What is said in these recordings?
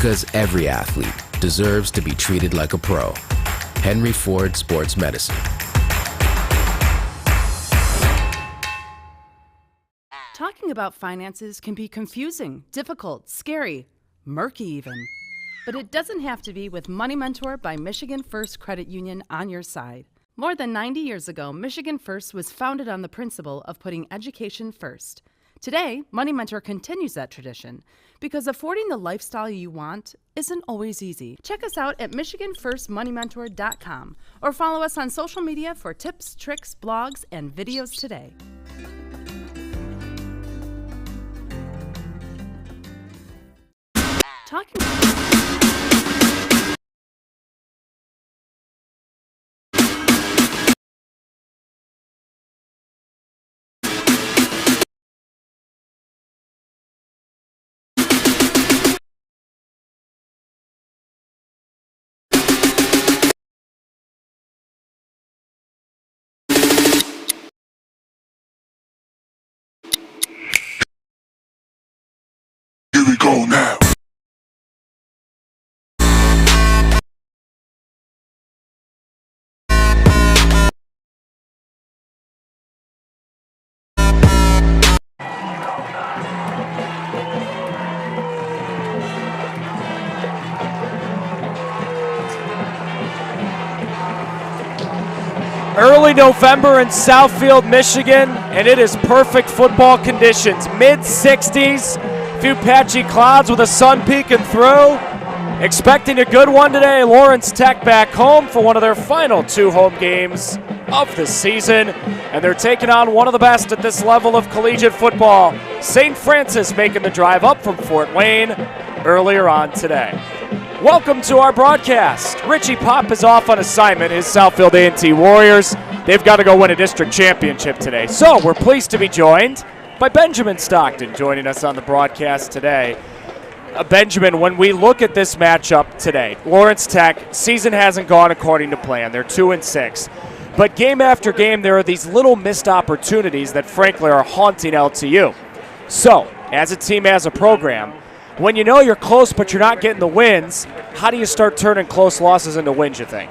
Because every athlete deserves to be treated like a pro. Henry Ford Sports Medicine. Talking about finances can be confusing, difficult, scary, murky even. But it doesn't have to be with Money Mentor by Michigan First Credit Union on your side. More than 90 years ago, Michigan First was founded on the principle of putting education first. Today, Money Mentor continues that tradition because affording the lifestyle you want isn't always easy. Check us out at MichiganFirstMoneyMentor.com or follow us on social media for tips, tricks, blogs, and videos today. Talking Here we go now. Early November in Southfield, Michigan, and it is perfect football conditions. Mid-60s, a few patchy clouds with the sun peeking through. Expecting a good one today. Lawrence Tech back home for one of their final two home games of the season, and they're taking on one of the best at this level of collegiate football. St. Francis making the drive up from Fort Wayne earlier on today. Welcome to our broadcast. Richie Pop is off on assignment. His Southfield A&T Warriors, they've got to go win a district championship today. So we're pleased to be joined by Benjamin Stockton joining us on the broadcast today. Benjamin, when we look at this matchup today, Lawrence Tech, season hasn't gone according to plan. They're 2-6. But game after game, there are these little missed opportunities that frankly are haunting LTU. So, as a team, as a program, when you know you're close but you're not getting the wins, how do you start turning close losses into wins, you think?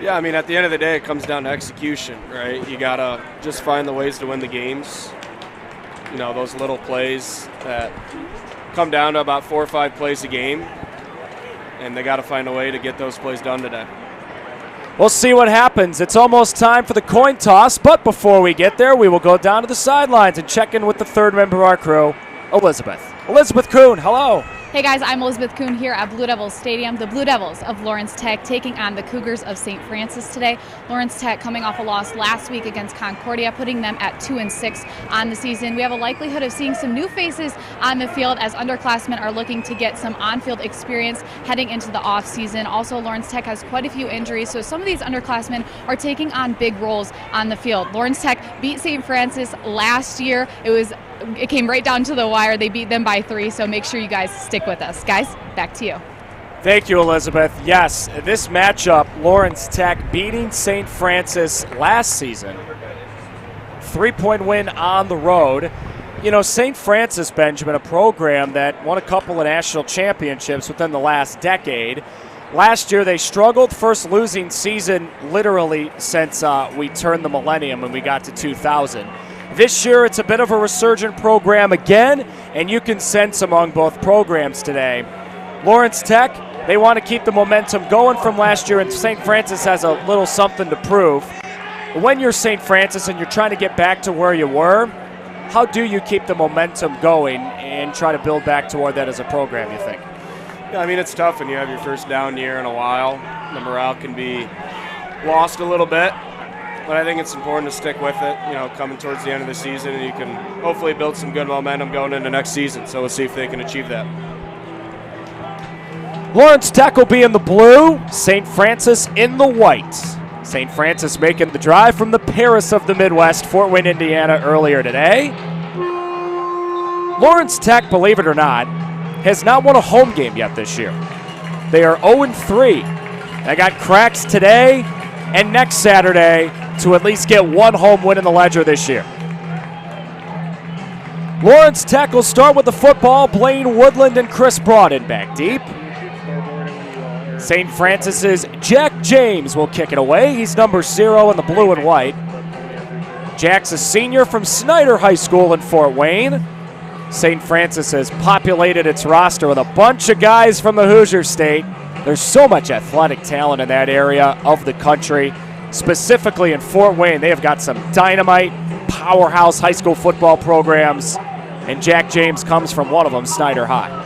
Yeah, I mean, at the end of the day, it comes down to execution, right? You got to just find the ways to win the games. You know, those little plays that come down to about 4 or 5 plays a game, and they got to find a way to get those plays done today. We'll see what happens. It's almost time for the coin toss, but before we get there, we will go down to the sidelines and check in with the third member of our crew, Elizabeth. Elizabeth Kuhn, hello. Hey guys, I'm Elizabeth Kuhn here at Blue Devils Stadium. The Blue Devils of Lawrence Tech taking on the Cougars of St. Francis today. Lawrence Tech coming off a loss last week against Concordia, putting them at 2-6 on the season. We have a likelihood of seeing some new faces on the field as underclassmen are looking to get some on-field experience heading into the off-season. Also, Lawrence Tech has quite a few injuries, so some of these underclassmen are taking on big roles on the field. Lawrence Tech beat St. Francis last year. It came right down to the wire. They beat them by 3, so make sure you guys stick with us. Guys, back to you. Thank you, Elizabeth. Yes, this matchup, Lawrence Tech beating St. Francis last season. 3-point win on the road. You know, St. Francis, Benjamin, a program that won a couple of national championships within the last decade. Last year, they struggled, first losing season literally since we turned the millennium and we got to 2000. This year, it's a bit of a resurgent program again, and you can sense among both programs today. Lawrence Tech, they want to keep the momentum going from last year, and St. Francis has a little something to prove. When you're St. Francis and you're trying to get back to where you were, how do you keep the momentum going and try to build back toward that as a program, you think? Yeah, I mean, it's tough when you have your first down year in a while. The morale can be lost a little bit. But I think it's important to stick with it, you know, coming towards the end of the season, and you can hopefully build some good momentum going into next season. So we'll see if they can achieve that. Lawrence Tech will be in the blue, St. Francis in the white. St. Francis making the drive from the Paris of the Midwest, Fort Wayne, Indiana, earlier today. Lawrence Tech, believe it or not, has not won a home game yet this year. They are 0-3. They got cracks today and next Saturday to at least get one home win in the ledger this year. Lawrence Tech will start with the football. Blaine Woodland and Chris Broaden back deep. St. Francis's Jack James will kick it away. He's number 0 in the blue and white. Jack's a senior from Snyder High School in Fort Wayne. St. Francis has populated its roster with a bunch of guys from the Hoosier State. There's so much athletic talent in that area of the country. Specifically in Fort Wayne, they have got some dynamite, powerhouse high school football programs, and Jack James comes from one of them, Snyder High.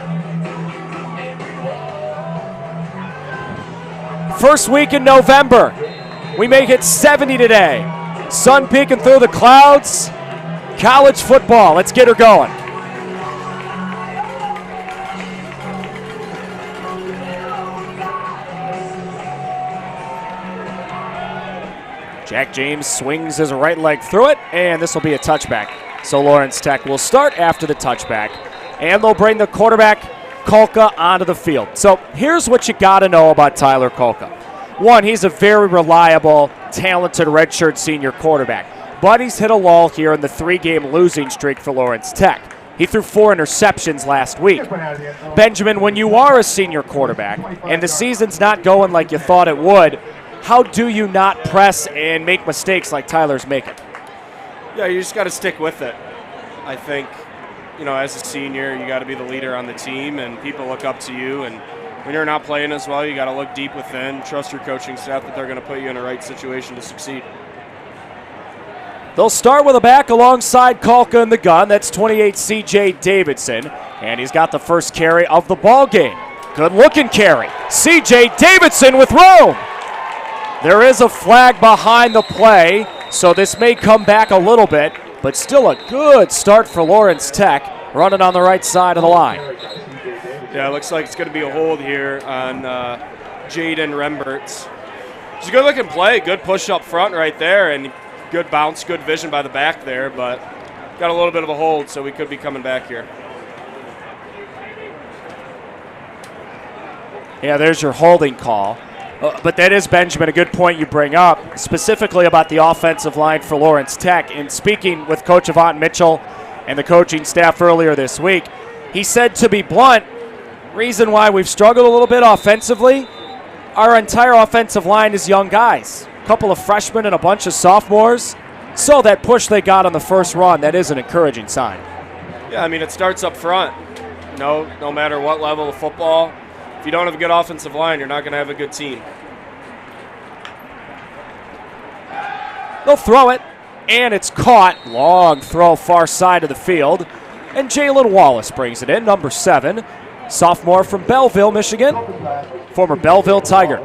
First week in November, we make it 70 today. Sun peeking through the clouds. College football, let's get her going. Jack James swings his right leg through it, and this will be a touchback. So Lawrence Tech will start after the touchback, and they'll bring the quarterback, Kolka, onto the field. So here's what you got to know about Tyler Kolka. One, he's a very reliable, talented redshirt senior quarterback, but he's hit a lull here in the 3-game losing streak for Lawrence Tech. He threw 4 interceptions last week. Benjamin, when you are a senior quarterback and the season's not going like you thought it would, how do you not press and make mistakes like Tyler's making? Yeah, you just got to stick with it. I think, as a senior, you got to be the leader on the team, and people look up to you. And when you're not playing as well, you got to look deep within, trust your coaching staff that they're going to put you in the right situation to succeed. They'll start with a back alongside Kolka in the gun. That's 28 C.J. Davidson, and he's got the first carry of the ball game. Good-looking carry. C.J. Davidson with room. There is a flag behind the play, so this may come back a little bit, but still a good start for Lawrence Tech, running on the right side of the line. Yeah, it looks like it's going to be a hold here on Jaden Remberts. It's a good-looking play, good push up front right there, and good bounce, good vision by the back there, but got a little bit of a hold, so we could be coming back here. Yeah, there's your holding call. But that is, Benjamin, a good point you bring up, specifically about the offensive line for Lawrence Tech. And speaking with Coach Avant Mitchell and the coaching staff earlier this week, he said, to be blunt, reason why we've struggled a little bit offensively, our entire offensive line is young guys. A couple of freshmen and a bunch of sophomores. So that push they got on the first run, that is an encouraging sign. Yeah, I mean, it starts up front. No matter what level of football, if you don't have a good offensive line, you're not going to have a good team. They'll throw it, and it's caught. Long throw far side of the field. And Jalen Wallace brings it in, number 7. Sophomore from Belleville, Michigan. Former Belleville Tiger.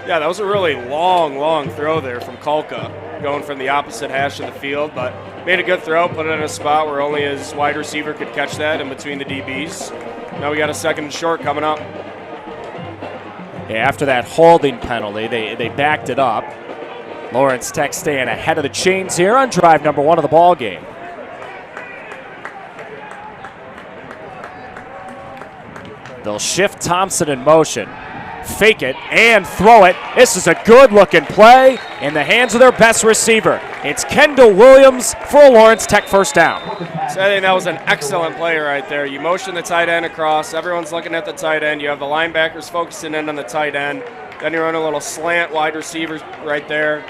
Yeah, that was a really long throw there from Kolka, going from the opposite hash of the field, but made a good throw, put it in a spot where only his wide receiver could catch that in between the DBs. Now we got a 2nd and short coming up. Yeah, after that holding penalty, they backed it up. Lawrence Tech staying ahead of the chains here on drive number 1 of the ball game. They'll shift Thompson in motion, fake it, and throw it. This is a good-looking play in the hands of their best receiver. It's Kendall Williams for a Lawrence Tech first down. So I think that was an excellent play right there. You motion the tight end across. Everyone's looking at the tight end. You have the linebackers focusing in on the tight end. Then you run a little slant wide receiver right there.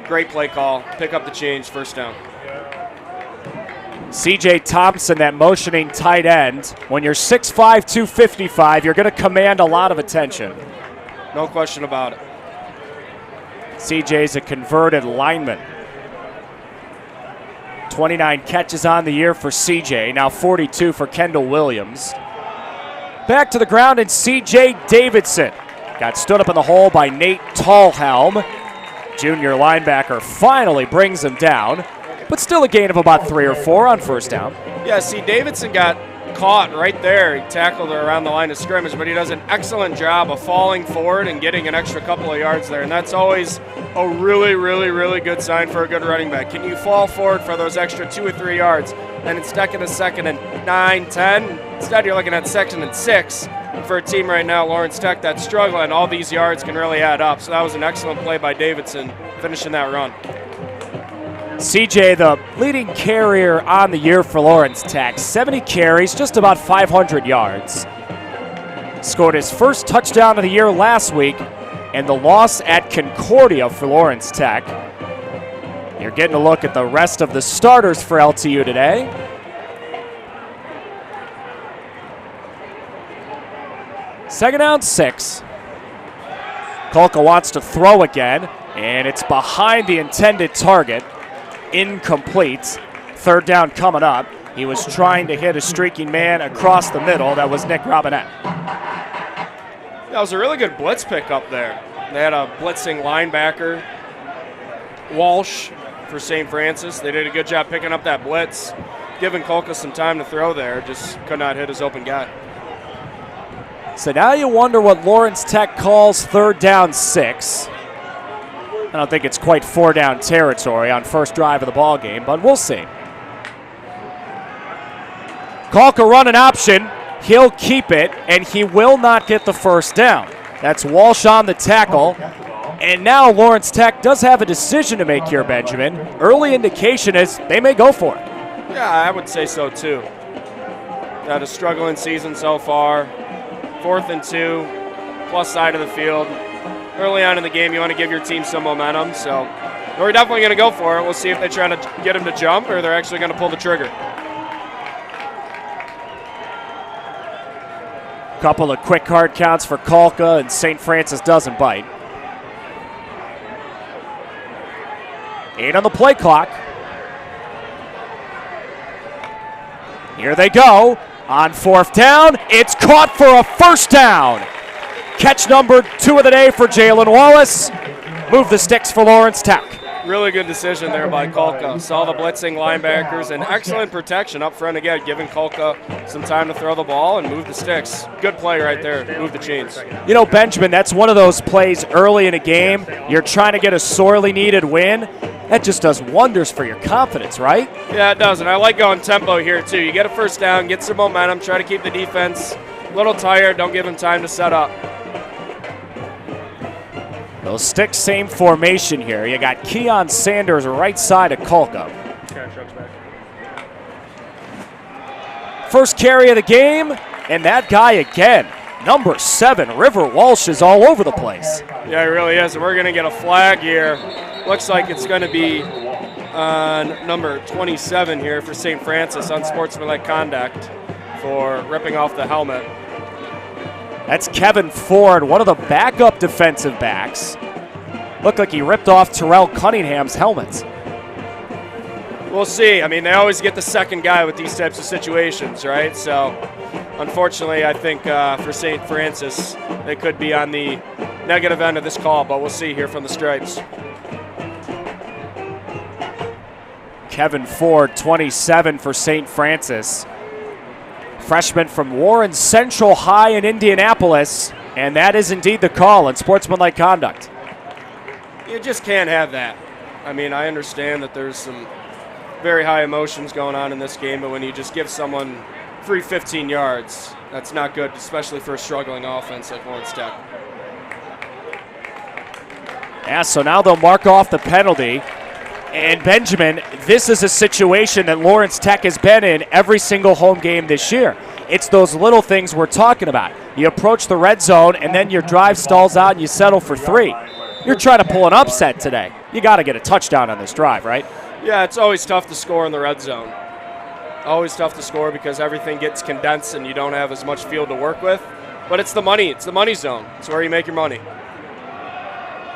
Great play call. Pick up the change, first down. C.J. Thompson, that motioning tight end. When you're 6'5", 255, you're going to command a lot of attention. No question about it. C.J.'s a converted lineman. 29 catches on the year for C.J., now 42 for Kendall Williams. Back to the ground, and C.J. Davidson got stood up in the hole by Nate Tallhelm. Junior linebacker finally brings him down, but still a gain of about 3 or 4 on first down. Yeah, see, Davidson got caught right there. He tackled her around the line of scrimmage, but he does an excellent job of falling forward and getting an extra couple of yards there, and that's always a really good sign for a good running back. Can you fall forward for those extra 2 or 3 yards? And instead of 2nd and 9, 10, instead you're looking at 2nd and 6. For a team right now, Lawrence Tech, that's struggling, all these yards can really add up. So that was an excellent play by Davidson, finishing that run. CJ, the leading carrier on the year for Lawrence Tech, 70 carries, just about 500 yards. Scored his first touchdown of the year last week, and the loss at Concordia for Lawrence Tech. You're getting a look at the rest of the starters for LTU today. Second down, 6. Kolka wants to throw again, and it's behind the intended target. Incomplete. Third down coming up. He was trying to hit a streaking man across the middle. That was Nick Robinette. That was a really good blitz pick up there. They had a blitzing linebacker, Walsh, for St. Francis. They did a good job picking up that blitz, giving Kolka some time to throw there. Just could not hit his open guy. So now you wonder what Lawrence Tech calls third down 6. I don't think it's quite 4 down territory on first drive of the ball game, but we'll see. Kolka run an option. He'll keep it, and he will not get the first down. That's Walsh on the tackle. And now Lawrence Tech does have a decision to make here, Benjamin. Early indication is they may go for it. Yeah, I would say so too. Had a struggling season so far. 4th and 2, plus side of the field. Early on in the game, you want to give your team some momentum. So we're definitely going to go for it. We'll see if they try to get him to jump or they're actually going to pull the trigger. Couple of quick hard counts for Kolka, and St. Francis doesn't bite. 8 on the play clock. Here they go. On 4th down, it's caught for a first down. Catch number 2 of the day for Jalen Wallace. Move the sticks for Lawrence Tech. Really good decision there by Kolka. Saw the blitzing linebackers and excellent protection up front again, giving Kolka some time to throw the ball and move the sticks. Good play right there. Move the chains. You know, Benjamin, that's one of those plays early in a game. You're trying to get a sorely needed win. That just does wonders for your confidence, right? Yeah, it does, and I like going tempo here too. You get a first down, get some momentum, try to keep the defense a little tired, don't give them time to set up. They'll stick same formation here. You got Keon Sanders right side of Kolka. First carry of the game, and that guy again. Number 7, River Walsh, is all over the place. Yeah, he really is, and we're going to get a flag here. Looks like it's going to be on number 27 here for St. Francis, unsportsmanlike conduct for ripping off the helmet. That's Kevin Ford, one of the backup defensive backs. Looked like he ripped off Terrell Cunningham's helmets. We'll see. I mean, they always get the second guy with these types of situations, right? So, unfortunately, I think for St. Francis, they could be on the negative end of this call, but we'll see here from the Stripes. Kevin Ford, 27 for St. Francis. Freshman from Warren Central High in Indianapolis, and that is indeed the call in sportsmanlike conduct. You just can't have that. I mean, I understand that there's some very high emotions going on in this game, but when you just give someone free 15 yards, that's not good, especially for a struggling offense like Lawrence Tech. Yeah, so now they'll mark off the penalty. And Benjamin, this is a situation that Lawrence Tech has been in every single home game this year. It's those little things we're talking about. You approach the red zone, and then your drive stalls out, and you settle for 3. You're trying to pull an upset today. You got to get a touchdown on this drive, right? Yeah, it's always tough to score in the red zone. Always tough to score because everything gets condensed and you don't have as much field to work with. But it's the money. It's the money zone. It's where you make your money.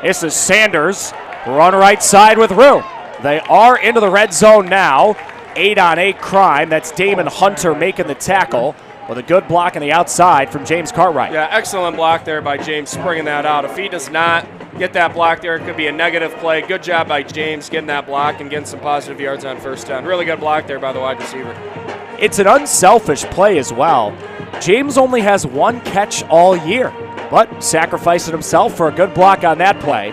This is Sanders. Run right side with room. They are into the red zone now. 8-on-8 crime. That's Damon Hunter making the tackle with a good block on the outside from James Cartwright. Yeah, excellent block there by James, springing that out. If he does not get that block there, it could be a negative play. Good job by James getting that block and getting some positive yards on first down. Really good block there by the wide receiver. It's an unselfish play as well. James only has 1 catch all year, but sacrificing himself for a good block on that play.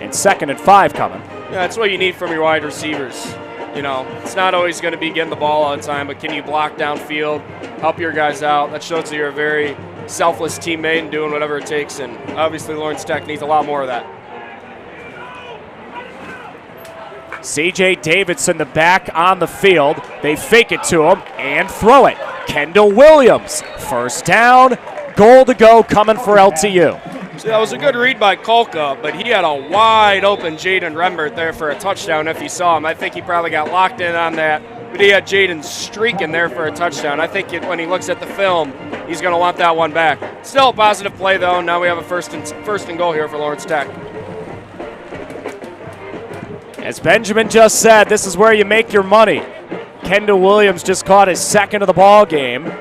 And 2nd and 5 coming. Yeah, that's what you need from your wide receivers. You know, it's not always going to be getting the ball all the time, but can you block downfield, help your guys out? That shows that you're a very selfless teammate and doing whatever it takes, and obviously Lawrence Tech needs a lot more of that. C.J. Davidson, the back on the field. They fake it to him and throw it. Kendall Williams, first down, goal to go coming for LTU. So that was a good read by Kolka, but he had a wide open Jaden Rembert there for a touchdown if he saw him. I think he probably got locked in on that, but he had Jaden streaking there for a touchdown. I think when he looks at the film, he's going to want that one back. Still a positive play, though. Now we have a first and goal here for Lawrence Tech. As Benjamin just said, this is where you make your money. Kendall Williams just caught his second of the ball game.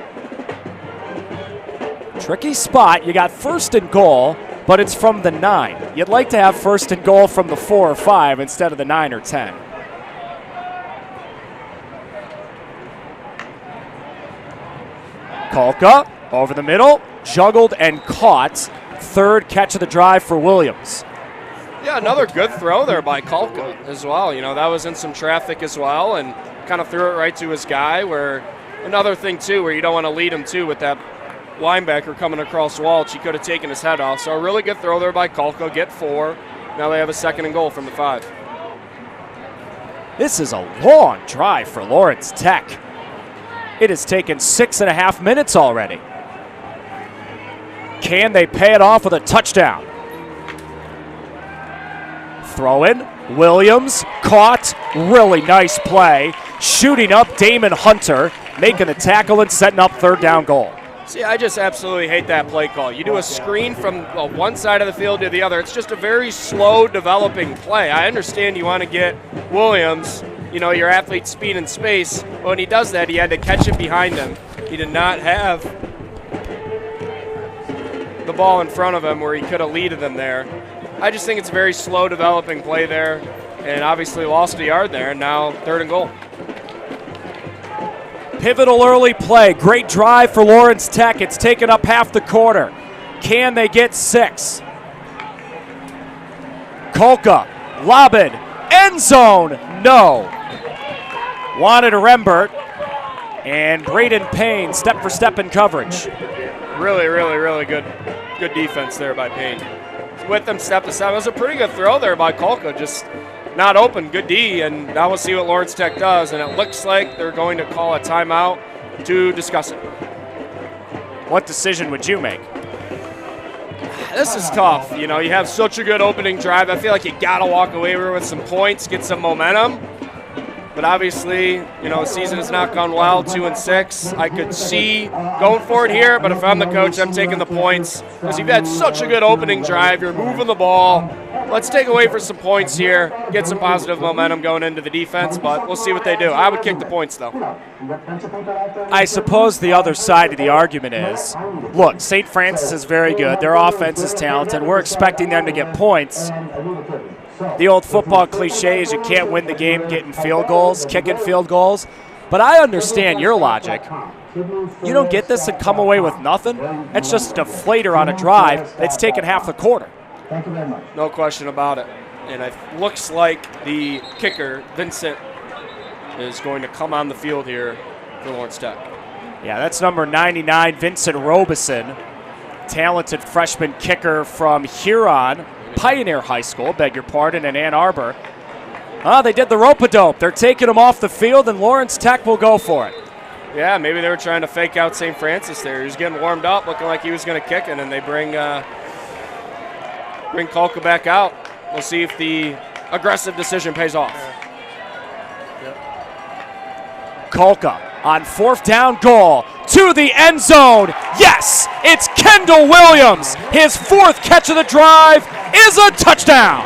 Tricky spot. You got first and goal, but it's from the 9. You'd like to have first and goal from the 4 or 5 instead of the 9 or 10. Kolka over the middle, juggled and caught. Third catch of the drive for Williams. Yeah, another good throw there by Kolka as well. You know, that was in some traffic as well and kind of threw it right to his guy. Where another thing, too, where you don't want to lead him, too, with that linebacker coming across Walsh. He could have taken his head off. So a really good throw there by Kolka. Get 4. Now they have a second and goal from the 5. This is a long drive for Lawrence Tech. It has taken 6.5 minutes already. Can they pay it off with a touchdown? Throw in, Williams, caught, really nice play. Shooting up Damon Hunter, making the tackle and setting up third down goal. See, I just absolutely hate that play call. You do a screen from one side of the field to the other. It's just a very slow developing play. I understand you want to get Williams, you know, your athlete's speed and space, but when he does that, he had to catch it behind him. He did not have the ball in front of him where he could have leaded them there. I just think it's a very slow developing play there, and obviously lost a yard there, and now third and goal. Pivotal early play. Great drive for Lawrence Tech. It's taken up half the quarter. Can they get 6? Kolka, Lobin, end zone, no. Wanted a Rembert, and Braden Payne step for step in coverage. Really, really, really good defense there by Payne. With them step to step. It was a pretty good throw there by Kolka, just not open. Good D, and now we'll see what Lawrence Tech does, and it looks like they're going to call a timeout to discuss it. What decision would you make? This is tough. You know, you have such a good opening drive. I feel like you got to walk away with some points, get some momentum. But obviously, you know, the season has not gone well, 2-6. I could see going for it here, but if I'm the coach, I'm taking the points because you've had such a good opening drive. You're moving the ball. Let's take away for some points here, get some positive momentum going into the defense, but we'll see what they do. I would kick the points, though. I suppose the other side of the argument is, look, St. Francis is very good. Their offense is talented. We're expecting them to get points. The old football cliche is you can't win the game getting field goals, kicking field goals. But I understand your logic. You don't get this and come away with nothing. It's just a deflator on a drive that's taken half the quarter. No question about it. And it looks like the kicker, Vincent, is going to come on the field here for Lawrence Tech. Yeah, that's number 99, Vincent Robeson, talented freshman kicker from Huron, Pioneer High School, beg your pardon, in Ann Arbor. They did the rope-a-dope. They're taking him off the field, and Lawrence Tech will go for it. Yeah, maybe they were trying to fake out St. Francis there. He was getting warmed up, looking like he was going to kick it, and they bring Kolka back out. We'll see if the aggressive decision pays off. Kolka on fourth down goal to the end zone. Yes, it's Kendall Williams. His fourth catch of the drive is a touchdown.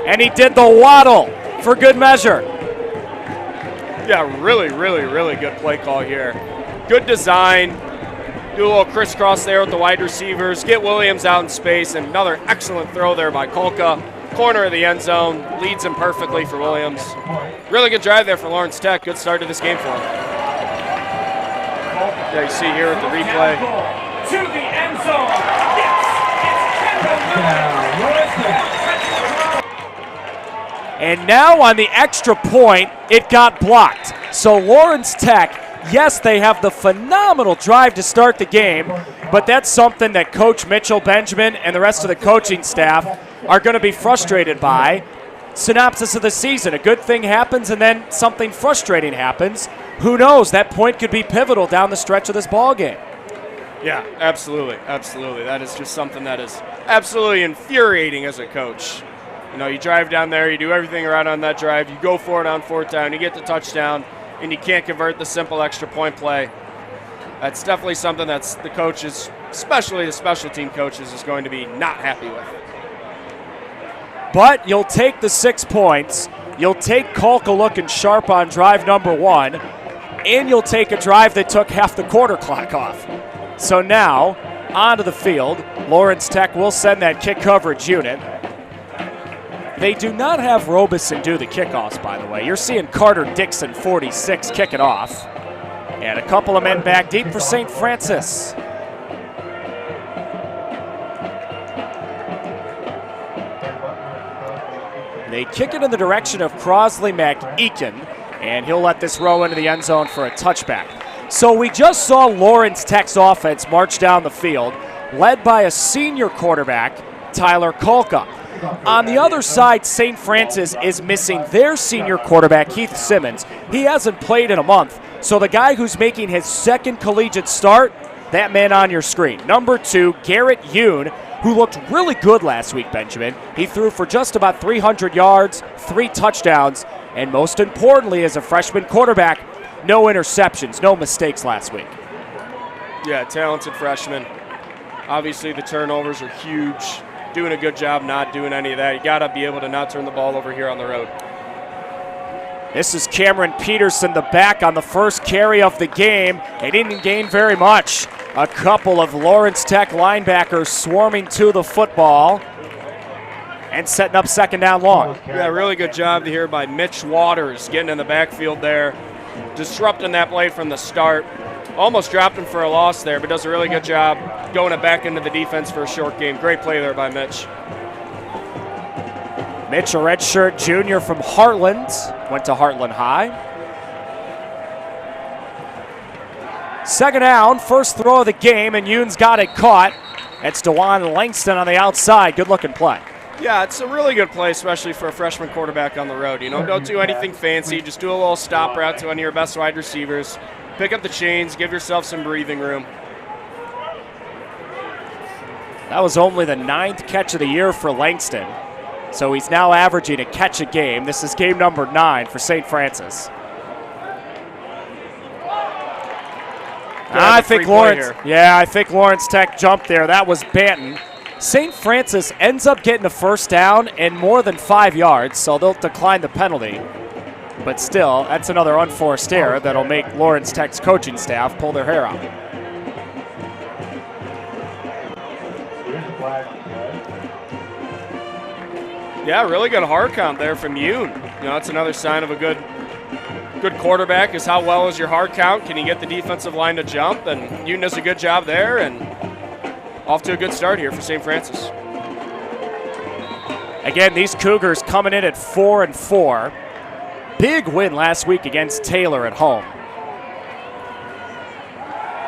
And he did the waddle for good measure. Yeah, really, really, really good play call here. Good design. Do a little crisscross there with the wide receivers. Get Williams out in space, and another excellent throw there by Kolka. Corner of the end zone. Leads him perfectly for Williams. Really good drive there for Lawrence Tech. Good start to this game for him. Yeah, you see here with the replay. To the end zone. Yes, and now on the extra point, it got blocked. So Lawrence Tech Yes, they have the phenomenal drive to start the game, but that's something that Coach Mitchell Benjamin and the rest of the coaching staff are going to be frustrated by. Synopsis of the season, a good thing happens and then something frustrating happens. Who knows, that point could be pivotal down the stretch of this ball game. Yeah, absolutely, absolutely. That is just something that is absolutely infuriating as a coach. You know, you drive down there, you do everything right on that drive, you go for it on fourth down, you get the touchdown, and you can't convert the simple extra point play. That's definitely something that's the coaches, especially the special team coaches, is going to be not happy with. But you'll take the 6 points, you'll take Kolka looking sharp on drive number 1, and you'll take a drive that took half the quarter clock off. So now, onto the field, Lawrence Tech will send that kick coverage unit. They do not have Robeson do the kickoffs, by the way. You're seeing Carter Dixon, 46, kick it off. And a couple of men back deep for St. Francis. They kick it in the direction of Crosley McEakin, and he'll let this roll into the end zone for a touchback. So we just saw Lawrence Tech's offense march down the field, led by a senior quarterback, Tyler Kolka. On the other side, St. Francis is missing their senior quarterback, Keith Simmons. He hasn't played in a month, so the guy who's making his second collegiate start, that man on your screen. Number 2, Garrett Yoon, who looked really good last week, Benjamin. He threw for just about 300 yards, 3 touchdowns, and most importantly, as a freshman quarterback, no interceptions, no mistakes last week. Yeah, talented freshman. Obviously, the turnovers are huge. Doing a good job not doing any of that. You got to be able to not turn the ball over here on the road. This is Cameron Peterson, the back on the first carry of the game. He didn't gain very much. A couple of Lawrence Tech linebackers swarming to the football and setting up second down long. Yeah, really good job here by Mitch Waters getting in the backfield there, disrupting that play from the start. Almost dropped him for a loss there, but does a really good job going it back into the defense for a short game. Great play there by Mitch. Mitch, a redshirt junior from Heartland, went to Heartland High. Second down, first throw of the game, and Yoon's got it caught. That's DeJuan Langston on the outside. Good looking play. Yeah, it's a really good play, especially for a freshman quarterback on the road. You know, don't do anything fancy. Just do a little stop route to one of your best wide receivers. Pick up the chains, give yourself some breathing room. That was only the 9th catch of the year for Langston. So he's now averaging a catch a game. This is game number 9 for St. Francis. I think Lawrence Tech jumped there. That was Banton. St. Francis ends up getting a first down and more than 5 yards, so they'll decline the penalty. But still, that's another unforced error that'll make Lawrence Tech's coaching staff pull their hair out. Yeah, really good hard count there from Yoon. You know, that's another sign of a good quarterback is how well is your hard count. Can you get the defensive line to jump? And Yoon does a good job there, and off to a good start here for St. Francis. Again, these Cougars coming in at 4-4. Big win last week against Taylor at home.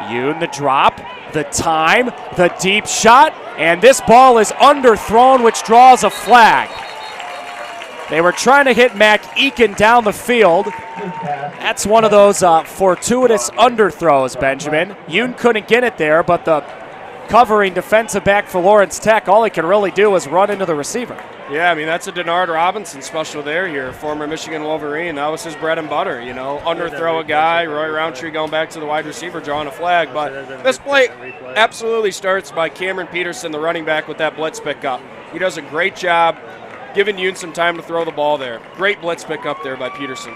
Yoon, the drop, the time, the deep shot, and this ball is underthrown, which draws a flag. They were trying to hit McEakin down the field. That's one of those fortuitous underthrows, Benjamin. Yoon couldn't get it there, but the covering defensive back for Lawrence Tech, all he can really do is run into the receiver. Yeah, I mean, that's a Denard Robinson special there here, former Michigan Wolverine. That was his bread and butter, you know. Underthrow a guy, Roy Roundtree going back to the wide receiver, drawing a flag. But this play absolutely starts by Cameron Peterson, the running back, with that blitz pickup. He does a great job giving Yoon some time to throw the ball there. Great blitz pickup there by Peterson.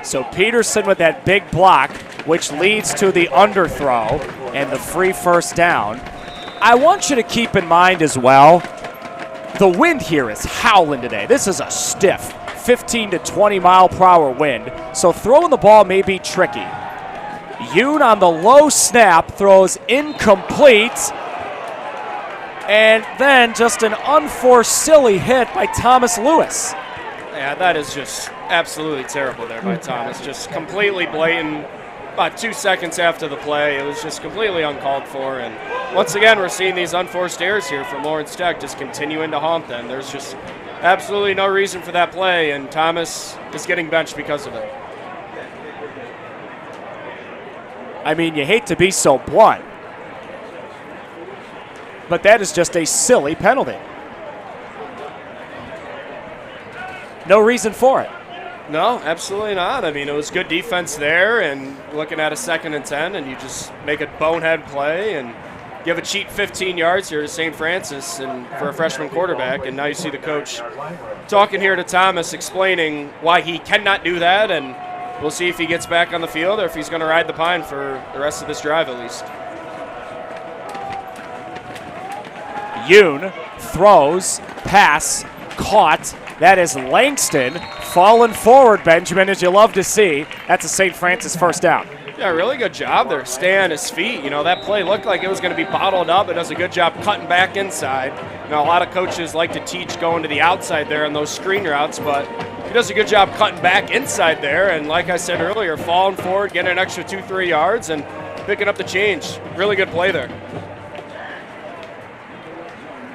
So Peterson with that big block, which leads to the underthrow and the free first down. I want you to keep in mind as well, the wind here is howling today. This is a stiff 15 to 20 mile per hour wind, so throwing the ball may be tricky. Yoon on the low snap throws incomplete, and then just an unforced silly hit by Thomas Lewis. Yeah, that is just absolutely terrible there by Thomas. Just completely blatant. About 2 seconds after the play, it was just completely uncalled for. And once again, we're seeing these unforced errors here from Lawrence Tech just continuing to haunt them. There's just absolutely no reason for that play, and Thomas is getting benched because of it. I mean, you hate to be so blunt, but that is just a silly penalty. No reason for it. No, absolutely not. I mean, it was good defense there, and looking at a 2nd and 10, and you just make a bonehead play and give a cheap 15 yards here to St. Francis and for a freshman quarterback, and now you see the coach talking here to Thomas, explaining why he cannot do that, and we'll see if he gets back on the field or if he's going to ride the pine for the rest of this drive at least. Yoon throws, pass, caught. That is Langston falling forward, Benjamin, as you love to see. That's a St. Francis first down. Yeah, really good job there. Stay on his feet. You know, that play looked like it was going to be bottled up. It does a good job cutting back inside. You know, a lot of coaches like to teach going to the outside there on those screen routes, but he does a good job cutting back inside there. And like I said earlier, falling forward, getting an extra 2-3 yards, and picking up the change. Really good play there.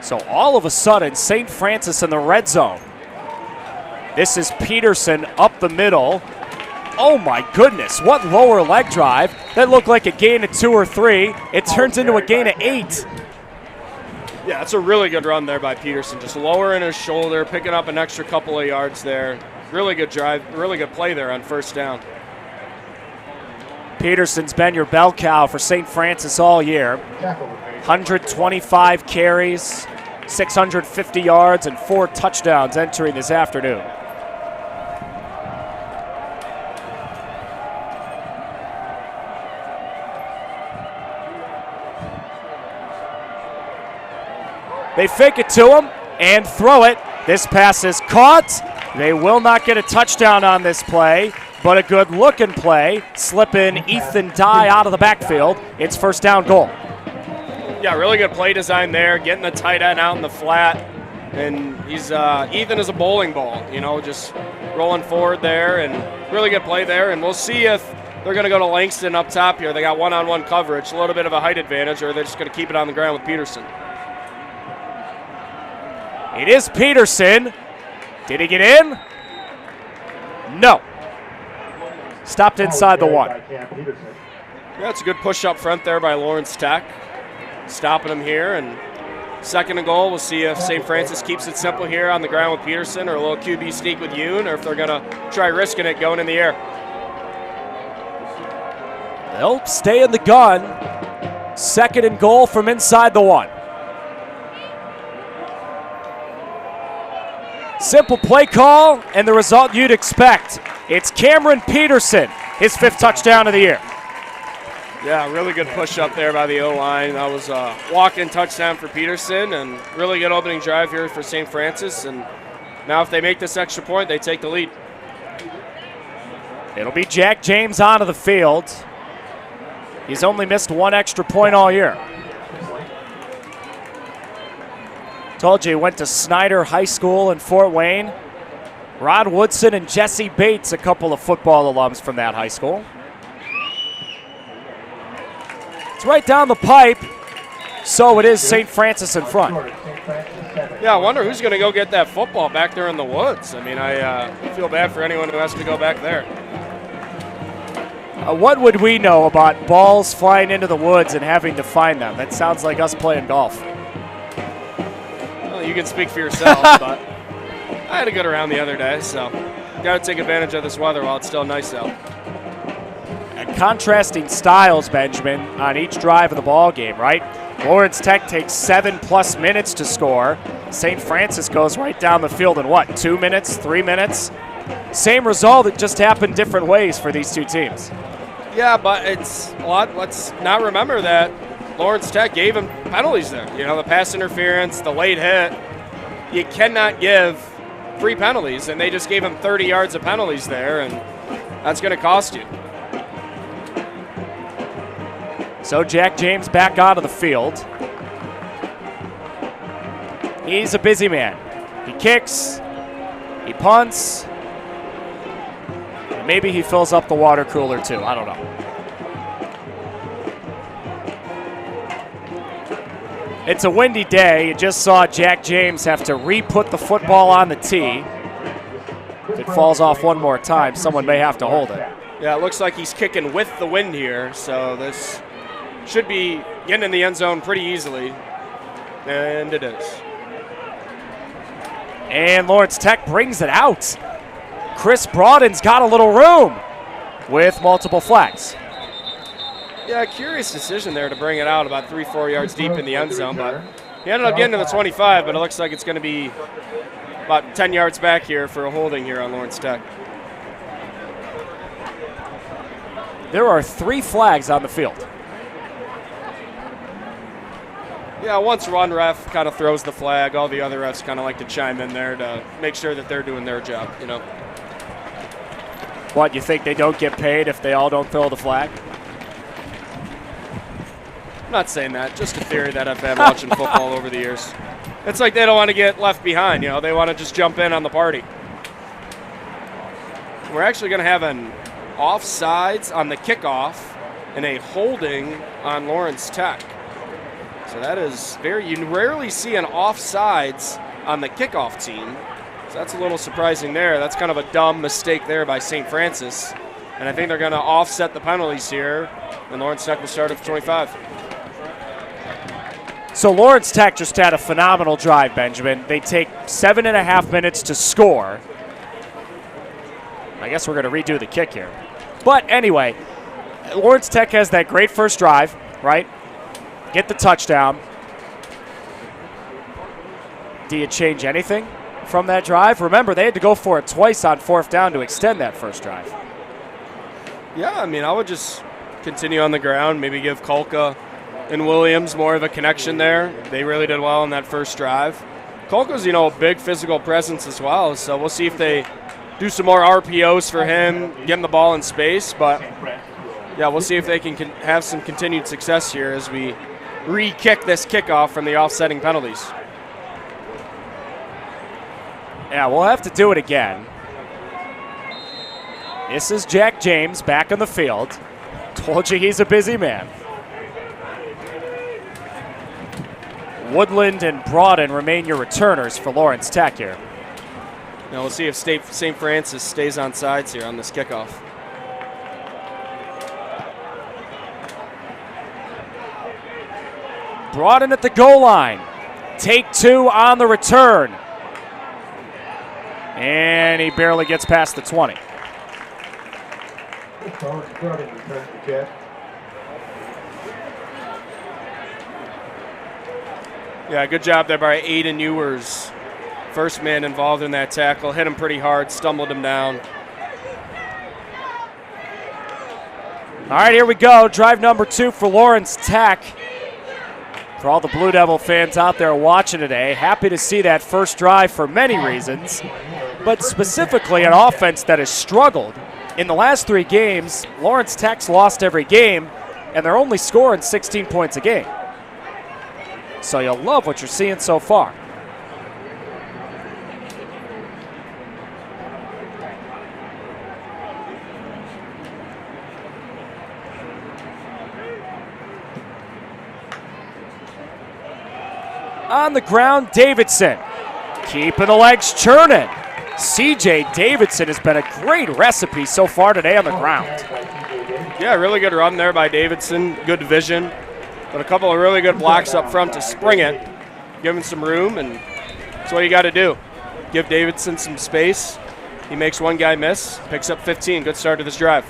So all of a sudden, St. Francis in the red zone. This is Peterson up the middle. Oh my goodness, what lower leg drive. That looked like a gain of 2 or 3. It turns into a gain of 8. Yeah, it's a really good run there by Peterson. Just lowering his shoulder, picking up an extra couple of yards there. Really good drive, really good play there on first down. Peterson's been your bell cow for St. Francis all year. 125 carries, 650 yards, and 4 touchdowns entering this afternoon. They fake it to him and throw it. This pass is caught. They will not get a touchdown on this play, but a good-looking play. Slipping Ethan Dye out of the backfield. It's first down goal. Yeah, really good play design there, getting the tight end out in the flat. And he's Ethan is a bowling ball, you know, just rolling forward there, and really good play there. And we'll see if they're going to go to Langston up top here. They got one-on-one coverage, a little bit of a height advantage, or they're just going to keep it on the ground with Peterson. It is Peterson. Did he get in? No. Stopped inside the 1. Yeah, it's a good push up front there by Lawrence Tech. Stopping him here, and 2nd and goal. We'll see if St. Francis keeps it simple here on the ground with Peterson, or a little QB sneak with Yoon, or if they're going to try risking it going in the air. They'll stay in the gun. 2nd and goal from inside the 1. Simple play call, and the result you'd expect. It's Cameron Peterson, his 5th touchdown of the year. Yeah, really good push up there by the O-line. That was a walk-in touchdown for Peterson, and really good opening drive here for St. Francis. And now if they make this extra point, they take the lead. It'll be Jack James onto the field. He's only missed 1 extra point all year. Told you he went to Snyder High School in Fort Wayne. Rod Woodson and Jesse Bates, a couple of football alums from that high school. It's right down the pipe, so it is St. Francis in front. Yeah, I wonder who's going to go get that football back there in the woods. I mean, I feel bad for anyone who has to go back there. What would we know about balls flying into the woods and having to find them? That sounds like us playing golf. Well, you can speak for yourself, but I had a good round the other day, so got to take advantage of this weather while it's still nice out. And contrasting styles, Benjamin, on each drive of the ball game, right? Lawrence Tech takes 7+ minutes to score. St. Francis goes right down the field in what, 2 minutes, 3 minutes? Same result, it just happened different ways for these two teams. Yeah, but it's a lot. Let's not remember that Lawrence Tech gave him penalties there. You know, the pass interference, the late hit. You cannot give free penalties, and they just gave him 30 yards of penalties there, and that's going to cost you. So Jack James back onto the field. He's a busy man. He kicks, He punts. Maybe he fills up the water cooler too. I don't know. It's a windy day. You just saw Jack James have to re-put the football on the tee. If it falls off one more time, someone may have to hold it. Yeah, it looks like he's kicking with the wind here, so this should be getting in the end zone pretty easily. And it is. And Lawrence Tech brings it out. Chris Broaden's got a little room with multiple flags. Yeah, curious decision there to bring it out about 3-4 yards deep in the end zone, but he ended up getting to the 25, but it looks like it's going to be about 10 yards back here for a holding here on Lawrence Tech. There are 3 flags on the field. Yeah, once one ref kind of throws the flag, all the other refs kind of like to chime in there to make sure that they're doing their job, you know. What, you think they don't get paid if they all don't throw the flag? I'm not saying that, just a theory that I've had watching football over the years. It's like they don't want to get left behind, you know. They want to just jump in on the party. We're actually going to have an offsides on the kickoff and a holding on Lawrence Tech. So that is you rarely see an offsides on the kickoff team. So that's a little surprising there. That's kind of a dumb mistake there by St. Francis. And I think they're going to offset the penalties here, and Lawrence Tech will start at 25. So Lawrence Tech just had a phenomenal drive, Benjamin. They take 7.5 minutes to score. I guess we're going to redo the kick here. But anyway, Lawrence Tech has that great first drive, right? Get the touchdown. Do you change anything from that drive? Remember, they had to go for it twice on 4th down to extend that first drive. Yeah, I mean, I would just continue on the ground, maybe give Kolka and Williams more of a connection there. They really did well on that first drive. Kolka's, you know, a big physical presence as well, so we'll see if they do some more RPOs for him, get him the ball in space, but yeah, we'll see if they can have some continued success here as we re-kick this kickoff from the offsetting penalties. Yeah, we'll have to do it again. This is Jack James back on the field. Told you he's a busy man. Woodland and Broaden remain your returners for Lawrence Tech here. Now we'll see if St. Francis stays on sides here on this kickoff. Broaden at the goal line. Take 2 on the return. And he barely gets past the 20. Yeah, good job there by Aiden Ewers. First man involved in that tackle. Hit him pretty hard, stumbled him down. All right, here we go. Drive number 2 for Lawrence Tech. For all the Blue Devil fans out there watching today, happy to see that first drive for many reasons, but specifically an offense that has struggled. In the last 3 games, Lawrence Tech's lost every game, and they're only scoring 16 points a game. So you'll love what you're seeing so far. On the ground, Davidson. Keeping the legs churning. CJ Davidson has been a great recipe so far today on the ground. Yeah, really good run there by Davidson. Good vision. But a couple of really good blocks up front to spring it. Give him some room, and that's what you got to do. Give Davidson some space. He makes one guy miss, picks up 15. Good start to this drive.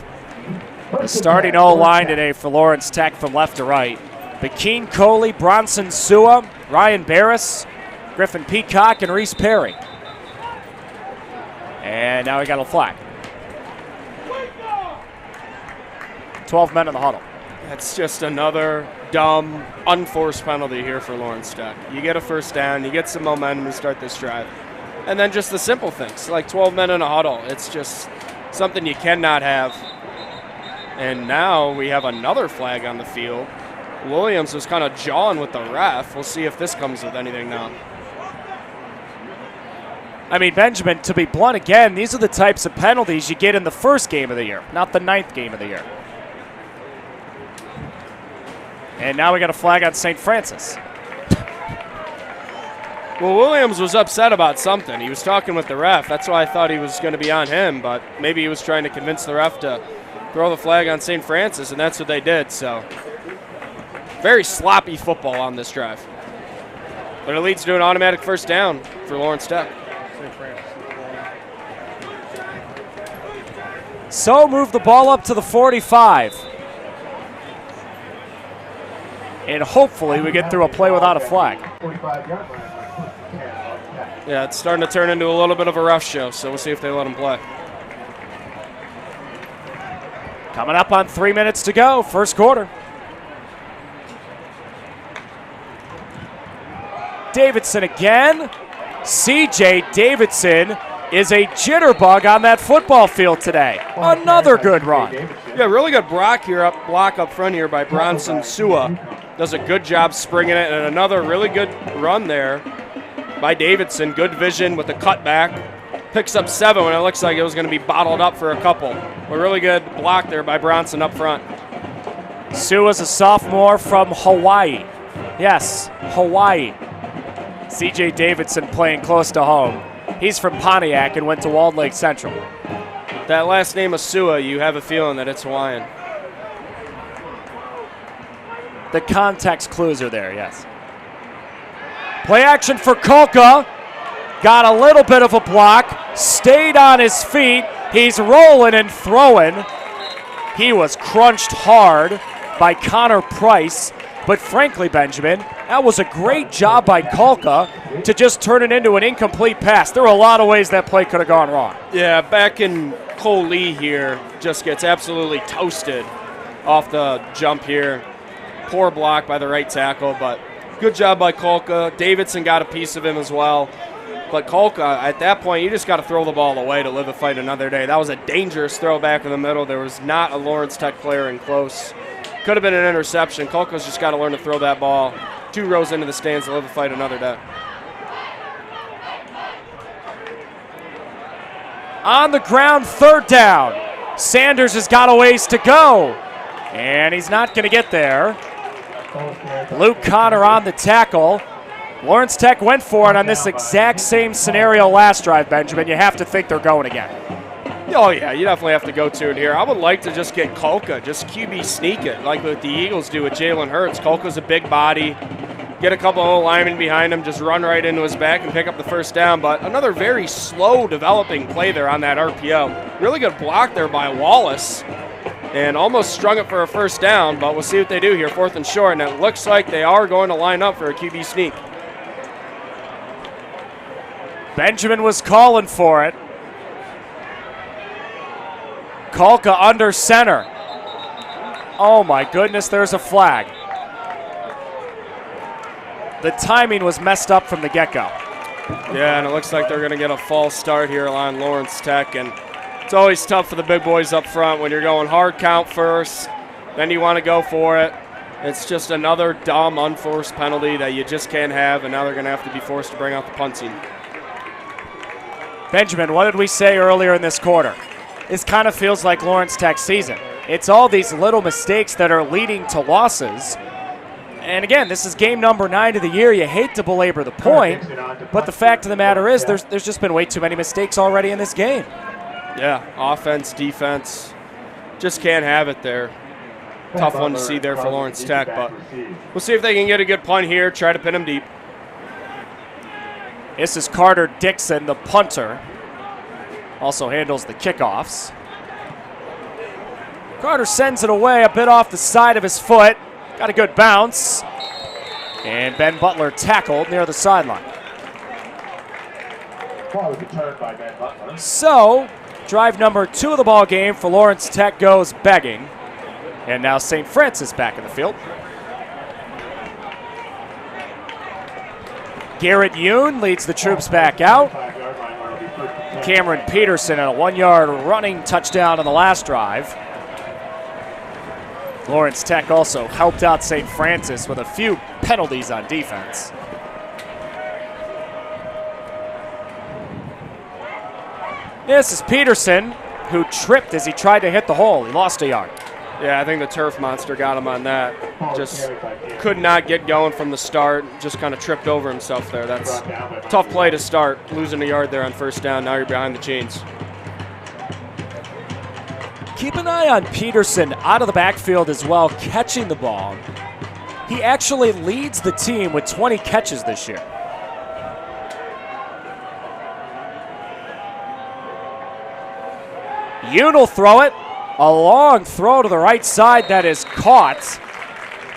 The starting O-line today for Lawrence Tech from left to right. Bakeen Coley, Bronson Sua, Ryan Barris, Griffin Peacock, and Reese Perry. And now we got a flag. 12 men in the huddle. That's just another dumb, unforced penalty here for Lawrence Tech. You get a first down, you get some momentum to start this drive. And then just the simple things, like 12 men in a huddle. It's just something you cannot have. And now we have another flag on the field. Williams was kind of jawing with the ref. We'll see if this comes with anything now. I mean, Benjamin, to be blunt again, these are the types of penalties you get in the first game of the year, not the 9th game of the year. And now we got a flag on St. Francis. Well, Williams was upset about something. He was talking with the ref. That's why I thought he was going to be on him, but maybe he was trying to convince the ref to throw the flag on St. Francis, and that's what they did. So, very sloppy football on this drive. But it leads to an automatic first down for Lawrence Tech. So move the ball up to the 45. And hopefully we get through a play without a flag. Yeah, it's starting to turn into a little bit of a rough show, so we'll see if they let him play. Coming up on 3 minutes to go, first quarter. Davidson again. C.J. Davidson is a jitterbug on that football field today. Another good run. Yeah, really good block up front here by Bronson Sua. Does a good job springing it, and another really good run there by Davidson. Good vision with the cutback. Picks up 7 when it looks like it was going to be bottled up for a couple. A really good block there by Bronson up front. Sua's a sophomore from Hawaii. Yes, Hawaii. C.J. Davidson playing close to home. He's from Pontiac and went to Walled Lake Central. That last name of Sua, you have a feeling that it's Hawaiian. The context clues are there, yes. Play action for Kolka. Got a little bit of a block. Stayed on his feet. He's rolling and throwing. He was crunched hard by Connor Price. But frankly, Benjamin, that was a great job by Kolka to just turn it into an incomplete pass. There were a lot of ways that play could have gone wrong. Yeah, back in Cole Lee here just gets absolutely toasted off the jump here. Poor block by the right tackle, but good job by Kolka. Davidson got a piece of him as well. But Kolka, at that point, you just got to throw the ball away to live the fight another day. That was a dangerous throw back in the middle. There was not a Lawrence Tech player in close. Could have been an interception. Kolka's just got to learn to throw that ball 2 rows into the stands to live the fight another day. On the ground, 3rd down. Sanders has got a ways to go. And he's not going to get there. Luke Connor on the tackle. Lawrence Tech went for it on this exact same scenario last drive, Benjamin. You have to think they're going again. Oh, yeah, you definitely have to go to it here. I would like to just get Kolka, just QB sneak it, like what the Eagles do with Jalen Hurts. Kolka's a big body. Get a couple of linemen behind him, just run right into his back and pick up the first down. But another very slow developing play there on that RPO. Really good block there by Wallace. And almost strung it for a first down, but we'll see what they do here, 4th and short. And it looks like they are going to line up for a QB sneak. Benjamin was calling for it. Kolka under center. Oh my goodness, there's a flag. The timing was messed up from the get-go. Yeah, and it looks like they're going to get a false start here on Lawrence Tech. And it's always tough for the big boys up front when you're going hard count first, then you want to go for it. It's just another dumb, unforced penalty that you just can't have, and now they're going to have to be forced to bring out the punt team. Benjamin, what did we say earlier in this quarter? This kind of feels like Lawrence Tech's season. It's all these little mistakes that are leading to losses. And again, this is game number 9 of the year. You hate to belabor the point, but the fact of the matter is there's just been way too many mistakes already in this game. Yeah, offense, defense, just can't have it there. Tough one to see there for Lawrence Tech, but we'll see if they can get a good punt here, try to pin them deep. This is Carter Dixon, the punter. Also handles the kickoffs. Carter sends it away a bit off the side of his foot. Got a good bounce. And Ben Butler tackled near the sideline. So, drive number 2 of the ball game for Lawrence Tech goes begging. And now St. Francis back in the field. Garrett Yoon leads the troops back out. Cameron Peterson a 1-yard running touchdown on the last drive. Lawrence Tech also helped out St. Francis with a few penalties on defense. This is Peterson, who tripped as he tried to hit the hole. He lost a yard. Yeah, I think the turf monster got him on that. Just could not get going from the start. Just kind of tripped over himself there. That's a tough play to start, losing a yard there on first down. Now you're behind the chains. Keep an eye on Peterson out of the backfield as well, catching the ball. He actually leads the team with 20 catches this year. Yoon will throw it. A long throw to the right side that is caught.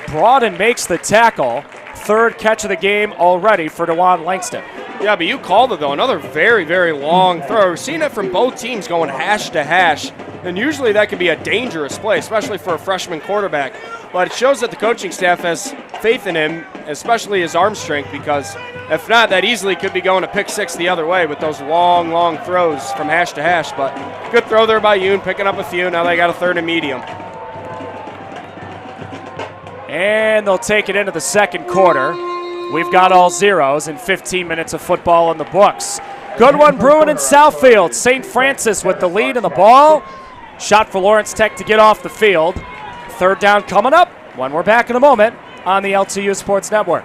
Broaden makes the tackle. Third catch of the game already for DeJuan Langston. Yeah, but you called it, though. Another very, very long throw. We're seeing it from both teams going hash to hash, and usually that can be a dangerous play, especially for a freshman quarterback. But it shows that the coaching staff has faith in him, especially his arm strength, because if not, that easily could be going to pick six the other way with those long, long throws from hash to hash. But good throw there by Yoon, picking up a few. Now they got a third and medium. And they'll take it into the second quarter. We've got all zeros and 15 minutes of football in the books. Good one brewing in Southfield. St. Francis with the lead in the ball. Shot for Lawrence Tech to get off the field. Third down coming up when we're back in a moment on the LTU Sports Network.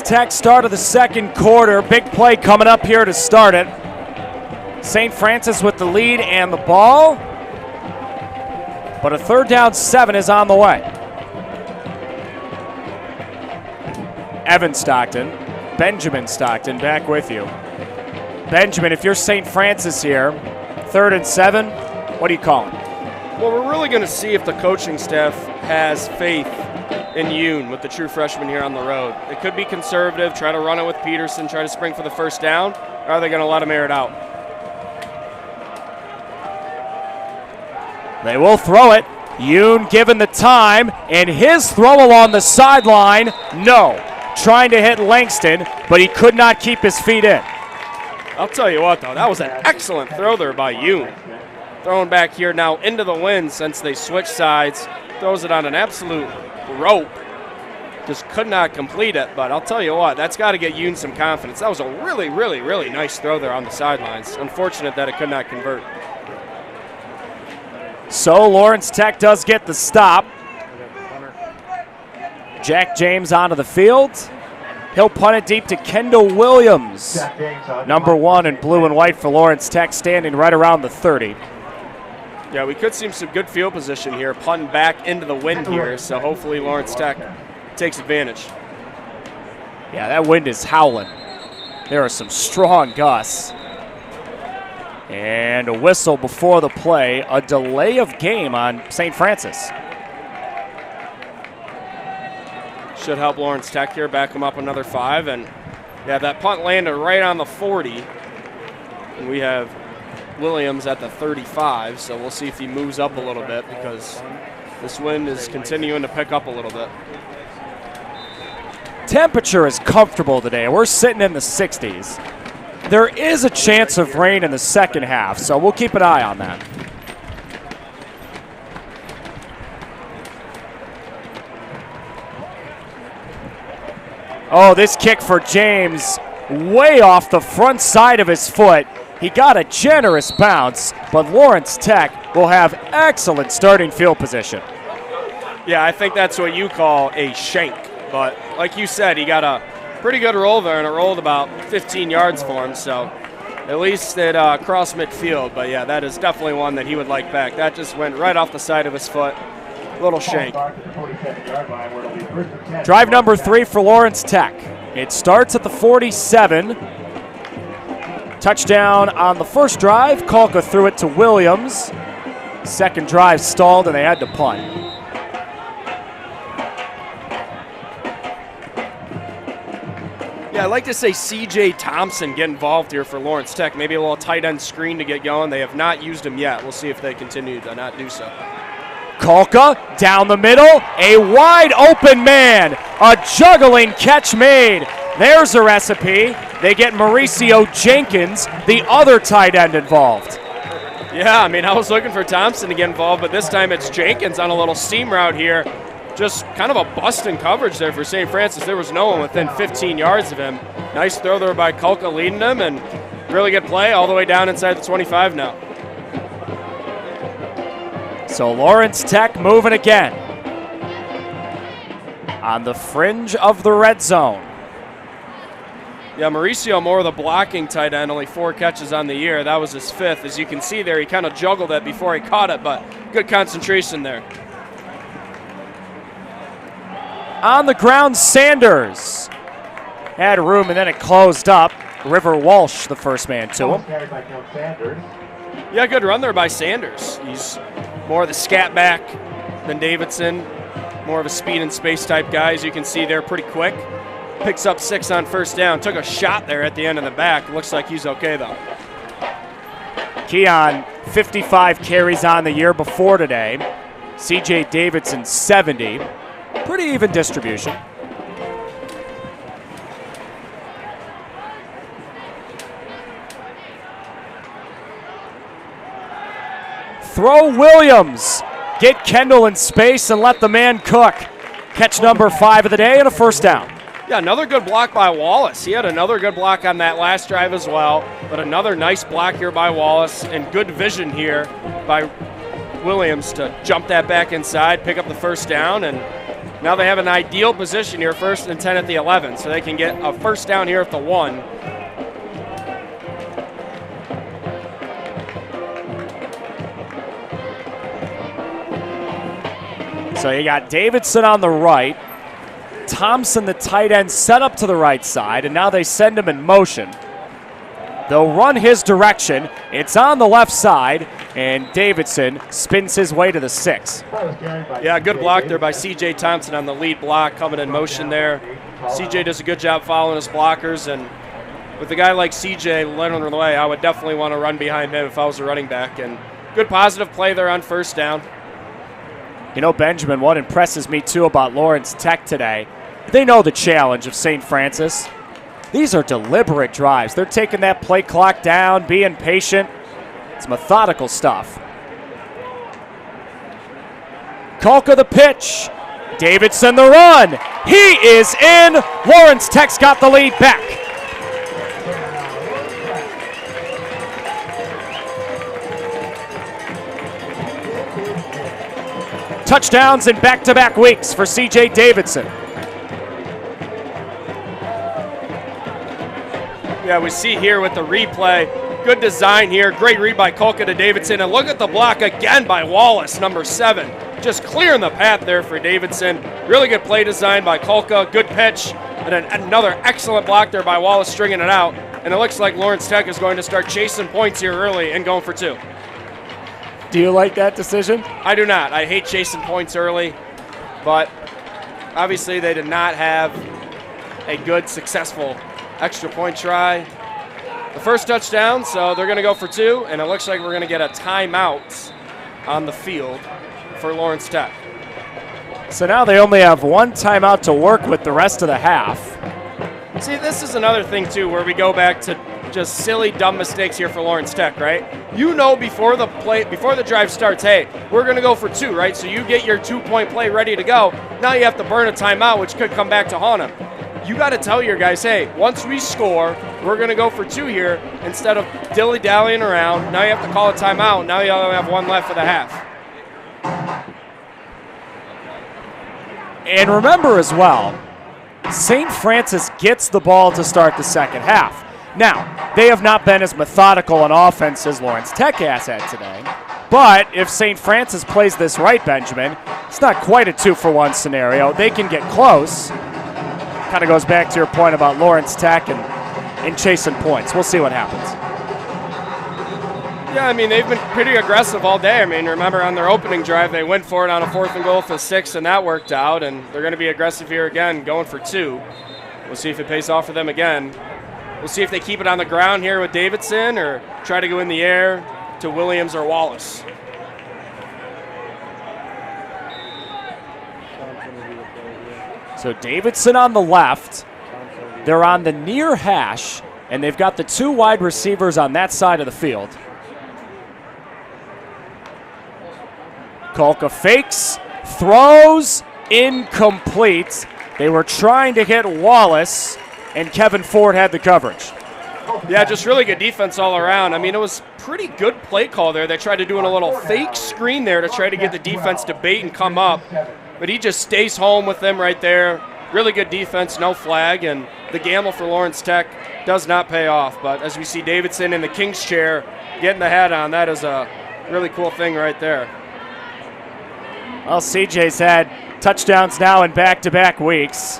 Tech start of the second quarter. Big play coming up here to start it. St. Francis with the lead and the ball. But a third down 7 is on the way. Evan Stockton, Benjamin Stockton back with you. Benjamin, if you're St. Francis here, 3rd and 7, what are you calling? Well, we're really going to see if the coaching staff has faith in Yoon with the true freshman here on the road. It could be conservative, try to run it with Peterson, try to spring for the first down, or are they going to let him air it out? They will throw it. Yoon given the time, and his throw along the sideline, no. Trying to hit Langston, but he could not keep his feet in. I'll tell you what, though, that was an excellent throw there by Yoon. Throwing back here now into the wind since they switched sides. Throws it on an absolute rope. Just could not complete it, but I'll tell you what, that's got to get Yoon some confidence. That was a really, really, really nice throw there on the sidelines. Unfortunate that it could not convert. So Lawrence Tech does get the stop. Jack James onto the field. He'll punt it deep to Kendall Williams. Number 1 in blue and white for Lawrence Tech, standing right around the 30. Yeah, we could see some good field position here, punting back into the wind here, so hopefully Lawrence Tech takes advantage. Yeah, that wind is howling. There are some strong gusts. And a whistle before the play, a delay of game on St. Francis. Should help Lawrence Tech here, back them up another 5. And yeah, that punt landed right on the 40. And we have Williams at the 35, so we'll see if he moves up a little bit because this wind is continuing to pick up a little bit. Temperature is comfortable today. We're sitting in the 60s. There is a chance of rain in the second half, so we'll keep an eye on that. Oh, this kick for James, way off the front side of his foot. He got a generous bounce, but Lawrence Tech will have excellent starting field position. Yeah, I think that's what you call a shank. But like you said, he got a pretty good roll there, and it rolled about 15 yards for him. So at least at cross midfield. But yeah, that is definitely one that he would like back. That just went right off the side of his foot. Little shank. Drive number 3 for Lawrence Tech. It starts at the 47. Touchdown on the first drive. Kalka threw it to Williams. Second drive stalled and they had to punt. Yeah, I'd like to say C.J. Thompson get involved here for Lawrence Tech. Maybe a little tight end screen to get going. They have not used him yet. We'll see if they continue to not do so. Kalka down the middle, a wide open man, a juggling catch made. There's a recipe. They get Mauricio Jenkins, the other tight end, involved. Yeah, I mean, I was looking for Thompson to get involved, but this time it's Jenkins on a little seam route here. Just kind of a bust in coverage there for St. Francis. There was no one within 15 yards of him. Nice throw there by Kalka leading them, and really good play all the way down inside the 25 now. So Lawrence Tech moving again on the fringe of the red zone. Yeah, Mauricio more of the blocking tight end, only 4 catches on the year. That was his 5th. As you can see there, he kind of juggled it before he caught it, but good concentration there. On the ground, Sanders had room and then it closed up. River Walsh, the first man to him. Yeah, good run there by Sanders. He's more of the scat back than Davidson, more of a speed and space type guy. As you can see there, pretty quick. Picks up 6 on first down. Took a shot there at the end of the back. Looks like he's okay, though. Keon, 55 carries on the year before today. C.J. Davidson, 70. Pretty even distribution. Throw Williams. Get Kendall in space and let the man cook. Catch number 5 of the day and a first down. Yeah, another good block by Wallace. He had another good block on that last drive as well, but another nice block here by Wallace and good vision here by Williams to jump that back inside, pick up the first down, and now they have an ideal position here, 1st and 10 at the 11, so they can get a first down here at the 1. So you got Davidson on the right, Thompson, the tight end, set up to the right side, and now they send him in motion. They'll run his direction. It's on the left side, and Davidson spins his way to the 6. Yeah, good block there by C.J. Thompson on the lead block, coming in motion there. C.J. does a good job following his blockers, and with a guy like C.J. leading the way, I would definitely want to run behind him if I was a running back. And good positive play there on first down. You know, Benjamin, what impresses me too about Lawrence Tech today, they know the challenge of St. Francis. These are deliberate drives. They're taking that play clock down, being patient. It's methodical stuff. Kalka the pitch. Davidson the run. He is in. Lawrence Tech's got the lead back. Touchdowns in back-to-back weeks for C.J. Davidson. Yeah, we see here with the replay, good design here, great read by Kalka to Davidson, and look at the block again by Wallace, number 7. Just clearing the path there for Davidson. Really good play design by Kalka, good pitch, and then another excellent block there by Wallace stringing it out. And it looks like Lawrence Tech is going to start chasing points here early and going for 2. Do you like that decision? I do not. I hate chasing points early, but obviously they did not have a good, successful extra point try. The first touchdown, so they're going to go for 2, and it looks like we're going to get a timeout on the field for Lawrence Tech. So now they only have 1 timeout to work with the rest of the half. See, this is another thing, too, where we go back to just silly, dumb mistakes here for Lawrence Tech, right? You know before the drive starts, hey, we're going to go for 2, right? So you get your 2-point play ready to go. Now you have to burn a timeout, which could come back to haunt them. You got to tell your guys, hey, once we score, we're going to go for 2 here instead of dilly-dallying around. Now you have to call a timeout. Now you only have 1 left for the half. And remember as well, St. Francis gets the ball to start the second half. Now, they have not been as methodical on offense as Lawrence Tech has had today. But if St. Francis plays this right, Benjamin, it's not quite a 2-for-1 scenario. They can get close. Kind of goes back to your point about Lawrence Tech and chasing points. We'll see what happens. Yeah, I mean, they've been pretty aggressive all day. I mean, remember on their opening drive, they went for it on a 4th and goal for 6, and that worked out. And they're going to be aggressive here again, going for 2. We'll see if it pays off for them again. We'll see if they keep it on the ground here with Davidson or try to go in the air to Williams or Wallace. So Davidson on the left. They're on the near hash, and they've got the 2 wide receivers on that side of the field. Kolka fakes, throws, incomplete. They were trying to hit Wallace, and Kevin Ford had the coverage. Yeah, just really good defense all around. I mean, it was pretty good play call there. They tried to do a little fake screen there to try to get the defense to bait and come up, but he just stays home with them right there. Really good defense, no flag, and the gamble for Lawrence Tech does not pay off. But as we see Davidson in the King's chair getting the hat on, that is a really cool thing right there. Well, CJ's had touchdowns now in back-to-back weeks.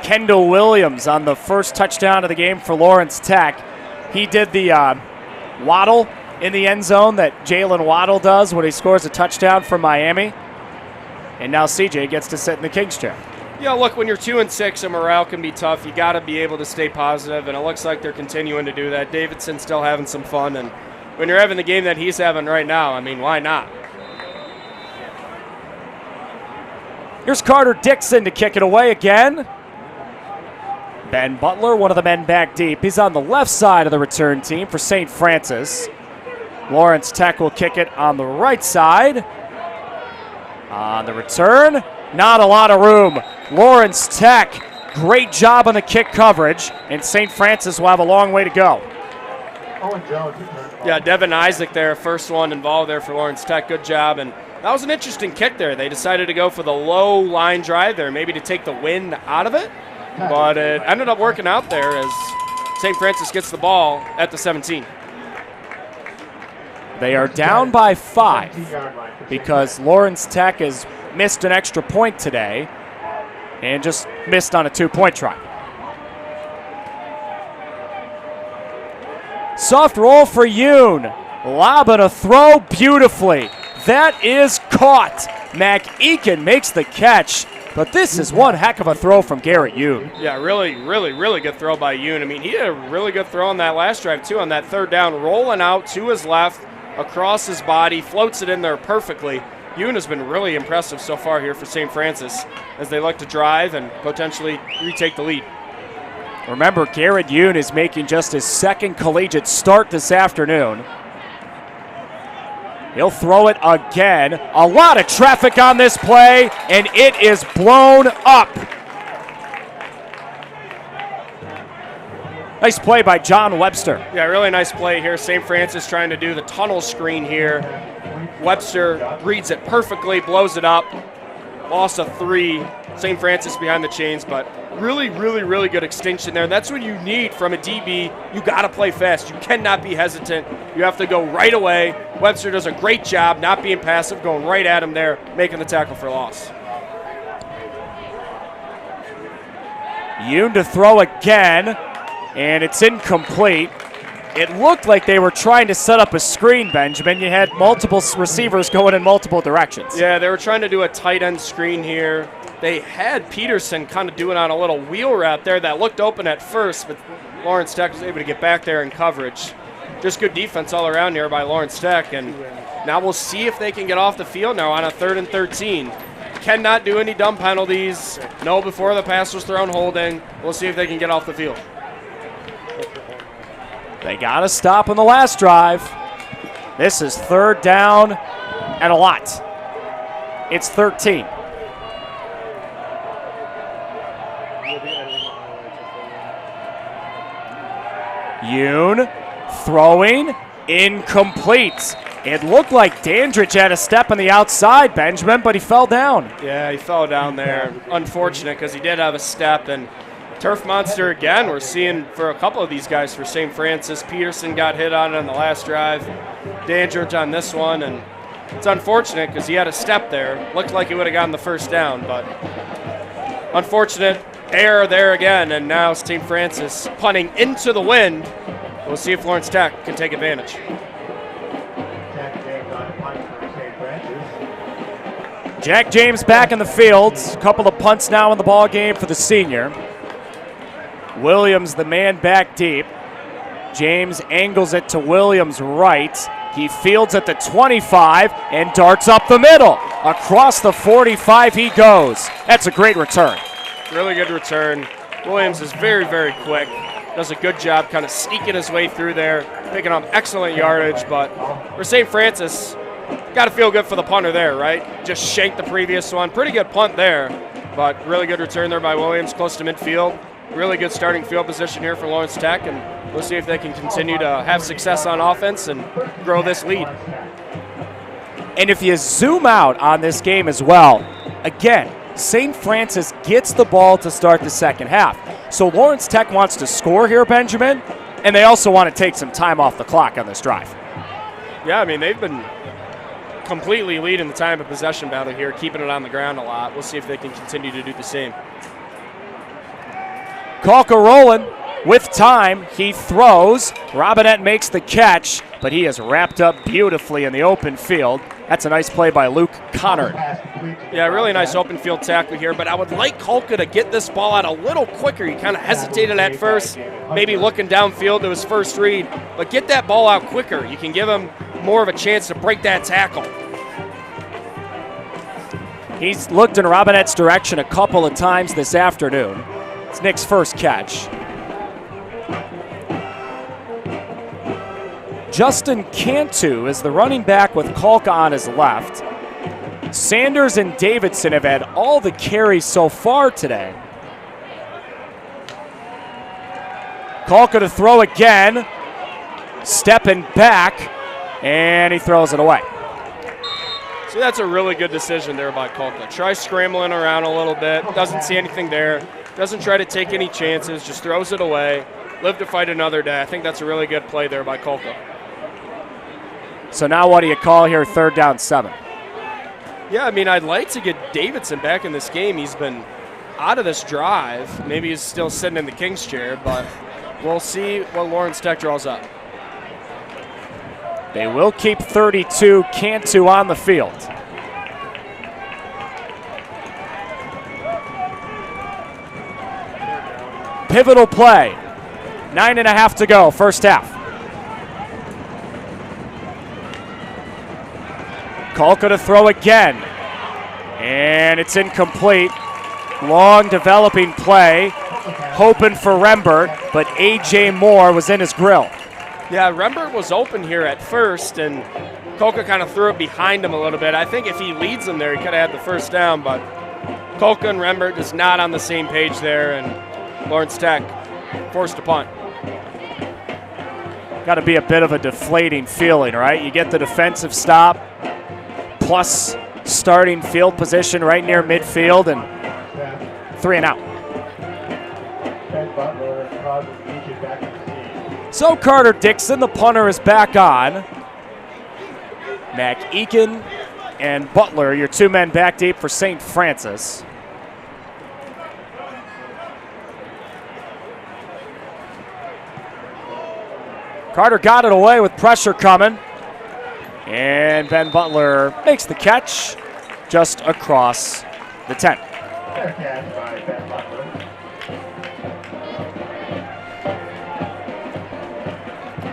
Kendall Williams on the first touchdown of the game for Lawrence Tech. He did the waddle in the end zone that Jalen Waddle does when he scores a touchdown for Miami. And now CJ gets to sit in the King's chair. Yeah, look, when you're 2-6 and morale can be tough, you got to be able to stay positive, and it looks like they're continuing to do that. Davidson's still having some fun, and when you're having the game that he's having right now, I mean, why not? Here's Carter Dixon to kick it away again. Ben Butler, one of the men back deep. He's on the left side of the return team for St. Francis. Lawrence Tech will kick it on the right side. On the return, not a lot of room. Lawrence Tech, great job on the kick coverage, and St. Francis will have a long way to go. Yeah, Devin Isaac there, first one involved there for Lawrence Tech. Good job, and that was an interesting kick there. They decided to go for the low line drive there, maybe to take the wind out of it, but it ended up working out there as St. Francis gets the ball at the 17. They are down by 5 because Lawrence Tech has missed an extra point today and just missed on a 2-point try. Soft roll for Yoon. Lob and a throw beautifully. That is caught. McEakin makes the catch, but this is one heck of a throw from Garrett Yoon. Yeah, really good throw by Yoon. I mean, he did a really good throw on that last drive, too, on that 3rd down, rolling out to his left, across his body, floats it in there perfectly. Yoon has been really impressive so far here for St. Francis as they look to drive and potentially retake the lead. Remember, Garrett Yoon is making just his 2nd collegiate start this afternoon. He'll throw it again. A lot of traffic on this play, and it is blown up. Nice play by John Webster. Yeah, really nice play here. St. Francis trying to do the tunnel screen here. Webster reads it perfectly, blows it up. Loss of 3. St. Francis behind the chains, but really good extension there. That's what you need from a DB. You got to play fast. You cannot be hesitant. You have to go right away. Webster does a great job not being passive, going right at him there, making the tackle for loss. Yoon to throw again, and it's incomplete. It looked like they were trying to set up a screen, Benjamin. You had multiple receivers going in multiple directions. Yeah, they were trying to do a tight end screen here. They had Peterson kind of doing on a little wheel route there that looked open at first, but Lawrence Tech was able to get back there in coverage. Just good defense all around here by Lawrence Tech, and now we'll see if they can get off the field now on a 3rd and 13. Cannot do any dumb penalties. No before the pass was thrown holding. We'll see if they can get off the field. They got to stop on the last drive. This is 3rd down and a lot. It's 13. Yoon throwing, incomplete. It looked like Dandridge had a step on the outside, Benjamin, but he fell down. Yeah, he fell down there. Unfortunate because he did have a step, and Turf monster again. We're seeing for a couple of these guys for St. Francis. Peterson got hit on it on the last drive. Dandridge on this one, and it's unfortunate because he had a step there. Looked like he would have gotten the first down, but unfortunate error there again, and now St. Francis punting into the wind. We'll see if Lawrence Tech can take advantage. Jack James back in the field. A couple of punts now in the ball game for the senior. Williams, the man back deep. James angles it to Williams' right. He fields at the 25 and darts up the middle. Across the 45 he goes. That's a great return. Really good return. Williams is very, very quick. Does a good job kind of sneaking his way through there, picking up excellent yardage. But for St. Francis, got to feel good for the punter there, right? Just shanked the previous one. Pretty good punt there, but really good return there by Williams, close to midfield. Really good starting field position here for Lawrence Tech, and we'll see if they can continue to have success on offense and grow this lead. And if you zoom out on this game as well, again, St. Francis gets the ball to start the second half. So Lawrence Tech wants to score here, Benjamin, and they also want to take some time off the clock on this drive. Yeah, I mean, they've been completely leading the time of possession battle here, keeping it on the ground a lot. We'll see if they can continue to do the same. Kalka rolling with time. He throws. Robinette makes the catch, but he is wrapped up beautifully in the open field. That's a nice play by Luke Connor. Yeah, really nice open field tackle here, but I would like Kalka to get this ball out a little quicker. He kind of hesitated at first, maybe looking downfield to his first read, but get that ball out quicker. You can give him more of a chance to break that tackle. He's looked in Robinette's direction a couple of times this afternoon. It's Nick's first catch. Justin Cantu is the running back with Kalka on his left. Sanders and Davidson have had all the carries so far today. Kalka to throw again. Stepping back, and he throws it away. So that's a really good decision there by Kalka. Try scrambling around a little bit. Doesn't see anything there. Doesn't try to take any chances. Just throws it away. Live to fight another day. I think that's a really good play there by Kalka. So now what do you call here, 3rd down 7? Yeah, I mean, I'd like to get Davidson back in this game. He's been out of this drive. Maybe he's still sitting in the King's chair, but we'll see what Lawrence Tech draws up. They will keep 32, Cantu on the field. Pivotal play. 9.5 to go, first half. Kalka to throw again. And it's incomplete. Long developing play. Hoping for Rembert, but A.J. Moore was in his grill. Yeah, Rembert was open here at first, and Kalka kind of threw it behind him a little bit. I think if he leads him there, he could have had the first down, but Kalka and Rembert just not on the same page there, and Lawrence Tech forced to punt. Got to be a bit of a deflating feeling, right? You get the defensive stop, plus starting field position right near midfield, and 3 and out. So Carter Dixon, the punter, is back on. Mac Eakin and Butler, your 2 men back deep for St. Francis. Carter got it away with pressure coming. And Ben Butler makes the catch just across the 10.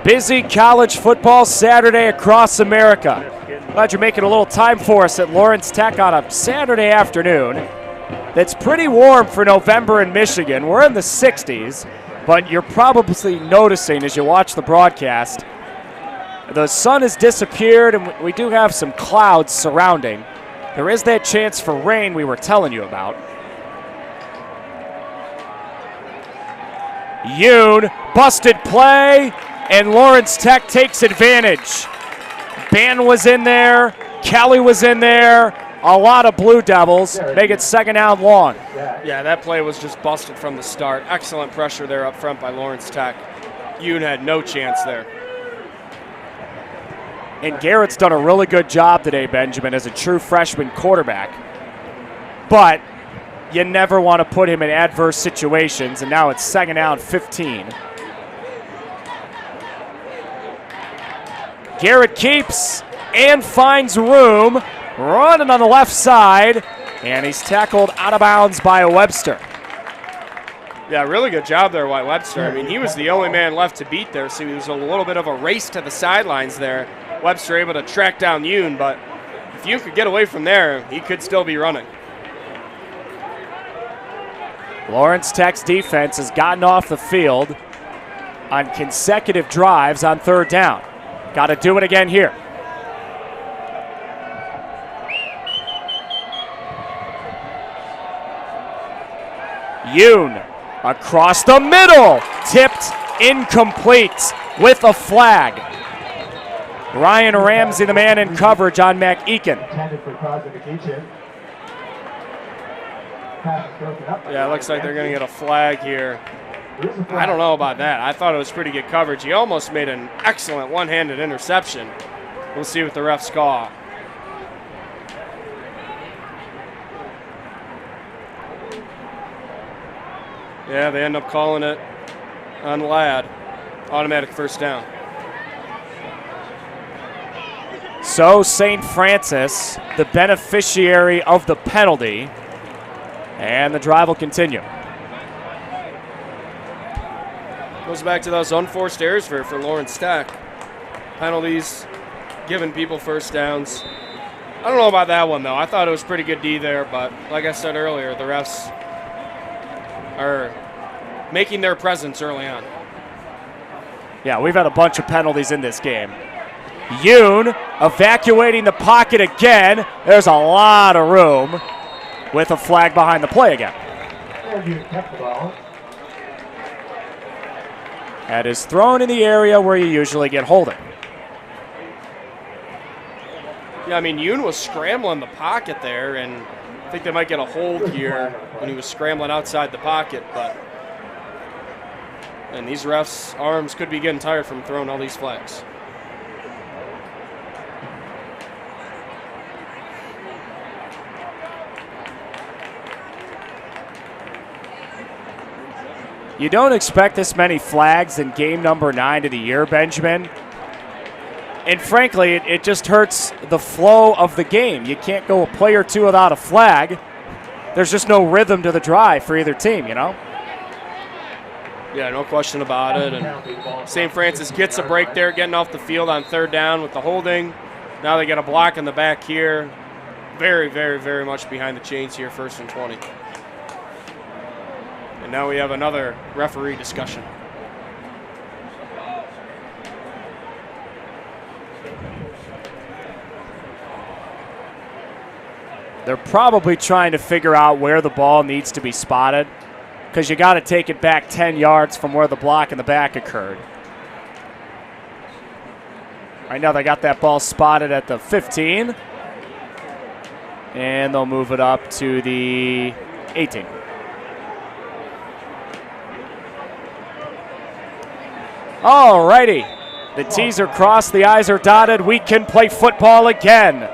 Busy college football Saturday across America. Glad you're making a little time for us at Lawrence Tech on a Saturday afternoon. That's pretty warm for November in Michigan. We're in the 60s, but you're probably noticing as you watch the broadcast, the sun has disappeared and we do have some clouds surrounding. There is that chance for rain we were telling you about. Yoon, busted play, and Lawrence Tech takes advantage. Ban was in there, Kelly was in there, a lot of Blue Devils. Make it second down long. Yeah, that play was just busted from the start. Excellent pressure there up front by Lawrence Tech. Yoon had no chance there. And Garrett's done a really good job today, Benjamin, as a true freshman quarterback. But you never want to put him in adverse situations, and now it's second down 15. Garrett keeps and finds room, running on the left side, and he's tackled out of bounds by Webster. Yeah, really good job there by Webster. I mean, he was the only man left to beat there, so he was a little bit of a race to the sidelines there. Webster able to track down Yoon, but if Yoon could get away from there, he could still be running. Lawrence Tech's defense has gotten off the field on consecutive drives on third down. Got to do it again here. Yoon across the middle, tipped incomplete with a flag. Ryan Ramsey, the man in coverage on McEakin. Yeah, it looks like they're going to get a flag here. I don't know about that. I thought it was pretty good coverage. He almost made an excellent one-handed interception. We'll see what the refs call. Yeah, they end up calling it on Ladd. Automatic first down. So St. Francis, the beneficiary of the penalty, and the drive will continue. Goes back to those unforced errors for Lawrence Tech. Penalties, giving people first downs. I don't know about that one, though. I thought it was pretty good D there, but like I said earlier, the refs are making their presence early on. Yeah, we've had a bunch of penalties in this game. Yoon evacuating the pocket again. There's a lot of room with a flag behind the play again. That is thrown in the area where you usually get holding. Yeah, I mean, Yoon was scrambling the pocket there, and I think they might get a hold here when he was scrambling outside the pocket, and these refs' arms could be getting tired from throwing all these flags. You don't expect this many flags in game number 9 of the year, Benjamin. And frankly, it just hurts the flow of the game. You can't go a play or two without a flag. There's just no rhythm to the drive for either team, you know? Yeah, no question about it. And St. Francis gets a break there, getting off the field on third down with the holding. Now they get a block in the back here. Very, very, very much behind the chains here, 1st and 20. And now we have another referee discussion. They're probably trying to figure out where the ball needs to be spotted, because you got to take it back 10 yards from where the block in the back occurred. Right now they got that ball spotted at the 15, and they'll move it up to the 18. All righty. The T's are crossed, the I's are dotted. We can play football again.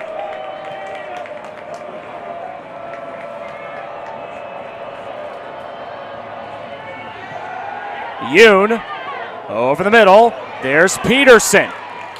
Yoon over the middle. There's Peterson.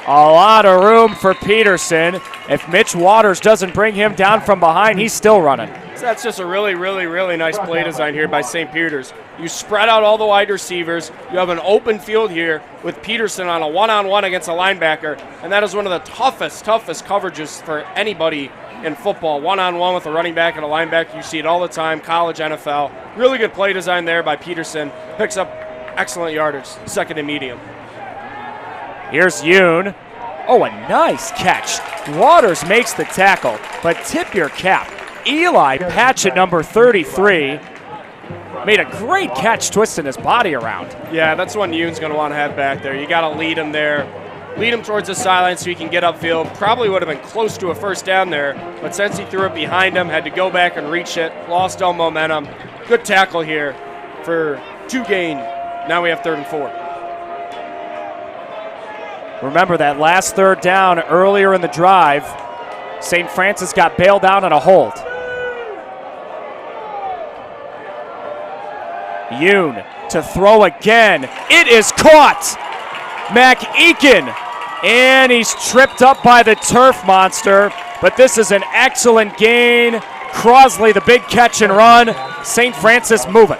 A lot of room for Peterson. If Mitch Waters doesn't bring him down from behind, he's still running. So that's just a really, really, really nice play design here by St. Peter's. You spread out all the wide receivers. You have an open field here with Peterson on a one-on-one against a linebacker, and that is one of the toughest coverages for anybody in football. One-on-one with a running back and a linebacker. You see it all the time, college, NFL. Really good play design there by Peterson. Picks up excellent yardage, 2nd and medium. Here's Yoon. Oh, a nice catch. Waters makes the tackle, but tip your cap. Eli Patchett, number 33, made a great catch twisting his body around. Yeah, that's one Yoon's going to want to have back there. You got to lead him there. lead him towards the sideline so he can get upfield. Probably would have been close to a first down there, but since he threw it behind him, had to go back and reach it, lost all momentum. Good tackle here for 2 gain. Now we have 3rd and 4. Remember that last 3rd down earlier in the drive, St. Francis got bailed out on a hold. Yoon to throw again. It is caught. McEakin. And he's tripped up by the turf monster. But this is an excellent gain. Crosley, the big catch and run. St. Francis moving.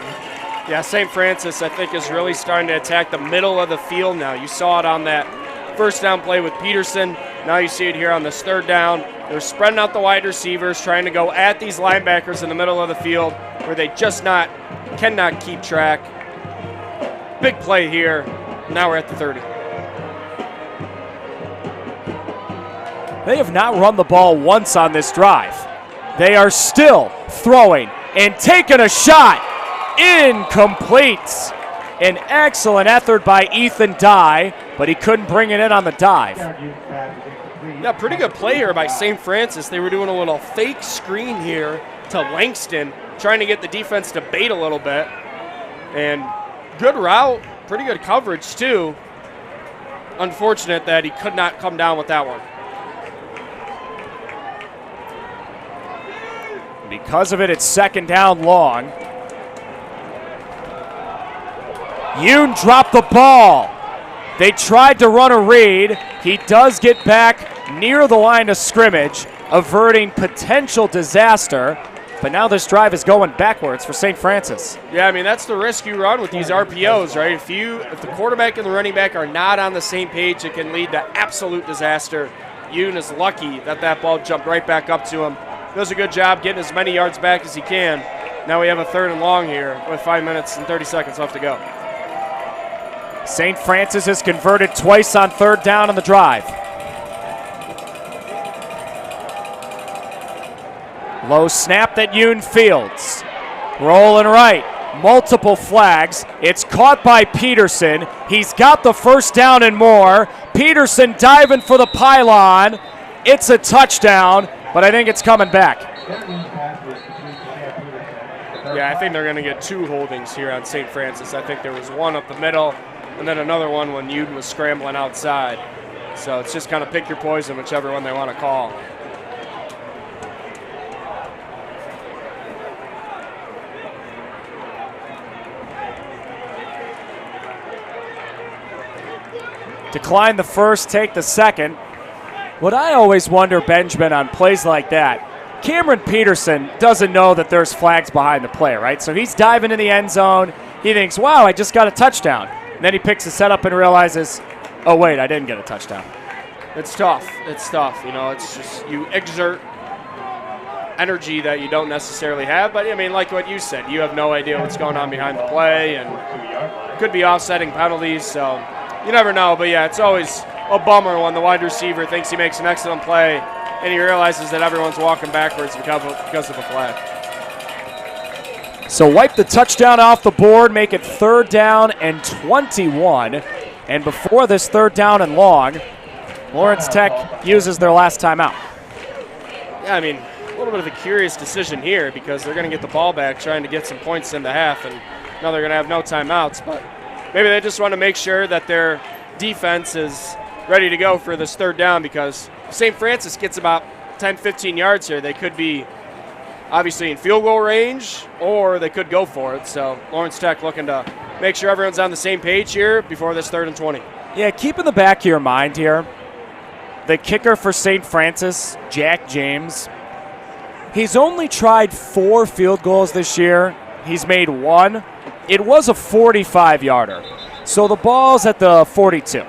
Yeah, St. Francis, I think, is really starting to attack the middle of the field now. You saw it on that first down play with Peterson. Now you see it here on this 3rd down. They're spreading out the wide receivers, trying to go at these linebackers in the middle of the field where they just cannot keep track. Big play here. Now we're at the 30. They have not run the ball once on this drive. They are still throwing and taking a shot. Incomplete. An excellent effort by Ethan Dye, but he couldn't bring it in on the dive. Yeah, pretty good play here by St. Francis. They were doing a little fake screen here to Langston, trying to get the defense to bait a little bit. And good route, pretty good coverage too. Unfortunate that he could not come down with that one. Because of it, it's 2nd down long. Yoon dropped the ball. They tried to run a read. He does get back near the line of scrimmage, averting potential disaster. But now this drive is going backwards for St. Francis. Yeah, I mean, that's the risk you run with these RPOs, right? If the quarterback and the running back are not on the same page, it can lead to absolute disaster. Yoon is lucky that that ball jumped right back up to him. Does a good job getting as many yards back as he can. Now we have a 3rd and long here with 5 minutes and 30 seconds left to go. St. Francis has converted twice on 3rd down on the drive. Low snap that Yoon fields. Rolling right. Multiple flags. It's caught by Peterson. He's got the 1st down and more. Peterson diving for the pylon. It's a touchdown, but I think it's coming back. Yeah, I think they're going to get 2 holdings here on St. Francis. I think there was one up the middle and then another one when Yoon was scrambling outside. So it's just kind of pick your poison, whichever one they want to call. Decline the first, take the second. What I always wonder, Benjamin, on plays like that, Cameron Peterson doesn't know that there's flags behind the play, right? So he's diving in the end zone. He thinks, wow, I just got a touchdown. And then he picks the setup and realizes, oh, wait, I didn't get a touchdown. It's tough. It's tough. You know, it's just you exert energy that you don't necessarily have. But, I mean, like what you said, you have no idea what's going on behind the play and could be offsetting penalties. So you never know. But, yeah, it's always a bummer when the wide receiver thinks he makes an excellent play and he realizes that everyone's walking backwards because of a flag. So wipe the touchdown off the board, make it 3rd down and 21. And before this 3rd down and long, Lawrence Tech uses their last timeout. Yeah, I mean, a little bit of a curious decision here because they're going to get the ball back trying to get some points in the half, and now they're going to have no timeouts. But maybe they just want to make sure that their defense is ready to go for this 3rd down because if St. Francis gets about 10, 15 yards here, they could be obviously in field goal range, or they could go for it. So Lawrence Tech looking to make sure everyone's on the same page here before this 3rd and 20. Yeah, keep in the back of your mind here, the kicker for St. Francis, Jack James, he's only tried 4 field goals this year. He's made 1. It was a 45-yarder. So the ball's at the 42. You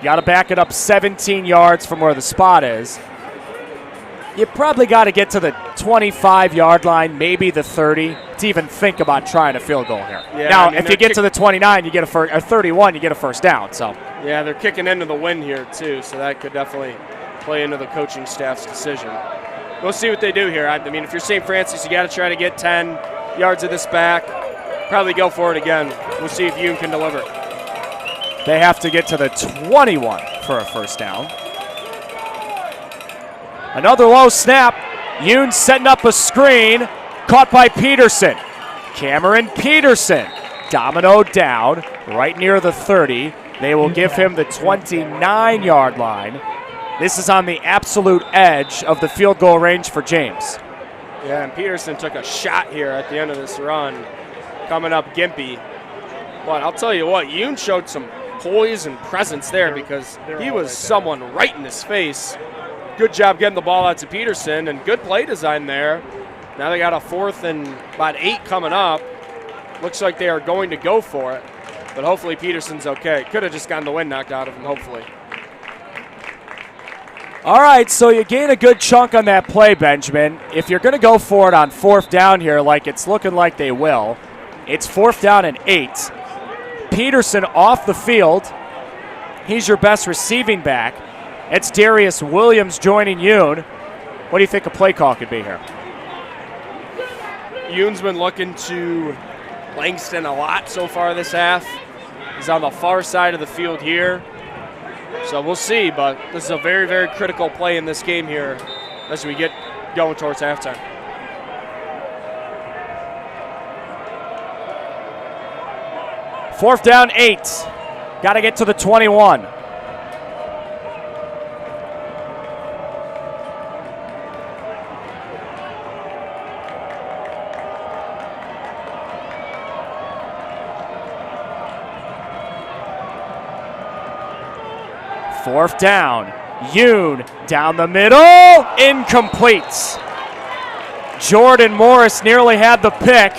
got to back it up 17 yards from where the spot is. You probably got to get to the 25-yard line, maybe the 30, to even think about trying a field goal here. Yeah, now, I mean, if you get to the 29, you get or 31, you get a 1st down. So yeah, they're kicking into the wind here too, so that could definitely play into the coaching staff's decision. We'll see what they do here. I mean, if you're St. Francis, you got to try to get 10 yards of this back. Probably go for it again. We'll see if Yoon can deliver. They have to get to the 21 for a first down. Another low snap. Yoon setting up a screen. Caught by Peterson. Cameron Peterson. Domino down right near the 30. They will give him the 29-yard line. This is on the absolute edge of the field goal range for James. Yeah, and Peterson took a shot here at the end of this run, coming up gimpy. But I'll tell you what, Yoon showed some poise and presence there because he was someone right in his face. Good job getting the ball out to Peterson, and good play design there. Now they got a 4th and about 8 coming up. Looks like they are going to go for it, but hopefully Peterson's okay. Could have just gotten the wind knocked out of him, hopefully. All right, so you gain a good chunk on that play, Benjamin. If you're going to go for it on 4th down here, like it's looking like they will, it's 4th down and 8. Peterson off the field. He's your best receiving back. It's Darius Williams joining Yoon. What do you think a play call could be here? Yoon's been looking to Langston a lot so far this half. He's on the far side of the field here. So we'll see, but this is a very, very critical play in this game here as we get going towards halftime. Fourth down, 8. Got to get to the 21. Fourth down. Yoon down the middle. Incomplete. Jordan Morris nearly had the pick.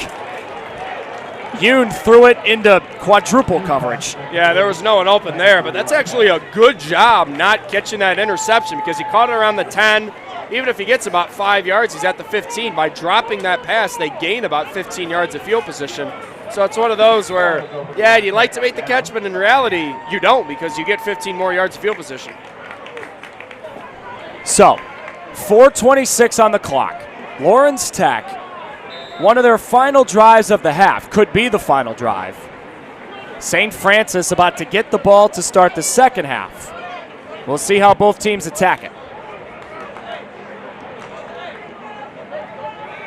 Yoon threw it into quadruple coverage. Yeah, there was no one open there, but that's actually a good job not catching that interception because he caught it around the 10. Even if he gets about 5 yards, he's at the 15. By dropping that pass, they gain about 15 yards of field position. So it's one of those where, yeah, you'd like to make the catch, but in reality, you don't because you get 15 more yards of field position. So, 4:26 on the clock. Lawrence Tech, one of their final drives of the half, could be the final drive. St. Francis about to get the ball to start the second half. We'll see how both teams attack it.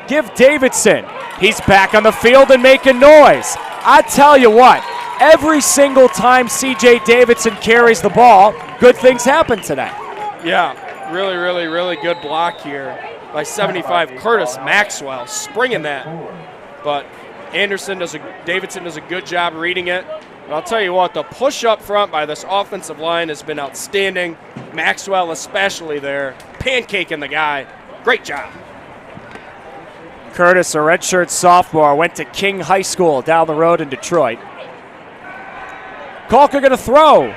Give Davidson. He's back on the field and making noise. I tell you what, every single time C.J. Davidson carries the ball, good things happen today. Yeah, really, really, really good block here by 75. Curtis Maxwell springing that. But Davidson does a good job reading it. And I'll tell you what, the push up front by this offensive line has been outstanding. Maxwell especially there, pancaking the guy. Great job. Curtis, a redshirt sophomore, went to King High School down the road in Detroit. Kalka going to throw.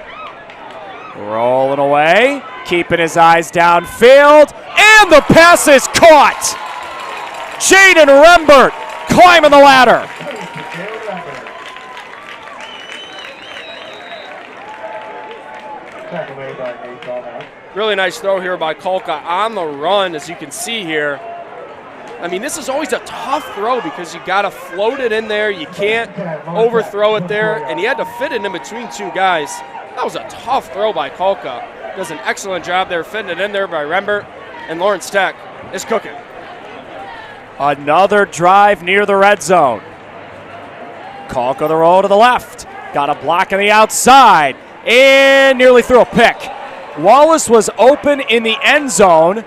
Rolling away, keeping his eyes downfield, and the pass is caught. Jaden Rembert climbing the ladder. Really nice throw here by Kalka on the run, as you can see here. I mean, this is always a tough throw because you got to float it in there. You can't overthrow it there, and he had to fit it in between two guys. That was a tough throw by Kalka. Does an excellent job there fitting it in there by Rembert, and Lawrence Tech is cooking. Another drive near the red zone. Kalka the roll to the left. Got a block on the outside, and nearly threw a pick. Wallace was open in the end zone,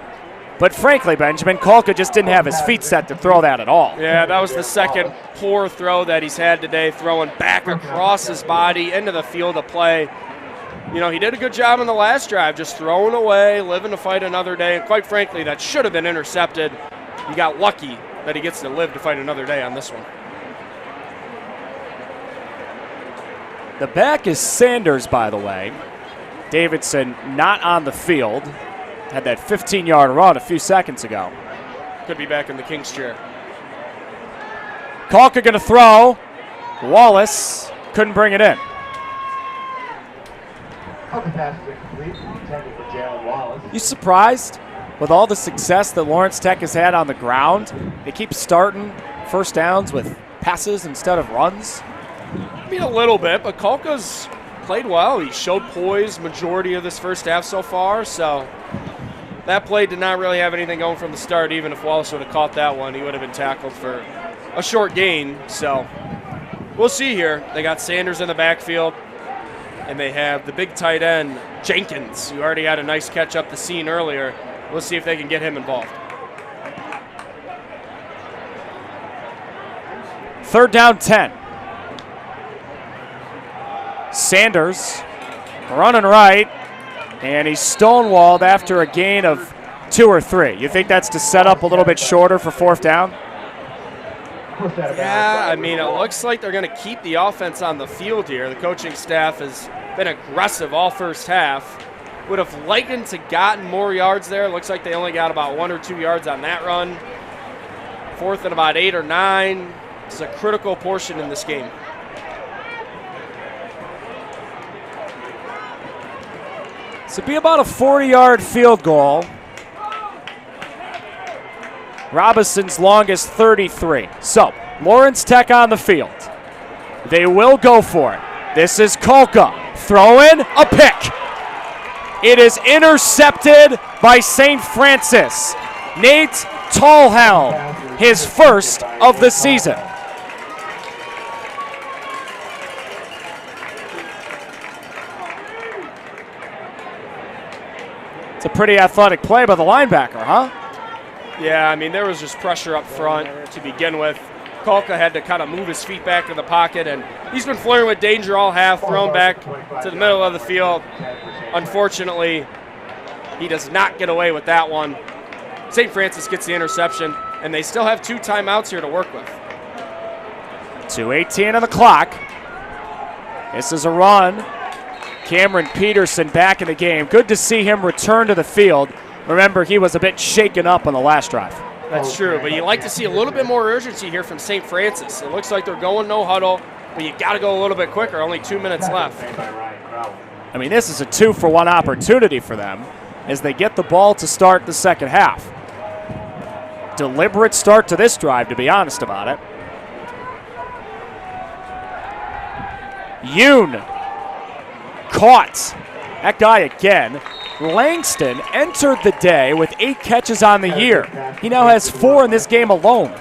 but frankly, Benjamin, Kalka just didn't have his feet set to throw that at all. Yeah, that was the second poor throw that he's had today, throwing back across his body into the field of play. You know, he did a good job on the last drive, just throwing away, living to fight another day. And quite frankly, that should have been intercepted. He got lucky that he gets to live to fight another day on this one. The back is Sanders, by the way. Davidson not on the field. Had that 15-yard run a few seconds ago. Could be back in the King's chair. Kalka going to throw. Wallace couldn't bring it in. You surprised with all the success that Lawrence Tech has had on the ground? They keep starting first downs with passes instead of runs. I mean, a little bit, but Kalka's played well. He showed poise majority of this first half so far, so that play did not really have anything going from the start. Even if Wallace would have caught that one, he would have been tackled for a short gain. So we'll see here. They got Sanders in the backfield, and they have the big tight end, Jenkins, who already had a nice catch up the seam earlier. We'll see if they can get him involved. 3rd down 10. Sanders running right, and he's stonewalled after a gain of 2 or 3. You think that's to set up a little bit shorter for 4th down? Yeah, I mean, it looks like they're going to keep the offense on the field here. The coaching staff has been aggressive all first half. Would have liked to gotten more yards there. Looks like they only got about 1 or 2 yards on that run. 4th and about 8 or 9. It's a critical portion in this game. So it'd be about a 40-yard field goal. Robinson's longest 33. So Lawrence Tech on the field. They will go for it. This is Kolka throwing a pick. It is intercepted by St. Francis. Nate Tallhelm, his first of the season. It's a pretty athletic play by the linebacker, huh? Yeah, I mean, there was just pressure up front to begin with. Kolka had to kind of move his feet back in the pocket, and he's been flirting with danger all half, thrown back to the middle of the field. Unfortunately, he does not get away with that one. St. Francis gets the interception, and they still have 2 timeouts here to work with. 2:18 on the clock. This is a run. Cameron Peterson back in the game. Good to see him return to the field. Remember, he was a bit shaken up on the last drive. That's true, but you like to see a little bit more urgency here from St. Francis. It looks like they're going no huddle, but you got to go a little bit quicker. Only 2 minutes left. I mean, this is a 2-for-1 opportunity for them as they get the ball to start the second half. Deliberate start to this drive, to be honest about it. Yoon caught. That guy again. Langston entered the day with 8 catches on the year. He now has 4 in this game alone.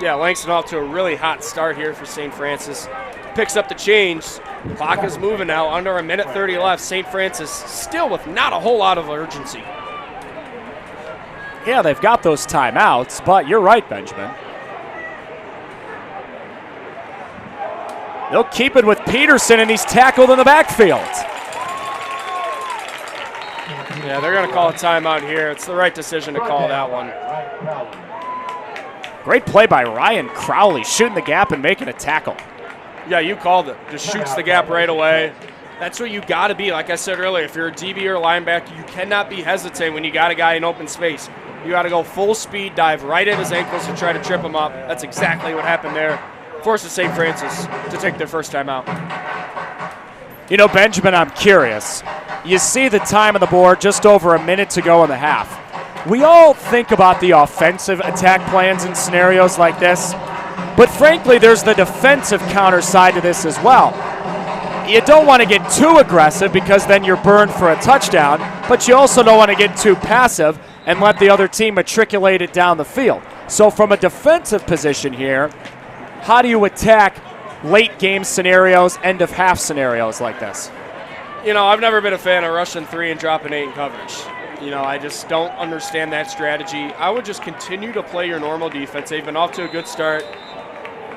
Yeah, Langston off to a really hot start here for St. Francis. Picks up the change. Clock is moving now. Under 1:30 left. St. Francis still with not a whole lot of urgency. Yeah, they've got those timeouts, but you're right, Benjamin. They'll keep it with Peterson, and he's tackled in the backfield. Yeah, they're going to call a timeout here. It's the right decision to call that one. Great play by Ryan Crowley, shooting the gap and making a tackle. Yeah, you called it. Just shoots the gap right away. That's what you got to be. Like I said earlier, if you're a DB or a linebacker, you cannot be hesitant when you got a guy in open space. You got to go full speed, dive right at his ankles to try to trip him up. That's exactly what happened there. Forces St. Francis to take their first time out. You know, Benjamin, I'm curious. You see the time on the board, just over a minute to go in the half. We all think about the offensive attack plans in scenarios like this, but frankly, there's the defensive counter side to this as well. You don't want to get too aggressive because then you're burned for a touchdown, but you also don't want to get too passive and let the other team matriculate it down the field. So from a defensive position here, how do you attack late game scenarios, end of half scenarios like this? You know, I've never been a fan of rushing 3 and dropping 8 in coverage. You know, I just don't understand that strategy. I would just continue to play your normal defense. They've been off to a good start.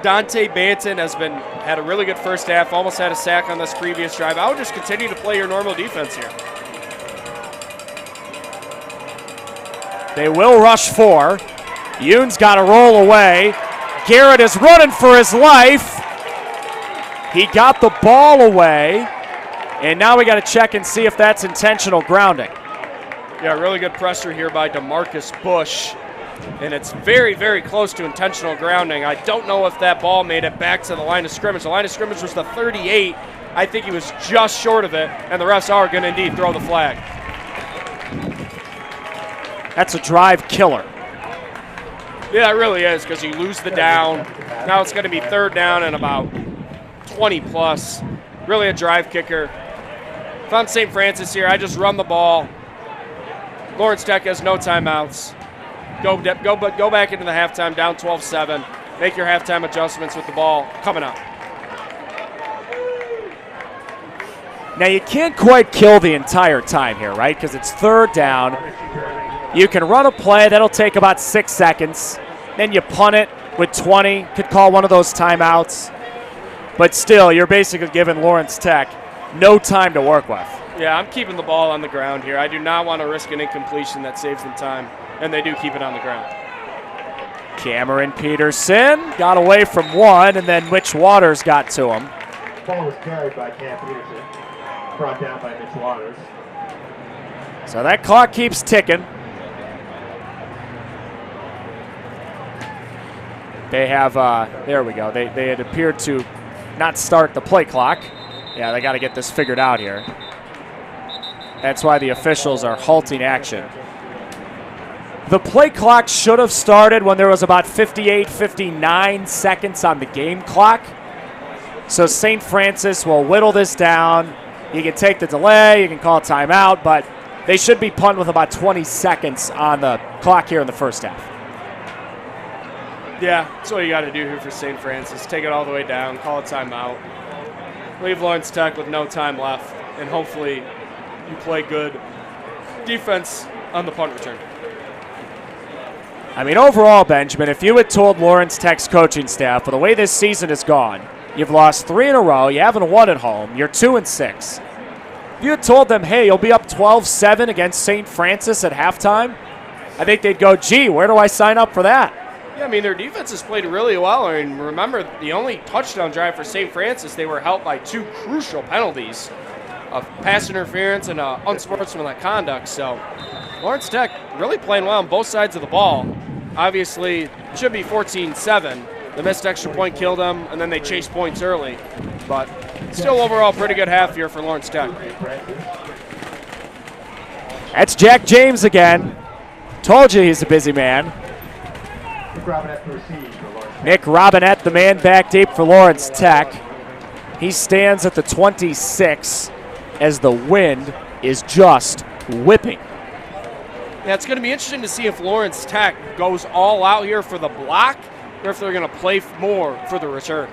Dante Banton has had a really good first half, almost had a sack on this previous drive. I would just continue to play your normal defense here. They will rush 4. Yoon's got to roll away. Garrett is running for his life. He got the ball away, and now we got to check and see if that's intentional grounding. Yeah, really good pressure here by DeMarcus Bush, and it's very, very close to intentional grounding. I don't know if that ball made it back to the line of scrimmage. The line of scrimmage was the 38. I think he was just short of it, and the refs are going to indeed throw the flag. That's a drive killer. Yeah, it really is, because you lose the down. Now it's going to be 3rd down and about 20 plus. Really a drive kicker. If I'm St. Francis here, I just run the ball. Lawrence Tech has no timeouts. Go back into the halftime down 12-7. Make your halftime adjustments with the ball coming up. Now, you can't quite kill the entire time here, right? Because it's third down. You can run a play. That'll take about 6 seconds. Then you punt it with 20. Could call one of those timeouts. But still, you're basically giving Lawrence Tech no time to work with. Yeah, I'm keeping the ball on the ground here. I do not want to risk an incompletion that saves them time, and they do keep it on the ground. Cameron Peterson got away from one, and then Mitch Waters got to him. Ball was carried by Cam Peterson, brought down by Mitch Waters. So that clock keeps ticking. They have, there we go. They had appeared to not start the play clock. Yeah, they got to get this figured out here. That's why the officials are halting action. The play clock should have started when there was about 58, 59 seconds on the game clock. So St. Francis will whittle this down. You can take the delay, you can call a timeout, but they should be punting with about 20 seconds on the clock here in the first half. Yeah, that's what you got to do here for St. Francis. Take it all the way down, call a timeout. Leave Lawrence Tech with no time left, and hopefully you play good defense on the punt return. I mean, overall, Benjamin, if you had told Lawrence Tech's coaching staff, for the way this season has gone, you've lost 3 in a row, you haven't won at home, you're 2-6. If you had told them, hey, you'll be up 12-7 against St. Francis at halftime, I think they'd go, gee, where do I sign up for that? Yeah, I mean, their defense has played really well. I mean, remember, the only touchdown drive for St. Francis, they were helped by 2 crucial penalties of pass interference and unsportsmanlike conduct. So Lawrence Tech really playing well on both sides of the ball. Obviously, it should be 14-7. The missed extra point killed them, and then they chased points early. But still overall pretty good half here for Lawrence Tech. That's Jack James again. Told you he's a busy man. Nick Robinette, the man back deep for Lawrence Tech. He stands at the 26 as the wind is just whipping. Yeah, it's going to be interesting to see if Lawrence Tech goes all out here for the block or if they're going to play more for the return.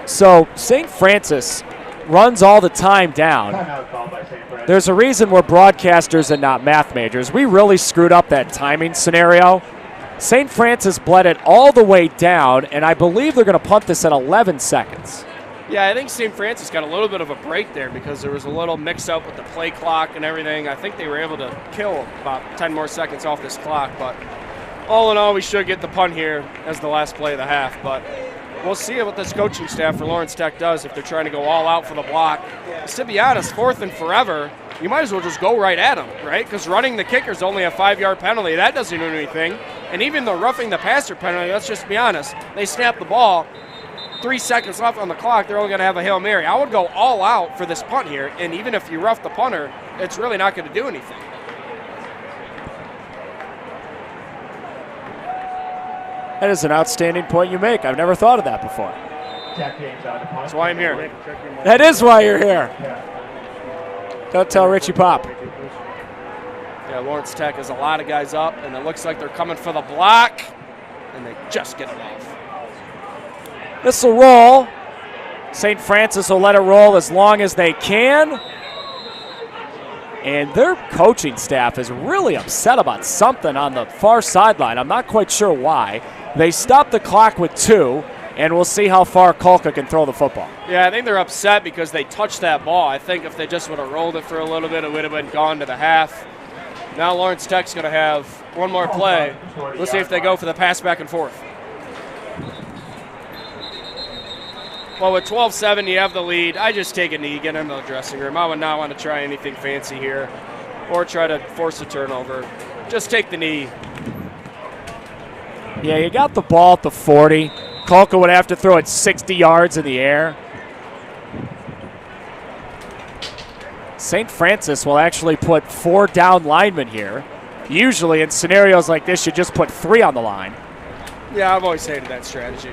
So St. Francis runs all the time down. There's a reason we're broadcasters and not math majors. We really screwed up that timing scenario. St. Francis bled it all the way down, and I believe they're going to punt this at 11 seconds. Yeah, I think St. Francis got a little bit of a break there because there was a little mix-up with the play clock and everything. I think they were able to kill about 10 more seconds off this clock, but all in all, we should get the punt here as the last play of the half. But we'll see what this coaching staff for Lawrence Tech does if they're trying to go all out for the block. Because to be honest, 4th and forever, you might as well just go right at them, right? Because running the kicker is only a 5-yard penalty. That doesn't do anything. And even the roughing the passer penalty, let's just be honest, they snap the ball, 3 seconds left on the clock, they're only going to have a Hail Mary. I would go all out for this punt here, and even if you rough the punter, it's really not going to do anything. That is an outstanding point you make. I've never thought of that before. That's why I'm here. That is why you're here. Don't tell Richie Pop. Yeah, Lawrence Tech has a lot of guys up, and it looks like they're coming for the block, and they just get it off. This will roll. St. Francis will let it roll as long as they can. And their coaching staff is really upset about something on the far sideline. I'm not quite sure why. They stopped the clock with 2, and we'll see how far Kolka can throw the football. Yeah, I think they're upset because they touched that ball. I think if they just would have rolled it for a little bit, it would have been gone to the half. Now Lawrence Tech's going to have one more play. Let's see if they go for the pass back and forth. Well, with 12-7, you have the lead. I just take a knee, get into the dressing room. I would not want to try anything fancy here or try to force a turnover. Just take the knee. Yeah, you got the ball at the 40. Kolka would have to throw it 60 yards in the air. St. Francis will actually put 4 down linemen here. Usually in scenarios like this, you just put 3 on the line. Yeah, I've always hated that strategy.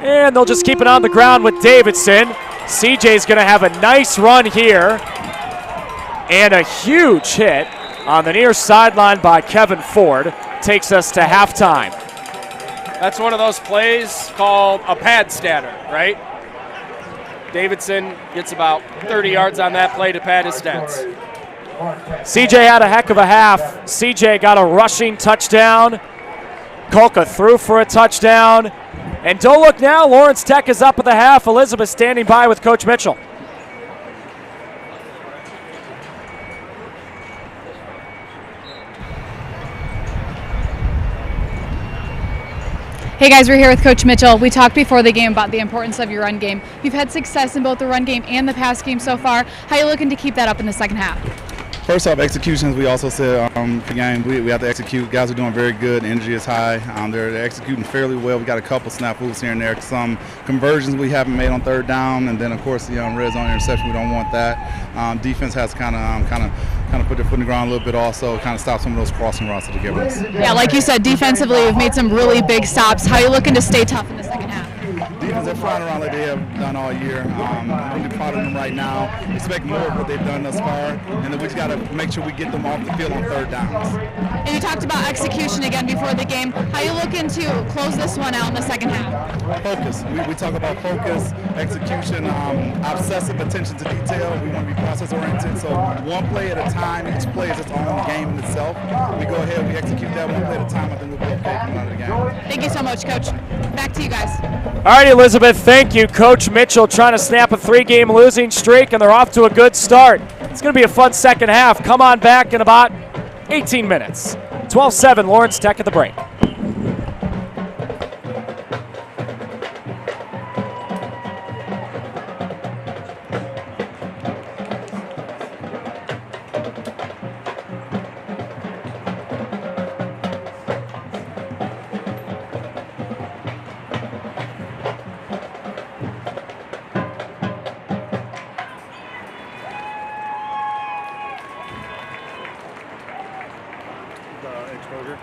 And they'll just keep it on the ground with Davidson. CJ's going to have a nice run here. And a huge hit on the near sideline by Kevin Ford. Takes us to halftime. That's one of those plays called a pad statter, right? Davidson gets about 30 yards on that play to pad his stats. CJ had a heck of a half. CJ got a rushing touchdown. Kolka threw for a touchdown. And don't look now, Lawrence Tech is up at the half. Elizabeth standing by with Coach Mitchell. Hey guys, we're here with Coach Mitchell. We talked before the game about the importance of your run game. You've had success in both the run game and the pass game so far. How are you looking to keep that up in the second half? First off, executions, we also said the game, we have to execute. Guys are doing very good. Energy is high. They're executing fairly well. We got a couple snafus here and there. Some conversions we haven't made on third down, and then of course the red zone interception. We don't want that. Defense has kind of put their foot in the ground a little bit. Also, kind of stop some of those crossing routes that they give us. Yeah, like you said, defensively, you've made some really big stops. How are you looking to stay tough in the second half? Defense, they're flying around like they have done all year. I'm really proud of them right now. Expect more of what they've done thus far, and then we just got to make sure we get them off the field on third downs. And you talked about execution again before the game. How are you looking to close this one out in the second half? Focus. We talk about focus, execution, obsessive attention to detail. We want to be process-oriented, so one play at a time. Each play is its own game in itself. We go ahead, we execute that one play at a time, I think we'll be okay coming out of the game. Thank you so much, Coach. Back to you guys. All right, Elizabeth, thank you. Coach Mitchell trying to snap a 3-game losing streak, and they're off to a good start. It's going to be a fun second half. Come on back in about 18 minutes. 12-7, Lawrence Tech at the break. Exposure.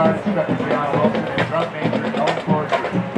guard, instructor Brianna Wilson, and drum major Owen Forrester.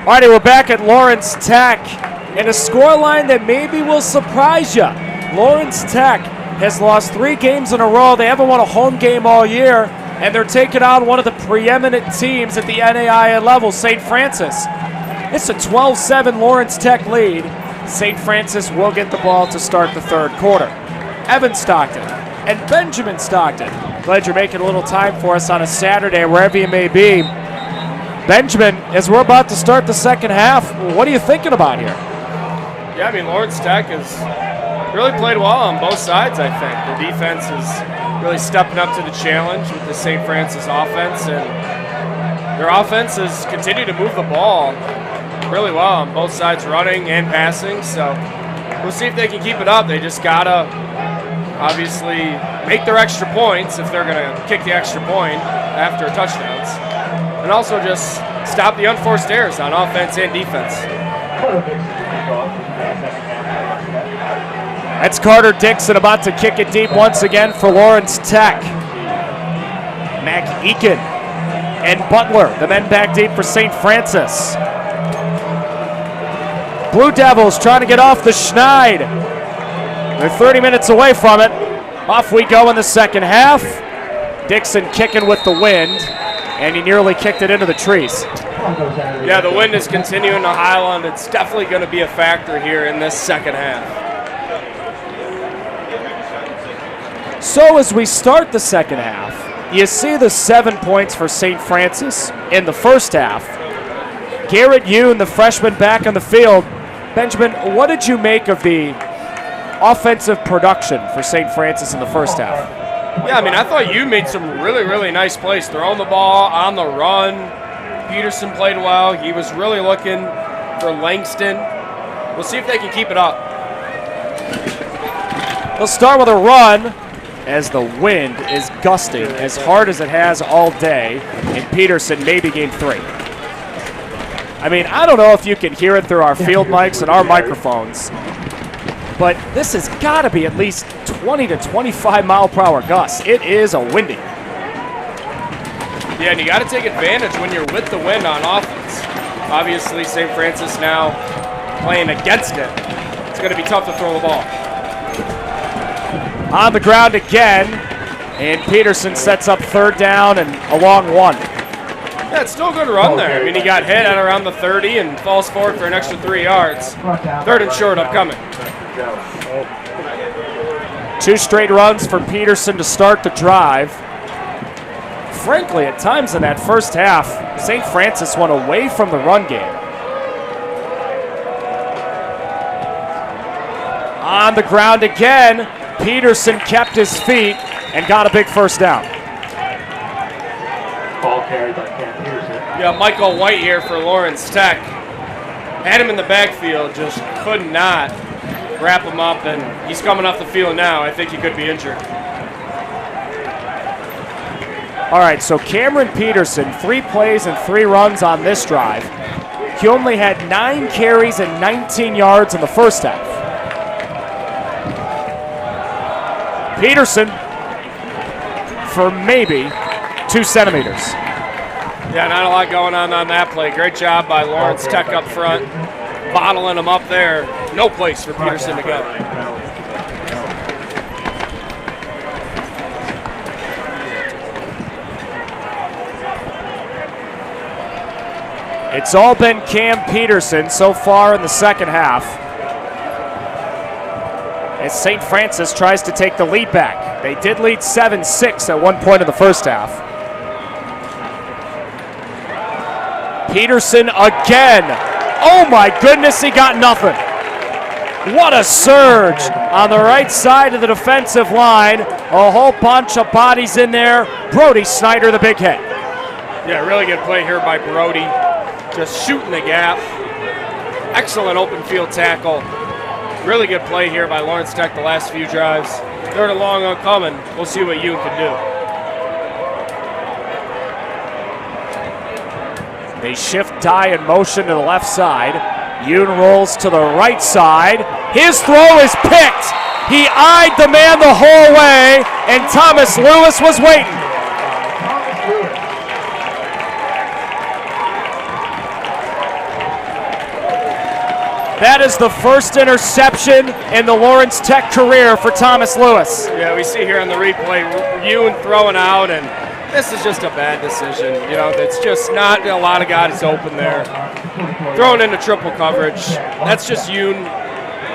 All righty, we're back at Lawrence Tech, and a scoreline that maybe will surprise you. Lawrence Tech has lost 3 games in a row. They haven't won a home game all year, and they're taking on one of the preeminent teams at the NAIA level, St. Francis. It's a 12-7 Lawrence Tech lead. St. Francis will get the ball to start the third quarter. Evan Stockton and Benjamin Stockton. Glad you're making a little time for us on a Saturday, wherever you may be. Benjamin, as we're about to start the second half, what are you thinking about here? Yeah, I mean, Lawrence Tech has really played well on both sides, I think. The defense is really stepping up to the challenge with the St. Francis offense, and their offense has continued to move the ball really well on both sides, running and passing. So we'll see if they can keep it up. They just got to obviously make their extra points if they're going to kick the extra point after touchdowns. And also just stop the unforced errors on offense and defense. That's Carter Dixon about to kick it deep once again for Lawrence Tech. Mac Eakin and Butler, the men back deep for St. Francis. Blue Devils trying to get off the schneid. They're 30 minutes away from it. Off we go in the second half. Dixon kicking with the wind, and he nearly kicked it into the trees. Yeah, the wind is continuing to Highland. It's definitely going to be a factor here in this second half. So as we start the second half, you see the 7 points for St. Francis in the first half. Garrett Yoon, the freshman, back on the field. Benjamin, what did you make of the offensive production for St. Francis in the first half? Yeah, I mean, I thought you made some really, really nice plays. Throwing the ball, on the run. Peterson played well. He was really looking for Langston. We'll see if they can keep it up. They'll start with a run as the wind is gusting as hard as it has all day, and Peterson maybe gained 3. I mean, I don't know if you can hear it through our field mics and our microphones, but this has got to be at least 20 to 25 mile per hour gusts. It is a windy. Yeah, and you got to take advantage when you're with the wind on offense. Obviously, St. Francis now playing against it. It's going to be tough to throw the ball. On the ground again, and Peterson sets up third down and a long one. Yeah, it's still a good run there. I mean, he got hit at around the 30 and falls forward for an extra 3 yards. Third and short upcoming. 2 straight runs for Peterson to start the drive. Frankly, at times in that first half, St. Francis went away from the run game. On the ground again, Peterson kept his feet and got a big first down. Ball carried by Cam Peterson. Yeah, Michael White here for Lawrence Tech. Had him in the backfield, just could not wrap him up, and he's coming off the field now. I think he could be injured. All right, so Cameron Peterson, 3 plays and 3 runs on this drive. He only had 9 carries and 19 yards in the first half. Peterson for maybe 2 centimeters. Yeah, not a lot going on that play. Great job by Lawrence Tech up front, bottling him up there. No place for Peterson to go. It's all been Cam Peterson so far in the second half, as St. Francis tries to take the lead back. They did lead 7-6 at one point in the first half. Peterson again. Oh my goodness, he got nothing. What a surge on the right side of the defensive line. A whole bunch of bodies in there. Brody Snyder, the big hit. Yeah, really good play here by Brody. Just shooting the gap. Excellent open field tackle. Really good play here by Lawrence Tech the last few drives. Third and long coming. We'll see what you can do. They shift Dye in motion to the left side. Yoon rolls to the right side. His throw is picked. He eyed the man the whole way, and Thomas Lewis was waiting. That is the first interception in the Lawrence Tech career for Thomas Lewis. Yeah, we see here on the replay, Yoon throwing out, and this is just a bad decision. You know, it's just not a lot of guys open there. Throwing into triple coverage. That's just Yoon.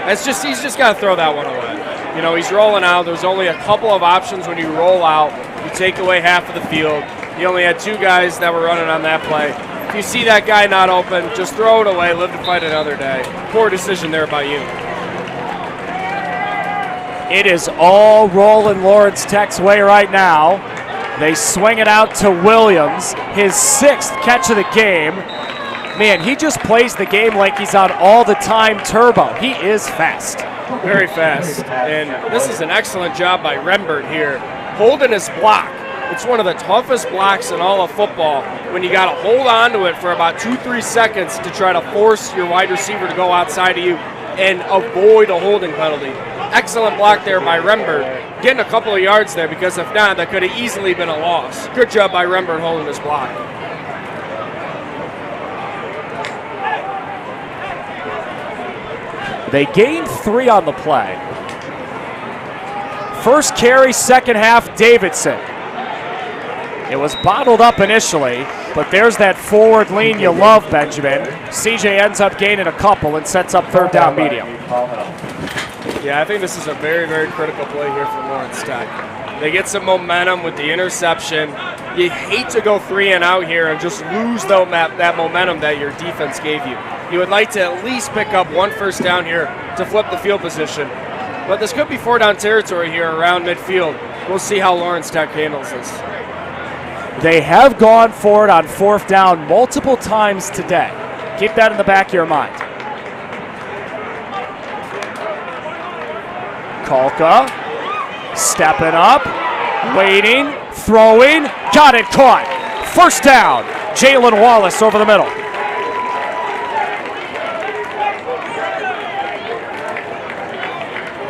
He's just got to throw that one away. You know, he's rolling out. There's only a couple of options when you roll out. You take away half of the field. He only had 2 guys that were running on that play. If you see that guy not open, just throw it away, live to fight another day. Poor decision there by you. It is all rolling Lawrence Tech's way right now. They swing it out to Williams, his 6th catch of the game. Man, he just plays the game like he's on all-the-time turbo. He is fast. Very fast. And this is an excellent job by Rembert here, holding his block. It's one of the toughest blocks in all of football when you got to hold on to it for about 2-3 seconds to try to force your wide receiver to go outside of you and avoid a holding penalty. Excellent block there by Rembert, getting a couple of yards there, because if not, that could have easily been a loss. Good job by Rembert holding his block. They gained 3 on the play. First carry, second half, Davidson. It was bottled up initially, but there's that forward lean you love, Benjamin. CJ ends up gaining a couple and sets up 3rd down medium. Yeah, I think this is a very, very critical play here for Lawrence Tech. They get some momentum with the interception. You hate to go 3 and out here and just lose that momentum that your defense gave you. You would like to at least pick up 1 first down here to flip the field position. But this could be 4 down territory here around midfield. We'll see how Lawrence Tech handles this. They have gone for it on 4th down multiple times today. Keep that in the back of your mind. Kolka stepping up, waiting, throwing, got it caught. First down, Jalen Wallace over the middle.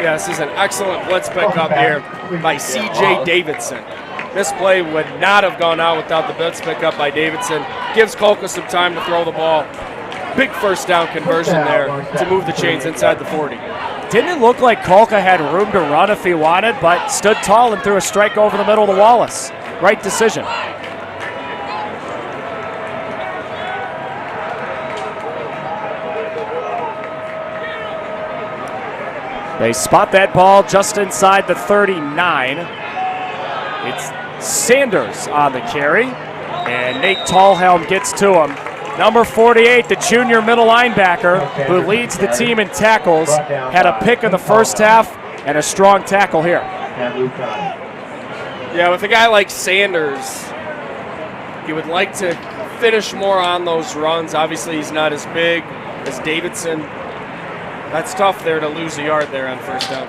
Yeah, this is an excellent blitz pickup here by C.J. Davidson. This play would not have gone out without the blitz pickup by Davidson. Gives Kolka some time to throw the ball. Big first down conversion there to move the chains inside the 40. Didn't it look like Kolka had room to run if he wanted, but stood tall and threw a strike over the middle to Wallace. Right decision. They spot that ball just inside the 39. It's Sanders on the carry, and Nate Tallhelm gets to him. Number 48, the junior middle linebacker who leads the team in tackles, had a pick in the first half and a strong tackle here. Yeah, with a guy like Sanders, you would like to finish more on those runs. Obviously, he's not as big as Davidson. That's tough there to lose a yard there on first down.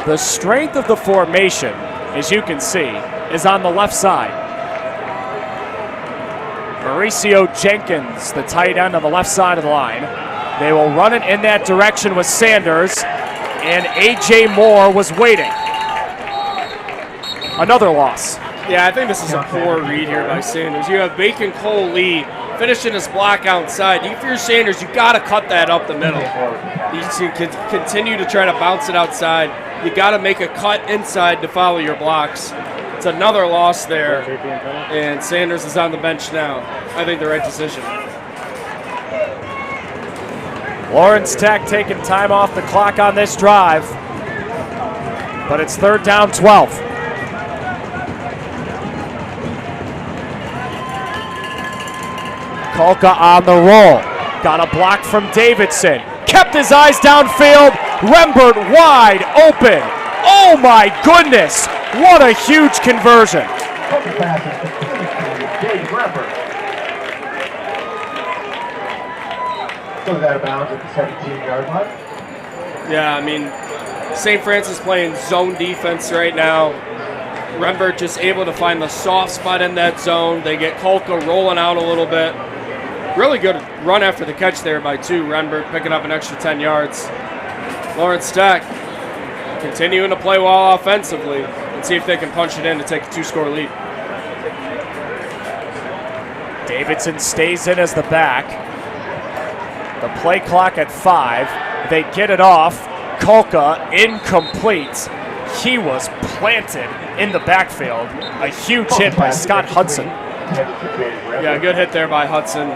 The strength of the formation, as you can see, is on the left side. Mauricio Jenkins, the tight end on the left side of the line. They will run it in that direction with Sanders, and A.J. Moore was waiting. Another loss. Yeah, I think this is a poor read here by Sanders. You have Bacon Cole Lee finishing his block outside. If you're Sanders, you got to cut that up the middle. You can continue to try to bounce it outside. You got to make a cut inside to follow your blocks. It's another loss there, and Sanders is on the bench now. I think the right decision. Lawrence Tech taking time off the clock on this drive, but it's 3rd down 12. Kolka on the roll. Got a block from Davidson. Kept his eyes downfield. Rembert wide open. Oh my goodness. What a huge conversion. Goes out of bounds at the 17-yard line. Yeah, I mean, St. Francis playing zone defense right now. Rembert just able to find the soft spot in that zone. They get Kolka rolling out a little bit. Really good run after the catch there by 2. Rembert picking up an extra 10 yards. Lawrence Tech continuing to play well offensively. Let's see if they can punch it in to take a 2-score lead. Davidson stays in as the back. The play clock at 5. They get it off. Kolka incomplete. He was planted in the backfield. A huge hit by Scott Hudson. Yeah, good hit there by Hudson.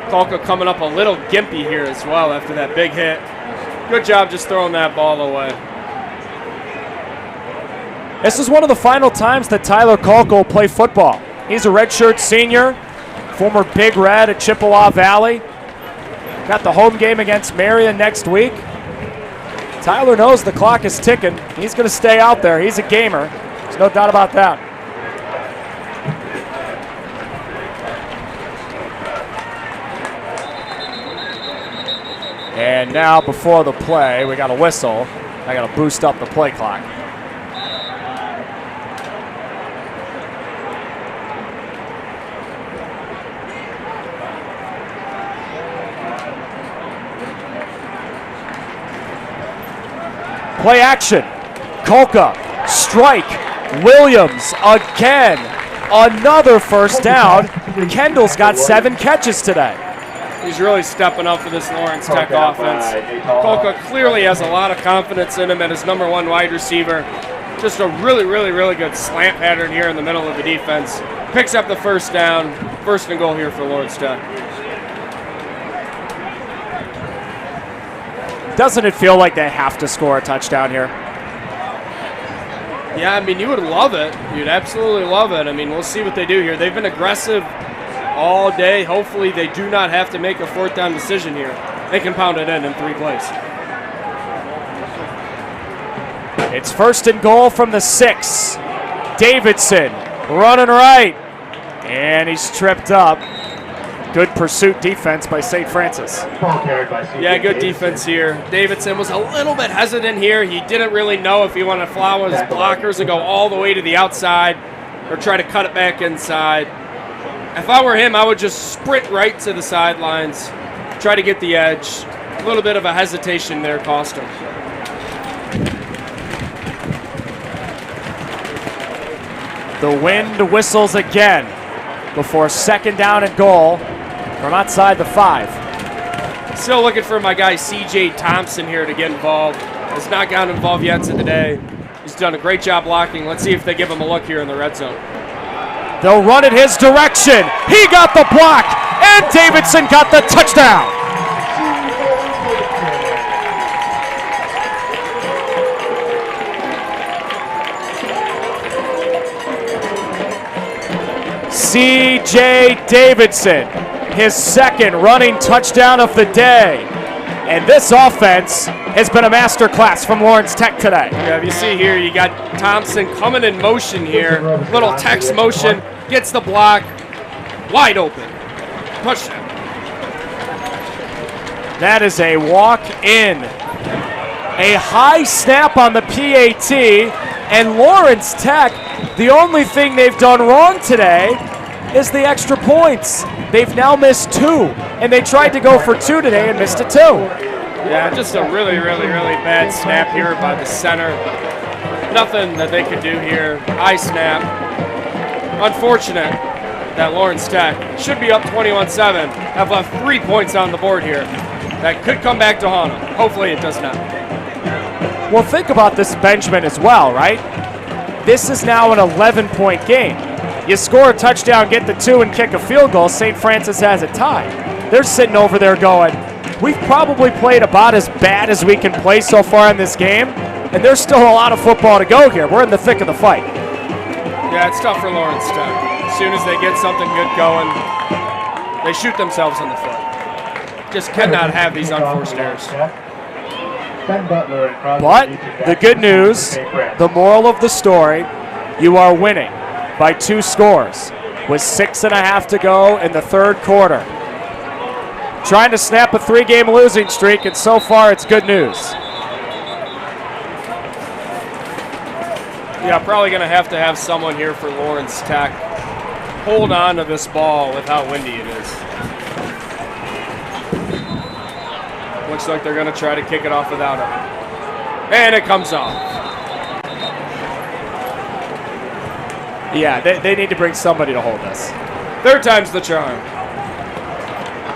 Kolka coming up a little gimpy here as well after that big hit. Good job just throwing that ball away. This is one of the final times that Tyler Kolka will play football. He's a redshirt senior, former Big Red at Chippewa Valley. Got the home game against Marion next week. Tyler knows the clock is ticking. He's going to stay out there. He's a gamer. There's no doubt about that. And now before the play, we got a whistle. I got to boost up the play clock. Play action. Kolka, strike. Williams again. Another first down. Kendall's got 7 catches today. He's really stepping up for this Lawrence Tech offense. Kolka clearly has a lot of confidence in him at his number 1 wide receiver. Just a really, really, really good slant pattern here in the middle of the defense. Picks up the first down. 1st and goal here for Lawrence Tech. Doesn't it feel like they have to score a touchdown here? Yeah, I mean, you would love it. You'd absolutely love it. I mean, we'll see what they do here. They've been aggressive all day. Hopefully they do not have to make a 4th down decision here. They can pound it in 3 plays. It's 1st and goal from the 6. Davidson running right. And he's tripped up. Good pursuit defense by St. Francis. Yeah, good defense here. Davidson was a little bit hesitant here. He didn't really know if he wanted to follow his blockers and go all the way to the outside or try to cut it back inside. If I were him, I would just sprint right to the sidelines, try to get the edge. A little bit of a hesitation there cost him. The wind whistles again before 2nd down and goal from outside the 5. Still looking for my guy C.J. Thompson here to get involved. Has not gotten involved yet today. He's done a great job blocking. Let's see if they give him a look here in the red zone. They'll run it his direction. He got the block, and Davidson got the touchdown. C.J. Davidson, his 2nd running touchdown of the day. And this offense has been a masterclass from Lawrence Tech today. Yeah, if you see here, you got Thompson coming in motion here. Little text motion, gets the block, wide open. Touchdown. That is a walk-in. A high snap on the PAT, and Lawrence Tech, the only thing they've done wrong today is the extra points. They've now missed 2, and they tried to go for 2 today and missed it 2. Yeah, just a really, really, really bad snap here by the center. Nothing that they could do here. High snap. Unfortunate that Lawrence Tech should be up 21-7. Have left 3 points on the board here. That could come back to haunt them. Hopefully it does not. Well, think about this Benjamin as well, right? This is now an 11-point game. You score a touchdown, get the 2, and kick a field goal, St. Francis has a tie. They're sitting over there going, we've probably played about as bad as we can play so far in this game, and there's still a lot of football to go here. We're in the thick of the fight. Yeah, it's tough for Lawrence Tech. As soon as they get something good going, they shoot themselves in the foot. Just cannot have these unforced errors. But the good news, the moral of the story, you are winning by 2 scores with 6.5 to go in the 3rd quarter. Trying to snap a 3-game losing streak, and so far it's good news. Yeah, probably going to have someone here for Lawrence Tech hold on to this ball with how windy it is. Looks like they're going to try to kick it off without it. And it comes off. Yeah, they need to bring somebody to hold this. Third time's the charm.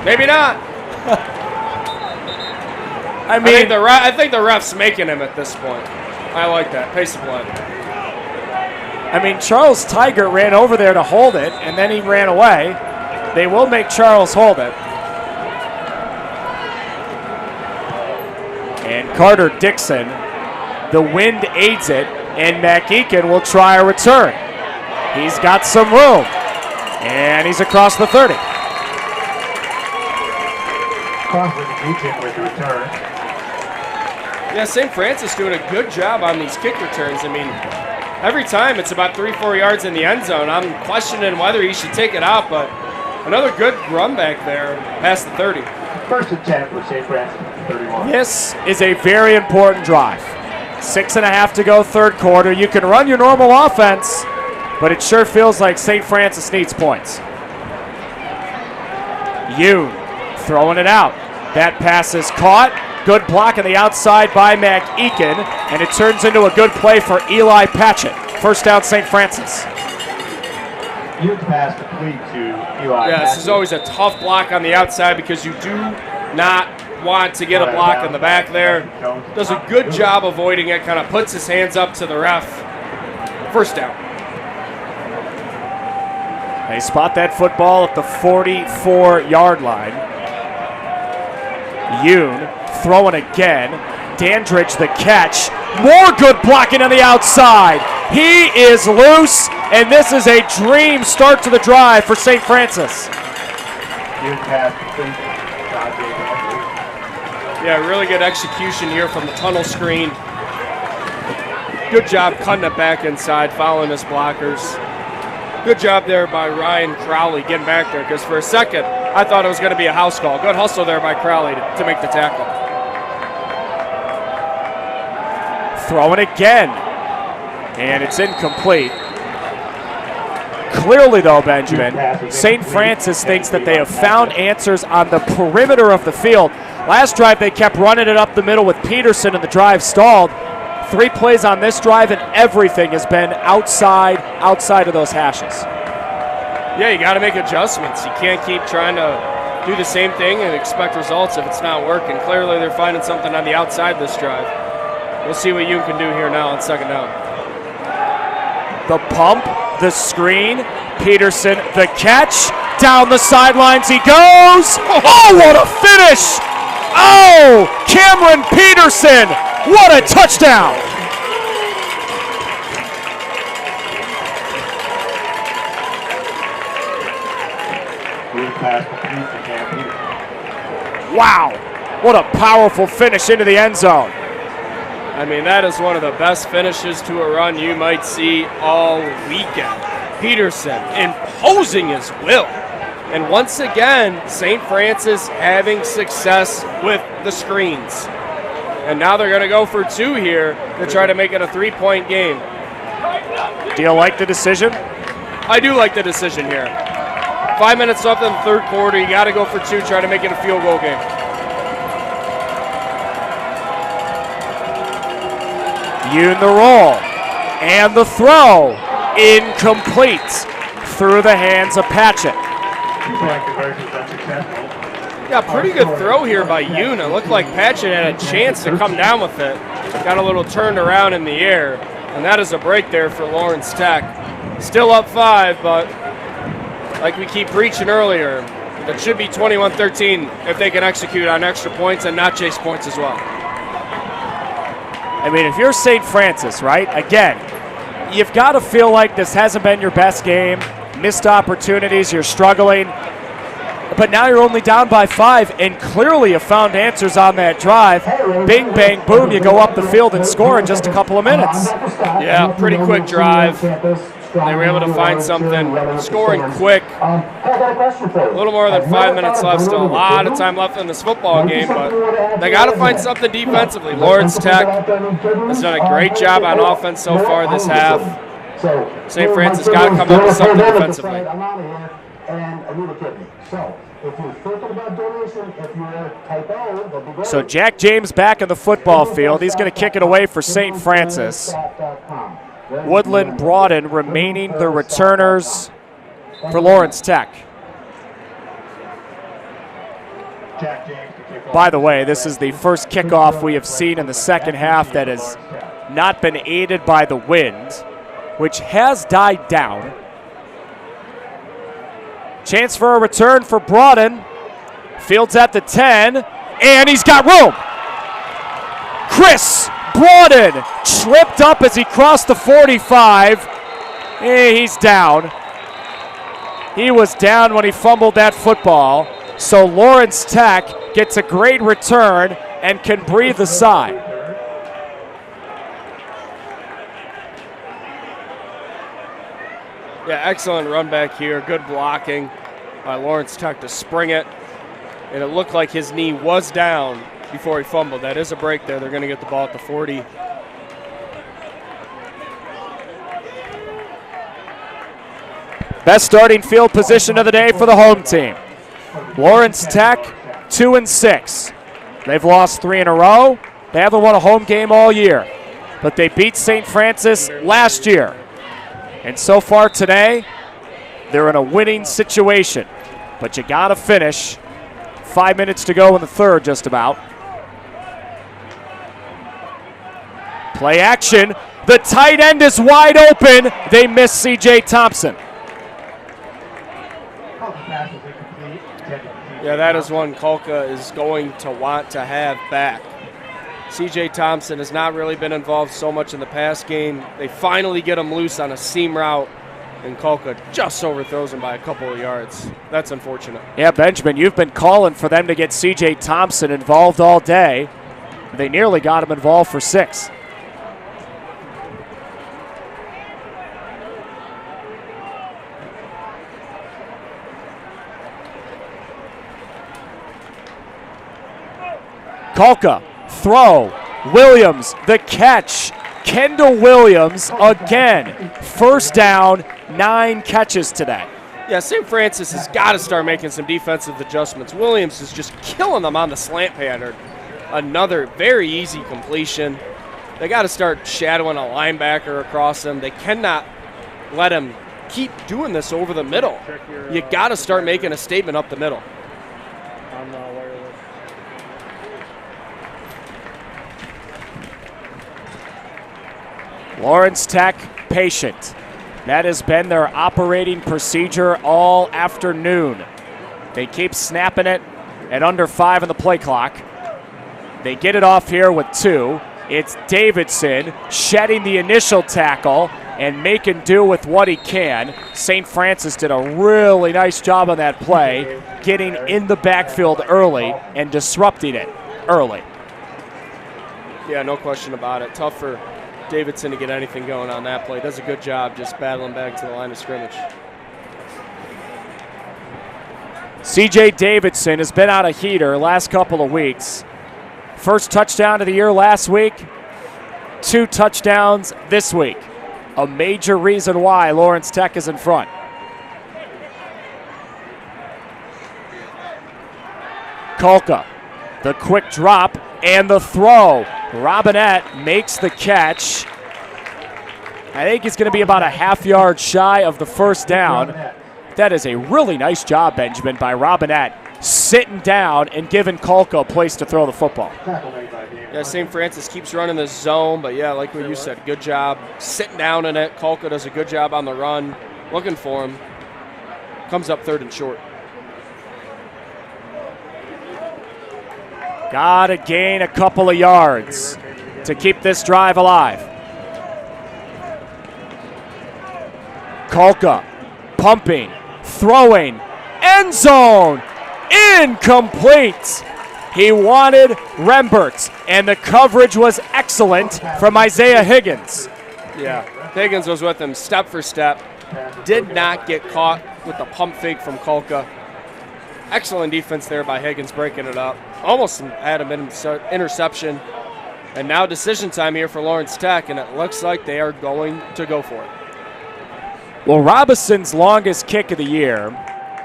Maybe not. I mean, I think the ref's making him at this point. I like that. Pace of play. I mean, Charles Tigert ran over there to hold it, and then he ran away. They will make Charles hold it. And Carter Dixon, the wind aids it, and McEakin will try a return. He's got some room, and he's across the 30. Crawford Meacham with the return. Yeah, St. Francis doing a good job on these kick returns. I mean, every time it's about 3-4 yards in the end zone. I'm questioning whether he should take it out, but another good run back there past the 30. First and 10 for St. Francis, 31. This is a very important drive. 6.5 to go, third quarter. You can run your normal offense, but it sure feels like St. Francis needs points. Yoon throwing it out. That pass is caught. Good block on the outside by McEakin, and it turns into a good play for Eli Patchett. First down, St. Francis. Huge pass complete to Eli. Yeah, this is always a tough block on the outside because you do not want to get a block in the back there. Does a good job avoiding it, kind of puts his hands up to the ref. First down. They spot that football at the 44-yard line. Yoon throwing again. Dandridge the catch. More good blocking on the outside. He is loose, and this is a dream start to the drive for St. Francis. Huge pass complete. Yeah, really good execution here from the tunnel screen. Good job cutting it back inside, following his blockers. Good job there by Ryan Crowley getting back there, because for a second I thought it was going to be a house call. Good hustle there by Crowley to make the tackle. Throwing again, and it's incomplete. Clearly, though, Benjamin, St. Francis thinks that they have found answers on the perimeter of the field. Last drive, they kept running it up the middle with Peterson, and the drive stalled. 3 plays on this drive, and everything has been outside of those hashes. Yeah, you got to make adjustments. You can't keep trying to do the same thing and expect results if it's not working. Clearly, they're finding something on the outside this drive. We'll see what you can do here now on second down. The pump, the screen, Peterson, the catch. Down the sidelines he goes. Oh, what a finish! Oh, Cameron Peterson, what a touchdown! Wow, what a powerful finish into the end zone. I mean, that is one of the best finishes to a run you might see all weekend. Peterson imposing his will. And once again, St. Francis having success with the screens. And now they're going to go for 2 here to try to make it a 3-point game. Do you like the decision? I do like the decision here. 5 minutes left in the third quarter. You got to go for 2, try to make it a field goal game. Yoon the roll, and the throw, incomplete, through the hands of Patchett. Yeah, pretty good throw here by Yoon. It looked like Patchett had a chance to come down with it. Got a little turned around in the air, and that is a break there for Lawrence Tech. Still up 5, but like we keep preaching earlier, that should be 21-13 if they can execute on extra points and not chase points as well. I mean, if you're St. Francis, right, again, you've got to feel like this hasn't been your best game, missed opportunities, you're struggling, but now you're only down by 5, and clearly have found answers on that drive. Bing, bang, boom, you go up the field and score in just a couple of minutes. Yeah, pretty quick drive. They were able to find something, scoring quick. A little more than 5 minutes left, still a lot of time left in this football game, but they got to find something defensively. Lawrence Tech has done a great job on offense so far this half. St. Francis got to come up with something defensively. So Jack James back in the football field. He's going to kick it away for St. Francis. Woodland Broaden remaining the returners for Lawrence Tech. By the way, this is the first kickoff we have seen in the second half that has not been aided by the wind, which has died down. Chance for a return for Broaden. Fields at the 10, and he's got room. Chris Broaden tripped up as he crossed the 45. He's down. He was down when he fumbled that football. So Lawrence Tech gets a great return and can breathe a sigh. Yeah, excellent run back here. Good blocking by Lawrence Tech to spring it. And it looked like his knee was down before he fumbled. That is a break there. They're going to get the ball at the 40. Best starting field position of the day for the home team. Lawrence Tech, 2-6. They've lost 3 in a row. They haven't won a home game all year, but they beat St. Francis last year. And so far today, they're in a winning situation, but you got to finish. 5 minutes to go in the third, just about. Play action. The tight end is wide open. They miss C.J. Thompson. Yeah, that is one Kulka is going to want to have back. C.J. Thompson has not really been involved so much in the pass game. They finally get him loose on a seam route, and Kulka just overthrows him by a couple of yards. That's unfortunate. Yeah, Benjamin, you've been calling for them to get C.J. Thompson involved all day. They nearly got him involved for 6. Kulka, throw, Williams, the catch. Kendall Williams again. First down, 9 catches today. Yeah, St. Francis has got to start making some defensive adjustments. Williams is just killing them on the slant pattern. Another very easy completion. They got to start shadowing a linebacker across them. They cannot let him keep doing this over the middle. You got to start making a statement up the middle. Lawrence Tech, patient. That has been their operating procedure all afternoon. They keep snapping it at under 5 on the play clock. They get it off here with 2. It's Davidson shedding the initial tackle and making do with what he can. St. Francis did a really nice job on that play, getting in the backfield early and disrupting it early. Yeah, no question about it. Tough for Davidson to get anything going on that play. Does a good job just battling back to the line of scrimmage. C.J. Davidson has been out a heater last couple of weeks. First touchdown of the year last week, 2 touchdowns this week. A major reason why Lawrence Tech is in front. Kulka, the quick drop and the throw. Robinette makes the catch. I think he's going to be about a half yard shy of the first down. That is a really nice job, Benjamin, by Robinette, sitting down and giving Kulka a place to throw the football. Yeah, St. Francis keeps running the zone, but yeah, like what you said, good job sitting down in it. Kulka does a good job on the run, looking for him. Comes up 3rd and short. Got to gain a couple of yards to keep this drive alive. Kulka pumping, throwing, end zone, incomplete. He wanted Rembert, and the coverage was excellent from Isaiah Higgins. Yeah, Higgins was with him step for step. Did not get caught with the pump fake from Kolka. Excellent defense there by Higgins, breaking it up. Almost had an interception. And now decision time here for Lawrence Tech, and it looks like they are going to go for it. Well, Robison's longest kick of the year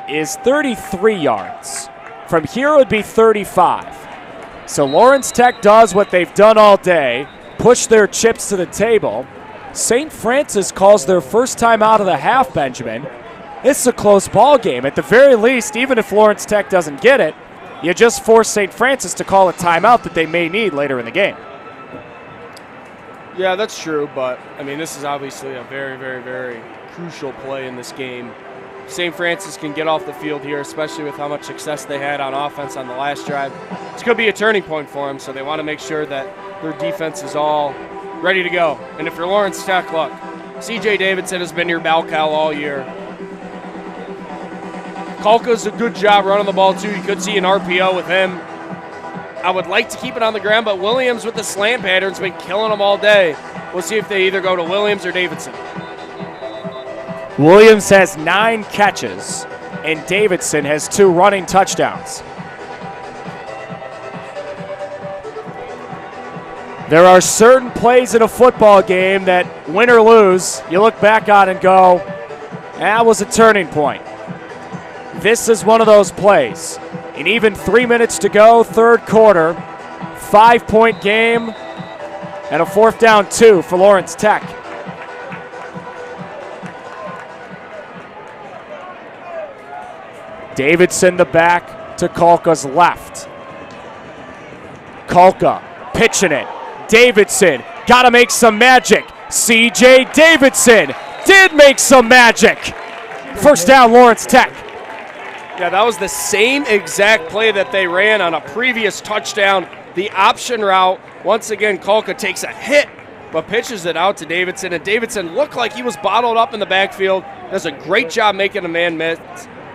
is 33 yards. From here it would be 35. So Lawrence Tech does what they've done all day, push their chips to the table. St. Francis calls their first time out of the half, Benjamin. This is a close ball game. At the very least, even if Lawrence Tech doesn't get it, you just force St. Francis to call a timeout that they may need later in the game. Yeah, that's true, but, I mean, this is obviously a very, very, very crucial play in this game. St. Francis can get off the field here, especially with how much success they had on offense on the last drive. It's going to be a turning point for them, so they want to make sure that their defense is all ready to go. And if you're Lawrence Tech, look, C.J. Davidson has been your bell cow all year. Kolka's a good job running the ball, too. You could see an RPO with him. I would like to keep it on the ground, but Williams with the slant pattern's been killing them all day. We'll see if they either go to Williams or Davidson. Williams has 9 catches, and Davidson has 2 running touchdowns. There are certain plays in a football game that, win or lose, you look back on and go, that was a turning point. This is one of those plays. And even 3 minutes to go, third quarter, 5-point game, and a 4th down 2 for Lawrence Tech. Davidson the back to Kolka's left. Kolka pitching it. Davidson got to make some magic. C.J. Davidson did make some magic. First down, Lawrence Tech. Yeah, that was the same exact play that they ran on a previous touchdown. The option route, once again, Kolka takes a hit, but pitches it out to Davidson, and Davidson looked like he was bottled up in the backfield. Does a great job making a man miss,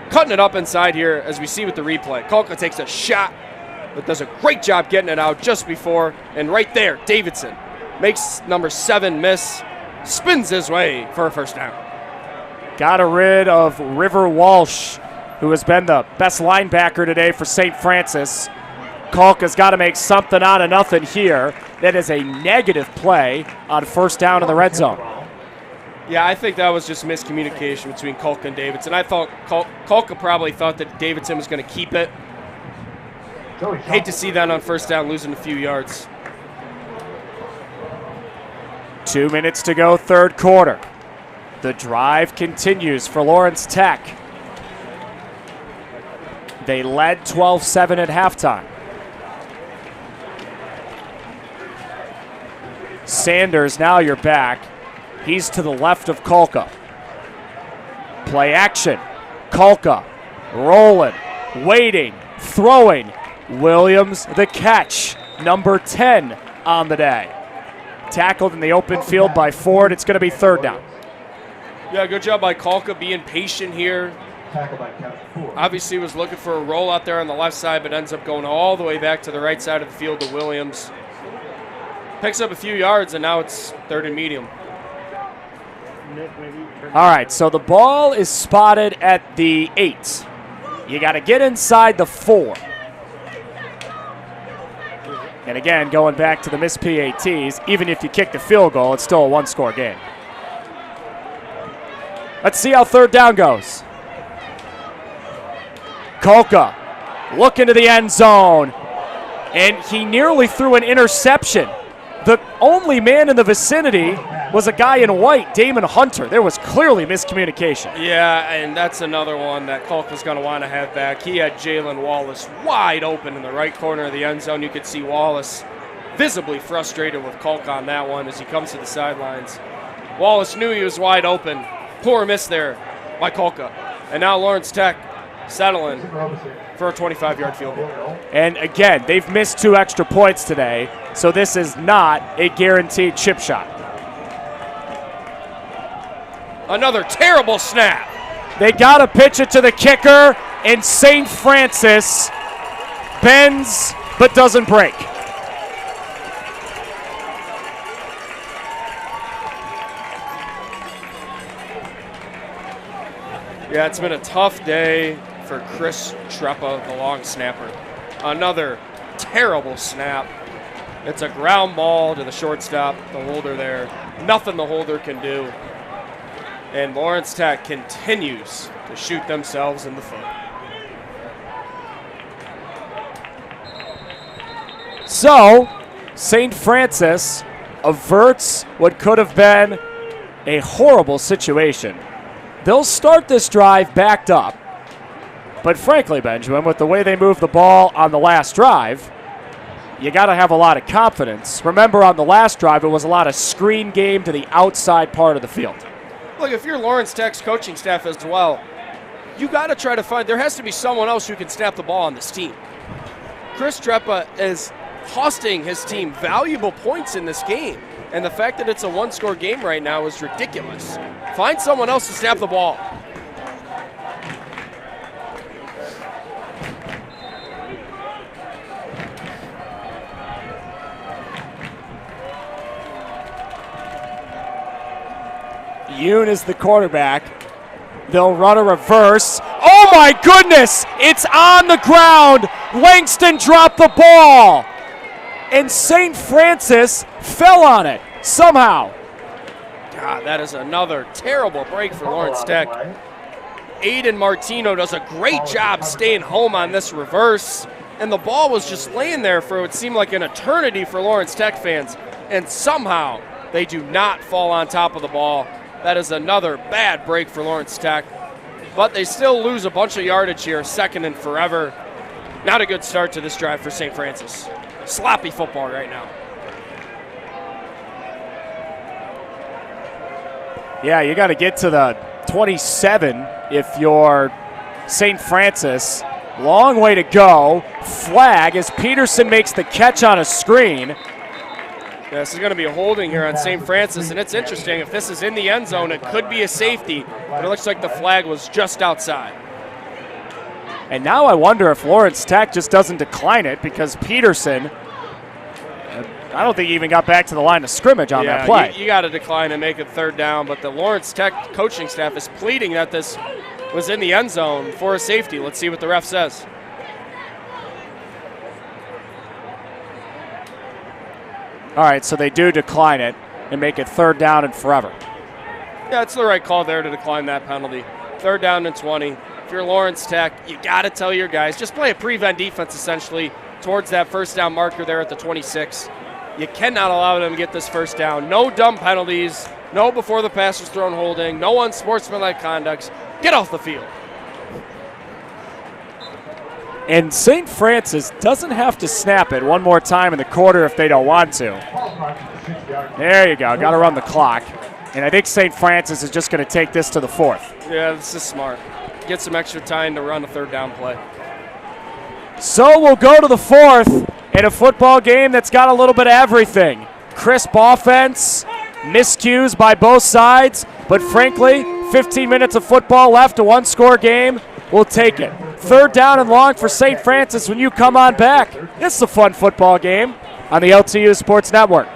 cutting it up inside here, as we see with the replay. Kolka takes a shot, but does a great job getting it out just before, and right there, Davidson makes number 7 miss, spins his way for a first down. Got rid of River Walsh, who has been the best linebacker today for St. Francis. Kolka's got to make something out of nothing here. That is a negative play on first down in the red zone. Yeah, I think that was just miscommunication between Kolka and Davidson. I thought Kolka probably thought that Davidson was going to keep it. Hate to see that on first down, losing a few yards. 2 minutes to go, third quarter. The drive continues for Lawrence Tech. They led 12-7 at halftime. Sanders, now you're back. He's to the left of Kolka. Play action. Kolka rolling, waiting, throwing. Williams the catch. Number 10 on the day. Tackled in the open field by Ford. It's going to be third down. Yeah, good job by Kolka being patient here. Obviously was looking for a roll out there on the left side, but ends up going all the way back to the right side of the field to Williams. Picks up a few yards, and now it's third and medium. All right, so the ball is spotted at the 8. You got to get inside the 4. And again, going back to the missed PATs, even if you kick the field goal, it's still a one-score game. Let's see how third down goes. Kolka looking to the end zone, and he nearly threw an interception. The only man in the vicinity was a guy in white, Damon Hunter. There was clearly miscommunication. Yeah, and that's another one that Kolka's going to want to have back. He had Jalen Wallace wide open in the right corner of the end zone. You could see Wallace visibly frustrated with Kolka on that one as he comes to the sidelines. Wallace knew he was wide open. Poor miss there by Kolka. And now Lawrence Tech settling for a 25-yard field goal. And again, they've missed 2 extra points today, so this is not a guaranteed chip shot. Another terrible snap. They got to pitch it to the kicker, and St. Francis bends but doesn't break. Yeah, it's been a tough day for Chris Treppa, the long snapper. Another terrible snap. It's a ground ball to the shortstop, the holder there. Nothing the holder can do. And Lawrence Tech continues to shoot themselves in the foot. So, St. Francis averts what could have been a horrible situation. They'll start this drive backed up. But frankly, Benjamin, with the way they moved the ball on the last drive, you got to have a lot of confidence. Remember, on the last drive, it was a lot of screen game to the outside part of the field. Look, if you're Lawrence Tech's coaching staff as well, you got to try to find, there has to be someone else who can snap the ball on this team. Chris Treppa is costing his team valuable points in this game. And the fact that it's a one-score game right now is ridiculous. Find someone else to snap the ball. Yoon is the quarterback. They'll run a reverse. Oh my goodness! It's on the ground. Langston dropped the ball. And St. Francis fell on it somehow. God, that is another terrible break for Lawrence Tech. Aiden Martino does a great job staying home on this reverse. And the ball was just laying there for what seemed like an eternity for Lawrence Tech fans. And somehow they do not fall on top of the ball. That is another bad break for Lawrence Tech. But they still lose a bunch of yardage here, second and forever. Not a good start to this drive for St. Francis. Sloppy football right now. Yeah, you got to get to the 27 if you're St. Francis. Long way to go. Flag as Peterson makes the catch on a screen. Yeah, this is going to be a holding here on St. Francis, and it's interesting. If this is in the end zone, it could be a safety, but it looks like the flag was just outside. And now I wonder if Lawrence Tech just doesn't decline it because Peterson, I don't think he even got back to the line of scrimmage on that play. You got to decline and make it third down, but the Lawrence Tech coaching staff is pleading that this was in the end zone for a safety. Let's see what the ref says. All right, so they do decline it and make it third down and forever. Yeah, it's the right call there to decline that penalty. Third down and 20. If you're Lawrence Tech, you got to tell your guys, just play a prevent defense essentially towards that first down marker there at the 26. You cannot allow them to get this first down. No dumb penalties, no before the pass was thrown holding, no unsportsmanlike conducts. Get off the field. And St. Francis doesn't have to snap it one more time in the quarter if they don't want to. There you go. Got to run the clock. And I think St. Francis is just going to take this to the fourth. Yeah, this is smart. Get some extra time to run a third down play. So we'll go to the fourth in a football game that's got a little bit of everything. Crisp offense, miscues by both sides, but frankly, 15 minutes of football left, a one-score game. We'll take it. Third down and long for St. Francis when you come on back. It's a fun football game on the LTU Sports Network.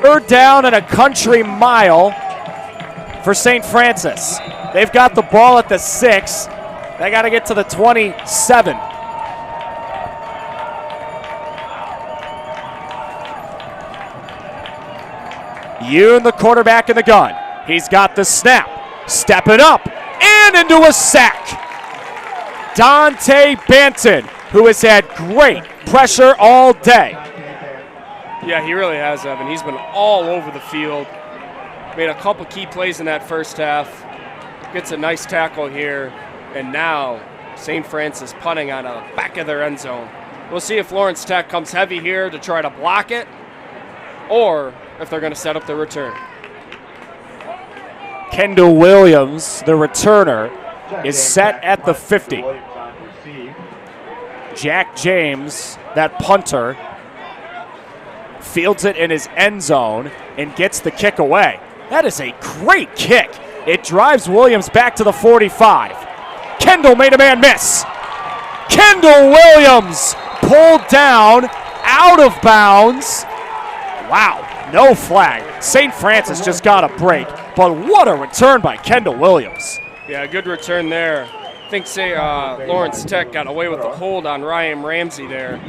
Third down and a country mile for St. Francis. They've got the ball at the 6. They got to get to the 27. Yoon, the quarterback in the gun. He's got the snap, stepping up, and into a sack. Dante Banton, who has had great pressure all day. Yeah, he really has, Evan. He's been all over the field. Made a couple key plays in that first half. Gets a nice tackle here. And now St. Francis punting on the back of their end zone. We'll see if Lawrence Tech comes heavy here to try to block it, or if they're going to set up the return. Kendall Williams, the returner, is set at the 50. Jack James, that punter, fields it in his end zone and gets the kick away. That is a great kick. It drives Williams back to the 45. Kendall made a man miss. Kendall Williams pulled down, out of bounds. Wow, no flag. St. Francis just got a break, but what a return by Kendall Williams. Yeah, good return there. I think Lawrence Tech got away with the hold on Ryan Ramsey there.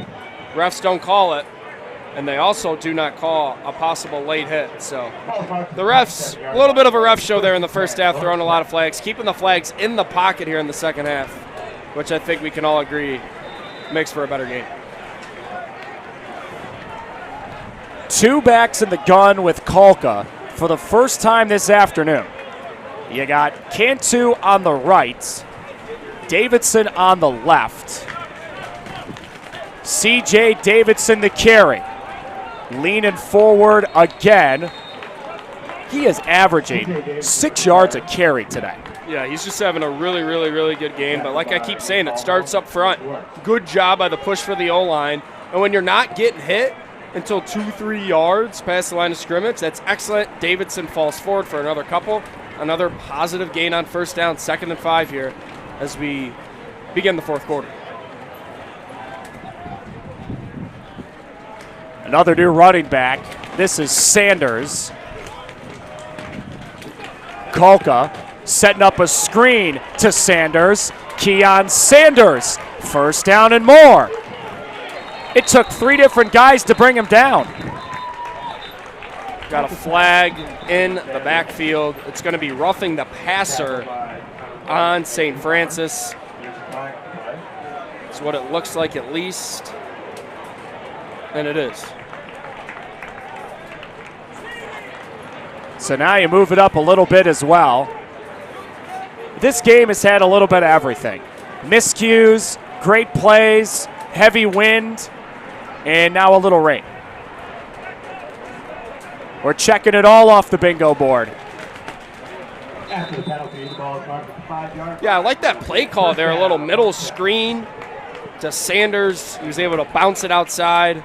Refs don't call it, and they also do not call a possible late hit. So the refs, a little bit of a ref show there in the first half, throwing a lot of flags, keeping the flags in the pocket here in the second half, which I think we can all agree makes for a better game. Two backs in the gun with Kalka for the first time this afternoon. You got Cantu on the right, Davidson on the left. C.J. Davidson the carry. Leaning forward again. He is averaging 6 yards a carry today. Yeah, he's just having a really, really, really good game. But like I keep saying, it starts up front. Good job by the push for the O-line. And when you're not getting hit until 2-3 yards past the line of scrimmage, that's excellent. Davidson falls forward for another couple. Another positive gain on first down, 2nd and 5 here as we begin the fourth quarter. Another new running back. This is Sanders. Kalka setting up a screen to Sanders. Keon Sanders, first down and more. It took 3 different guys to bring him down. Got a flag in the backfield. It's going to be roughing the passer on St. Francis. That's what it looks like at least. And it is. So now you move it up a little bit as well. This game has had a little bit of everything. Miscues, great plays, heavy wind, and now a little rain. We're checking it all off the bingo board. After the penalty, the ball is marked at the 5-yard. Yeah, I like that play call there. A little middle screen to Sanders. He was able to bounce it outside.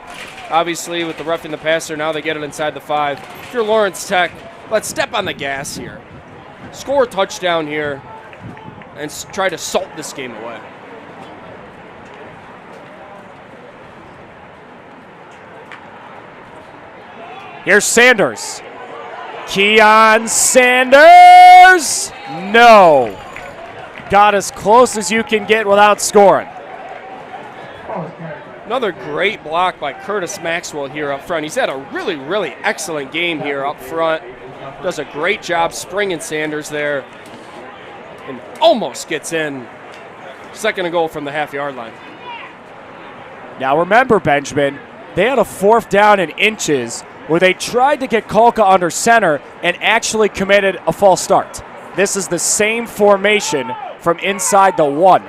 Obviously, with the roughing the passer, now they get it inside the 5. If you're Lawrence Tech, let's step on the gas here. Score a touchdown here and try to salt this game away. Here's Sanders. Keon Sanders! No. Got as close as you can get without scoring. Another great block by Curtis Maxwell here up front. He's had a really, really excellent game here up front. Does a great job springing Sanders there and almost gets in. 2nd and goal from the half-yard line. Now remember, Benjamin, they had a 4th down in inches where they tried to get Kalka under center and actually committed a false start. This is the same formation from inside the 1.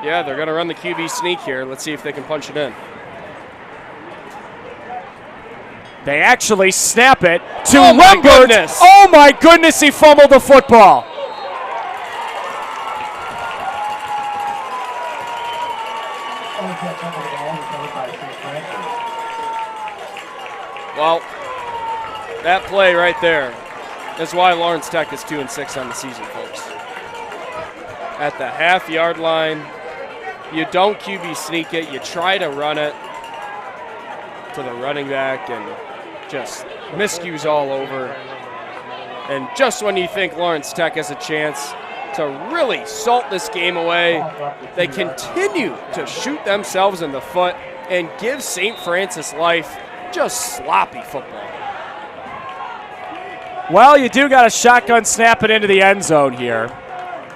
Yeah, they're going to run the QB sneak here. Let's see if they can punch it in. They actually snap it to Oh, my Lembert. goodness. Oh my goodness, he fumbled the football. Well, that play right there is why Lawrence Tech is 2-6 on the season, folks. At the half-yard line, you don't QB sneak it. You try to run it to the running back and just miscues all over. And just when you think Lawrence Tech has a chance to really salt this game away, they continue to shoot themselves in the foot and give St. Francis life. Just sloppy football. Well, you do got a shotgun snap it into the end zone here.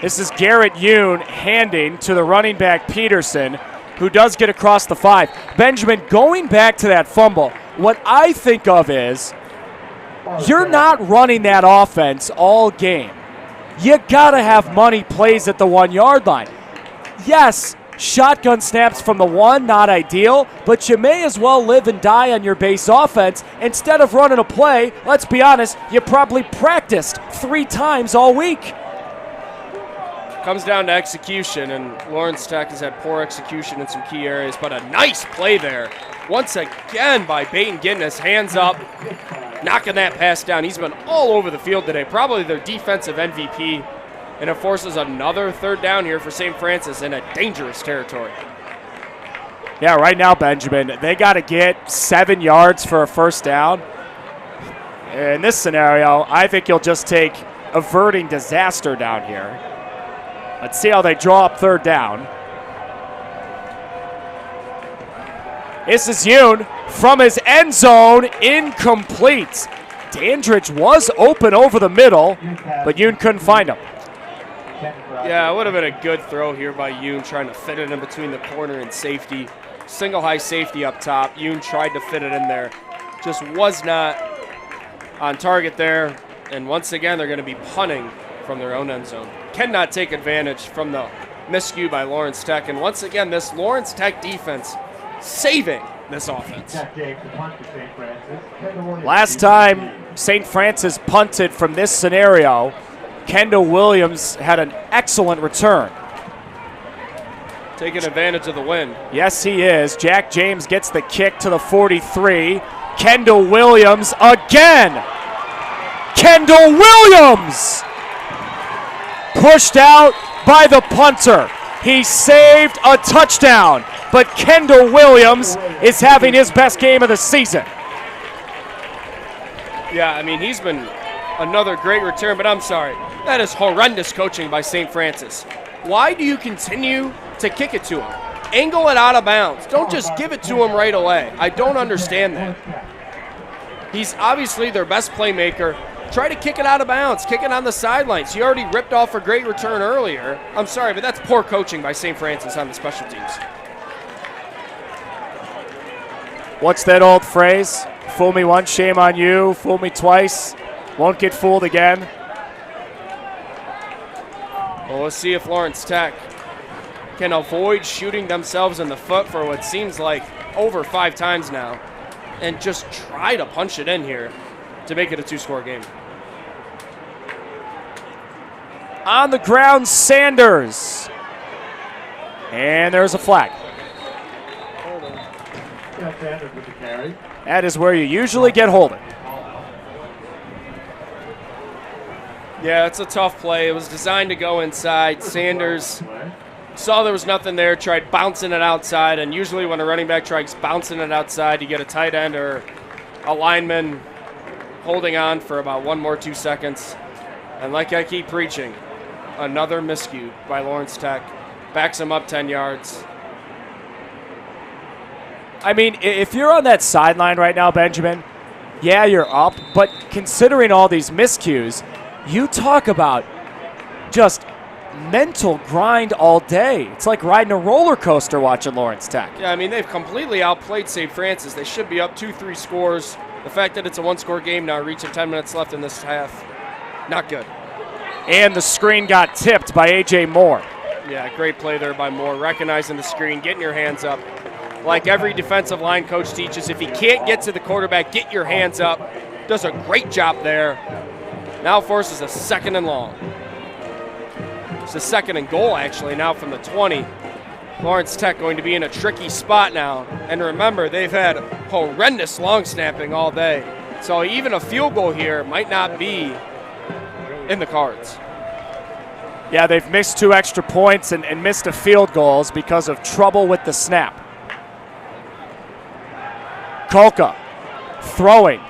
This is Garrett Yoon handing to the running back Peterson, who does get across the 5. Benjamin, going back to that fumble, what I think of is you're not running that offense all game. You got to have money plays at the 1-yard line. Yes, shotgun snaps from the 1, not ideal, but you may as well live and die on your base offense. Instead of running a play, let's be honest, you probably practiced 3 times all week. Comes down to execution, and Lawrence Tech has had poor execution in some key areas, but a nice play there. Once again by Peyton getting his hands up, knocking that pass down. He's been all over the field today, probably their defensive MVP, and it forces another 3rd down here for St. Francis in a dangerous territory. Yeah, right now, Benjamin, they got to get 7 yards for a 1st down. In this scenario, I think you'll just take averting disaster down here. Let's see how they draw up 3rd down. This is Yoon from his end zone, incomplete. Dandridge was open over the middle, but Yoon couldn't find him. Yeah, it would have been a good throw here by Yoon, trying to fit it in between the corner and safety. Single high safety up top. Yoon tried to fit it in there. Just was not on target there. And once again, they're going to be punting from their own end zone. Cannot take advantage from the miscue by Lawrence Tech. And once again, this Lawrence Tech defense saving this offense. Last time St. Francis punted from this scenario, Kendall Williams had an excellent return. Taking advantage of the wind. Yes, he is. Jack James gets the kick to the 43. Kendall Williams again. Kendall Williams! Pushed out by the punter. He saved a touchdown, but Kendall Williams is having his best game of the season. Yeah, I mean, he's been another great return, but I'm sorry. That is horrendous coaching by St. Francis. Why do you continue to kick it to him? Angle it out of bounds. Don't just give it to him right away. I don't understand that. He's obviously their best playmaker. Try to kick it out of bounds. Kick it on the sidelines. He already ripped off a great return earlier. I'm sorry, but that's poor coaching by St. Francis on the special teams. What's that old phrase? Fool me once, shame on you. Fool me twice, won't get fooled again. Well, let's see if Lawrence Tech can avoid shooting themselves in the foot for what seems like over 5 times now and just try to punch it in here to make it a 2-score game. On the ground, Sanders. And there's a flag. That is where you usually get holding. Yeah, it's a tough play. It was designed to go inside. Sanders saw there was nothing there, tried bouncing it outside, and usually when a running back tries bouncing it outside, you get a tight end or a lineman holding on for about 1 more 2 seconds. And like I keep preaching, another miscue by Lawrence Tech. Backs him up 10 yards. I mean, if you're on that sideline right now, Benjamin, yeah, you're up, but considering all these miscues, you talk about just mental grind all day. It's like riding a roller coaster watching Lawrence Tech. Yeah, I mean, they've completely outplayed St. Francis. They should be up 2-3 scores. The fact that it's a 1-score game now, reaching 10 minutes left in this half, not good. And the screen got tipped by A.J. Moore. Yeah, great play there by Moore, recognizing the screen, getting your hands up. Like every defensive line coach teaches, if you can't get to the quarterback, get your hands up. Does a great job there. Now forces a 2nd and long. It's a 2nd and goal, actually, now from the 20. Lawrence Tech going to be in a tricky spot now. And remember, they've had horrendous long snapping all day. So even a field goal here might not be in the cards. Yeah, they've missed 2 extra points and missed a field goals because of trouble with the snap. Kolka throwing,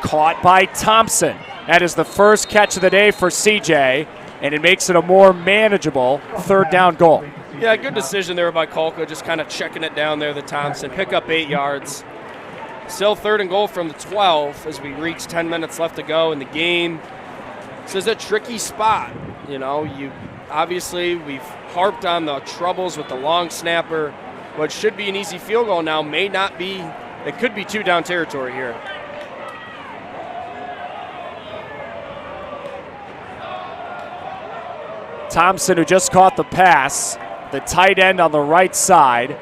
caught by Thompson. That is the first catch of the day for CJ, and it makes it a more manageable 3rd down goal. Yeah, good decision there by Kolka, just kind of checking it down there, the Thompson. Pick up 8 yards. Still 3rd and goal from the 12 as we reach 10 minutes left to go in the game. This is a tricky spot. You know, obviously we've harped on the troubles with the long snapper. What should be an easy field goal now may not be. It could be 2 down territory here. Thompson, who just caught the pass, the tight end on the right side.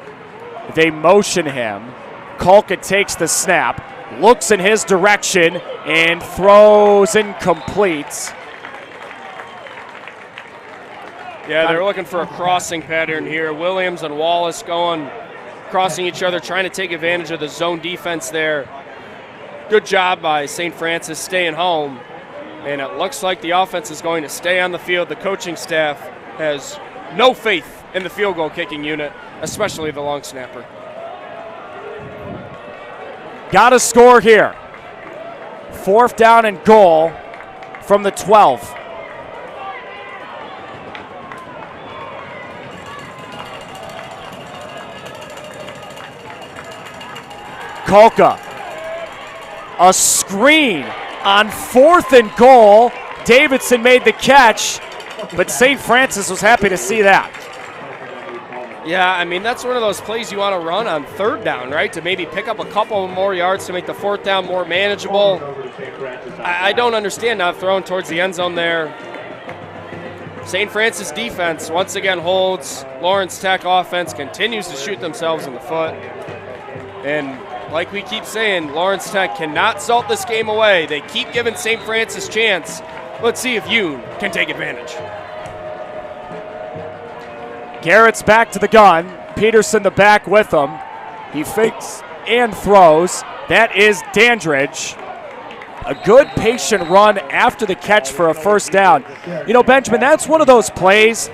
They motion him. Kulka takes the snap, looks in his direction, and throws incomplete. Yeah, they're looking for a crossing pattern here. Williams and Wallace crossing each other, trying to take advantage of the zone defense there. Good job by St. Francis staying home. And it looks like the offense is going to stay on the field. The coaching staff has no faith in the field goal kicking unit, especially the long snapper. Got to score here. 4th down and goal from the 12. Kulka. A screen on 4th and goal. Davidson made the catch, but St. Francis was happy to see that. Yeah, I mean, that's one of those plays you want to run on 3rd down, right? To maybe pick up a couple more yards to make the 4th down more manageable. I don't understand not throwing towards the end zone there. St. Francis defense once again holds. Lawrence Tech offense continues to shoot themselves in the foot. And like we keep saying, Lawrence Tech cannot salt this game away. They keep giving St. Francis chance. Let's see if Yoon can take advantage. Garrett's back to the gun. Peterson the back with him. He fakes and throws. That is Dandridge. A good patient run after the catch for a 1st down. You know, Benjamin, that's one of those plays.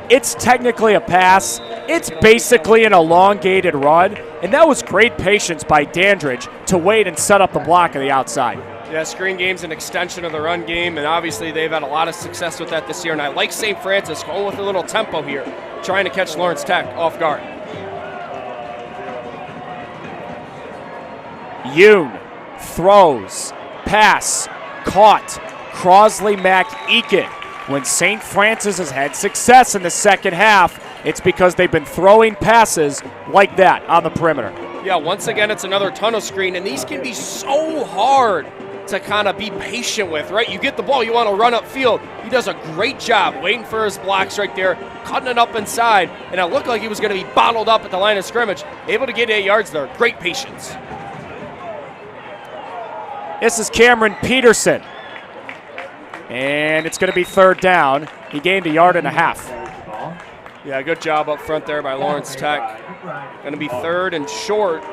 It's technically a pass. It's basically an elongated run. And that was great patience by Dandridge to wait and set up the block on the outside. Yeah, screen game's an extension of the run game, and obviously they've had a lot of success with that this year. And I like St. Francis going with a little tempo here, trying to catch Lawrence Tech off guard. Yoon throws, pass, caught. Crosley Mac-Eakin. When St. Francis has had success in the second half, it's because they've been throwing passes like that on the perimeter. Yeah, once again, it's another tunnel screen, and these can be so hard to kind of be patient with, right? You get the ball, you want to run upfield. He does a great job waiting for his blocks right there, cutting it up inside, and it looked like he was going to be bottled up at the line of scrimmage. Able to get 8 yards there. Great patience. This is Cameron Peterson. And it's going to be 3rd down. He gained 1.5 yards. Yeah, good job up front there by Lawrence Tech. Going to be 3rd and short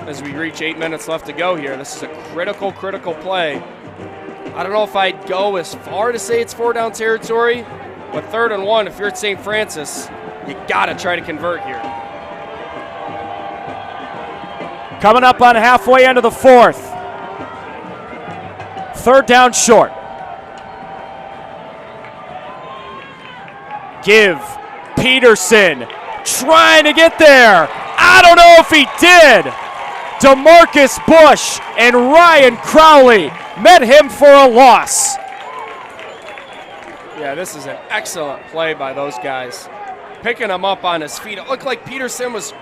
as we reach 8 minutes left to go here. This is a critical play. I don't know if I'd go as far to say it's 4 down territory, but 3rd and 1, if you're at St. Francis, you got to try to convert here. Coming up on halfway into the 4th. 3rd down short. Give Peterson trying to get there. I don't know if he did. DeMarcus Bush and Ryan Crowley met him for a loss. Yeah, this is an excellent play by those guys. Picking him up on his feet. It looked like Peterson was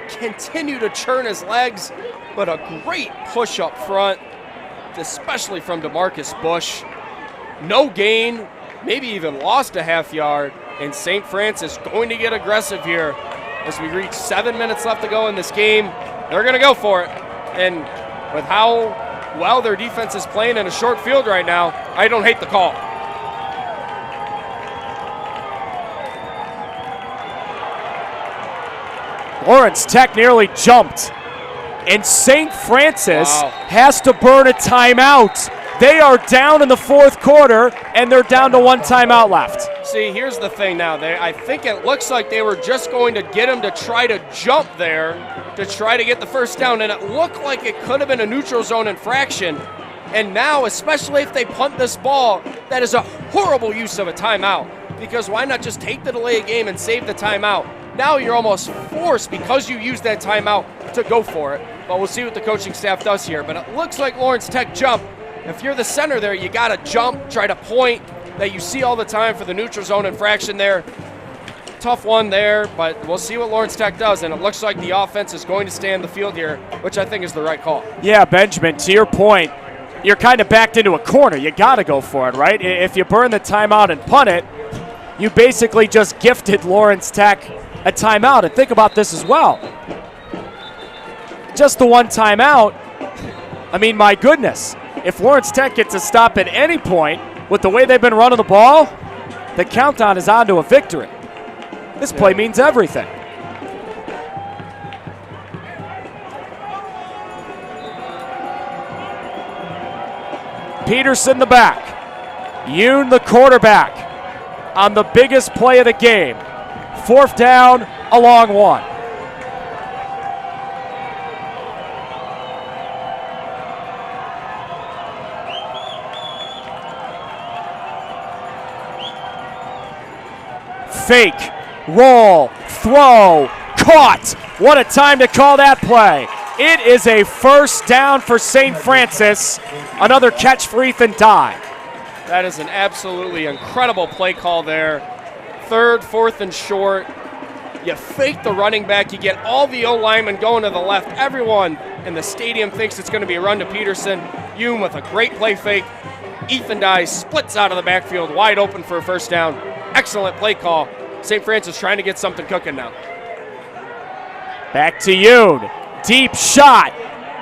continue to churn his legs, but a great push up front, especially from DeMarcus Bush. No gain, maybe even lost a half yard. And St. Francis going to get aggressive here as we reach 7 minutes left to go in this game. They're going to go for it. And with how well their defense is playing in a short field right now, I don't hate the call. Lawrence Tech nearly jumped. And St. Francis has to burn a timeout. They are down in the 4th quarter, and they're down to 1 timeout left. See, here's the thing now. I think it looks like they were just going to get him to try to jump there to try to get the 1st down, and it looked like it could have been a neutral zone infraction. And now, especially if they punt this ball, that is a horrible use of a timeout, because why not just take the delay of game and save the timeout? Now you're almost forced, because you used that timeout, to go for it. But we'll see what the coaching staff does here. But it looks like Lawrence Tech jump. If you're the center there, you got to jump, try to point that you see all the time for the neutral zone infraction there. Tough one there, but we'll see what Lawrence Tech does. And it looks like the offense is going to stay in the field here, which I think is the right call. Yeah, Benjamin, to your point, you're kind of backed into a corner. You got to go for it, right? If you burn the timeout and punt it, you basically just gifted Lawrence Tech a timeout. And think about this as well. Just the one timeout, I mean, my goodness. If Lawrence Tech gets a stop at any point with the way they've been running the ball, the countdown is on to a victory. This play means everything. Peterson the back. Yoon the quarterback on the biggest play of the game. 4th down, a long one. Fake, roll, throw, caught. What a time to call that play. It is a 1st down for St. Francis. Another catch for Ethan Dye. That is an absolutely incredible play call there. 3rd, 4th, and short. You fake the running back. You get all the O-linemen going to the left. Everyone in the stadium thinks it's going to be a run to Peterson. Yoon with a great play fake. Ethan Dye splits out of the backfield, wide open for a 1st down. Excellent play call. St. Francis trying to get something cooking now. Back to Yoon. Deep shot.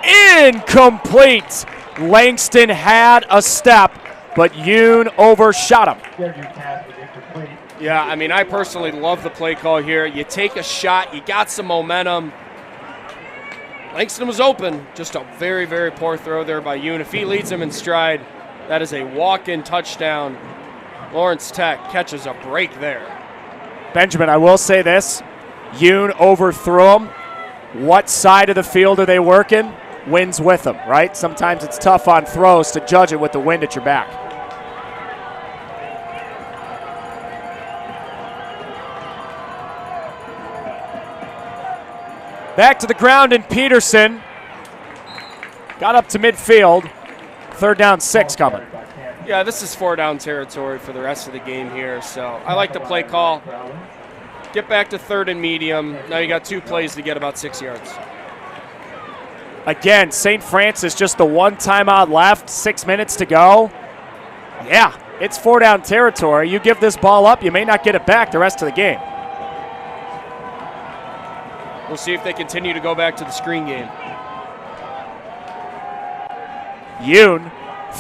Incomplete. Langston had a step, but Yoon overshot him. Yeah, I mean, I personally love the play call here. You take a shot. You got some momentum. Langston was open. Just a very, very poor throw there by Yoon. If he leads him in stride, that is a walk-in touchdown. Lawrence Tech catches a break there. Benjamin, I will say this. Yoon overthrew him. What side of the field are they working? Wind's with them, right? Sometimes it's tough on throws to judge it with the wind at your back. Back to the ground, and Peterson got up to midfield. 3rd down, 6 coming. Yeah, this is 4 down territory for the rest of the game here, so I like the play call. Get back to 3rd and medium. Now you got 2 plays to get about 6 yards. Again, St. Francis just the one timeout left, 6 minutes to go. Yeah, it's 4 down territory. You give this ball up, you may not get it back the rest of the game. We'll see if they continue to go back to the screen game. Yoon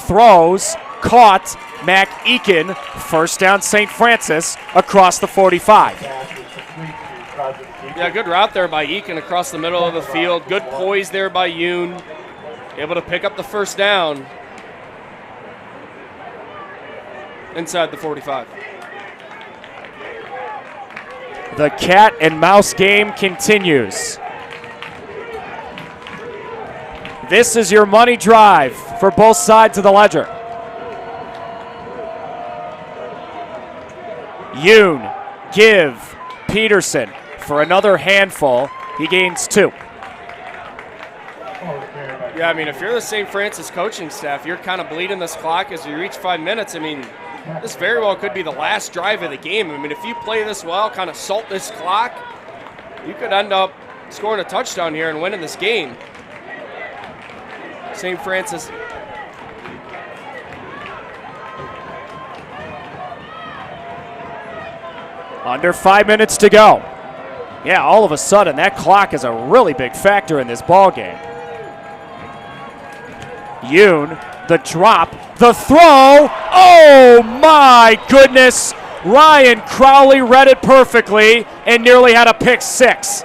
throws, caught, Mac Eakin, 1st down St. Francis across the 45. Yeah, good route there by Eakin across the middle of the field. Good poise there by Yoon. Able to pick up the 1st down inside the 45. The cat and mouse game continues. This is your money drive for both sides of the ledger. Yoon, give, Peterson for another handful. He gains 2. Yeah, I mean, if you're the St. Francis coaching staff, you're kind of bleeding this clock as you reach 5 minutes. I mean, this very well could be the last drive of the game. I mean, if you play this well, kind of salt this clock, you could end up scoring a touchdown here and winning this game. St. Francis. Under 5 minutes to go. Yeah, all of a sudden, that clock is a really big factor in this ball game. Yoon, the drop, the throw. Oh my goodness. Ryan Crowley read it perfectly and nearly had a pick 6.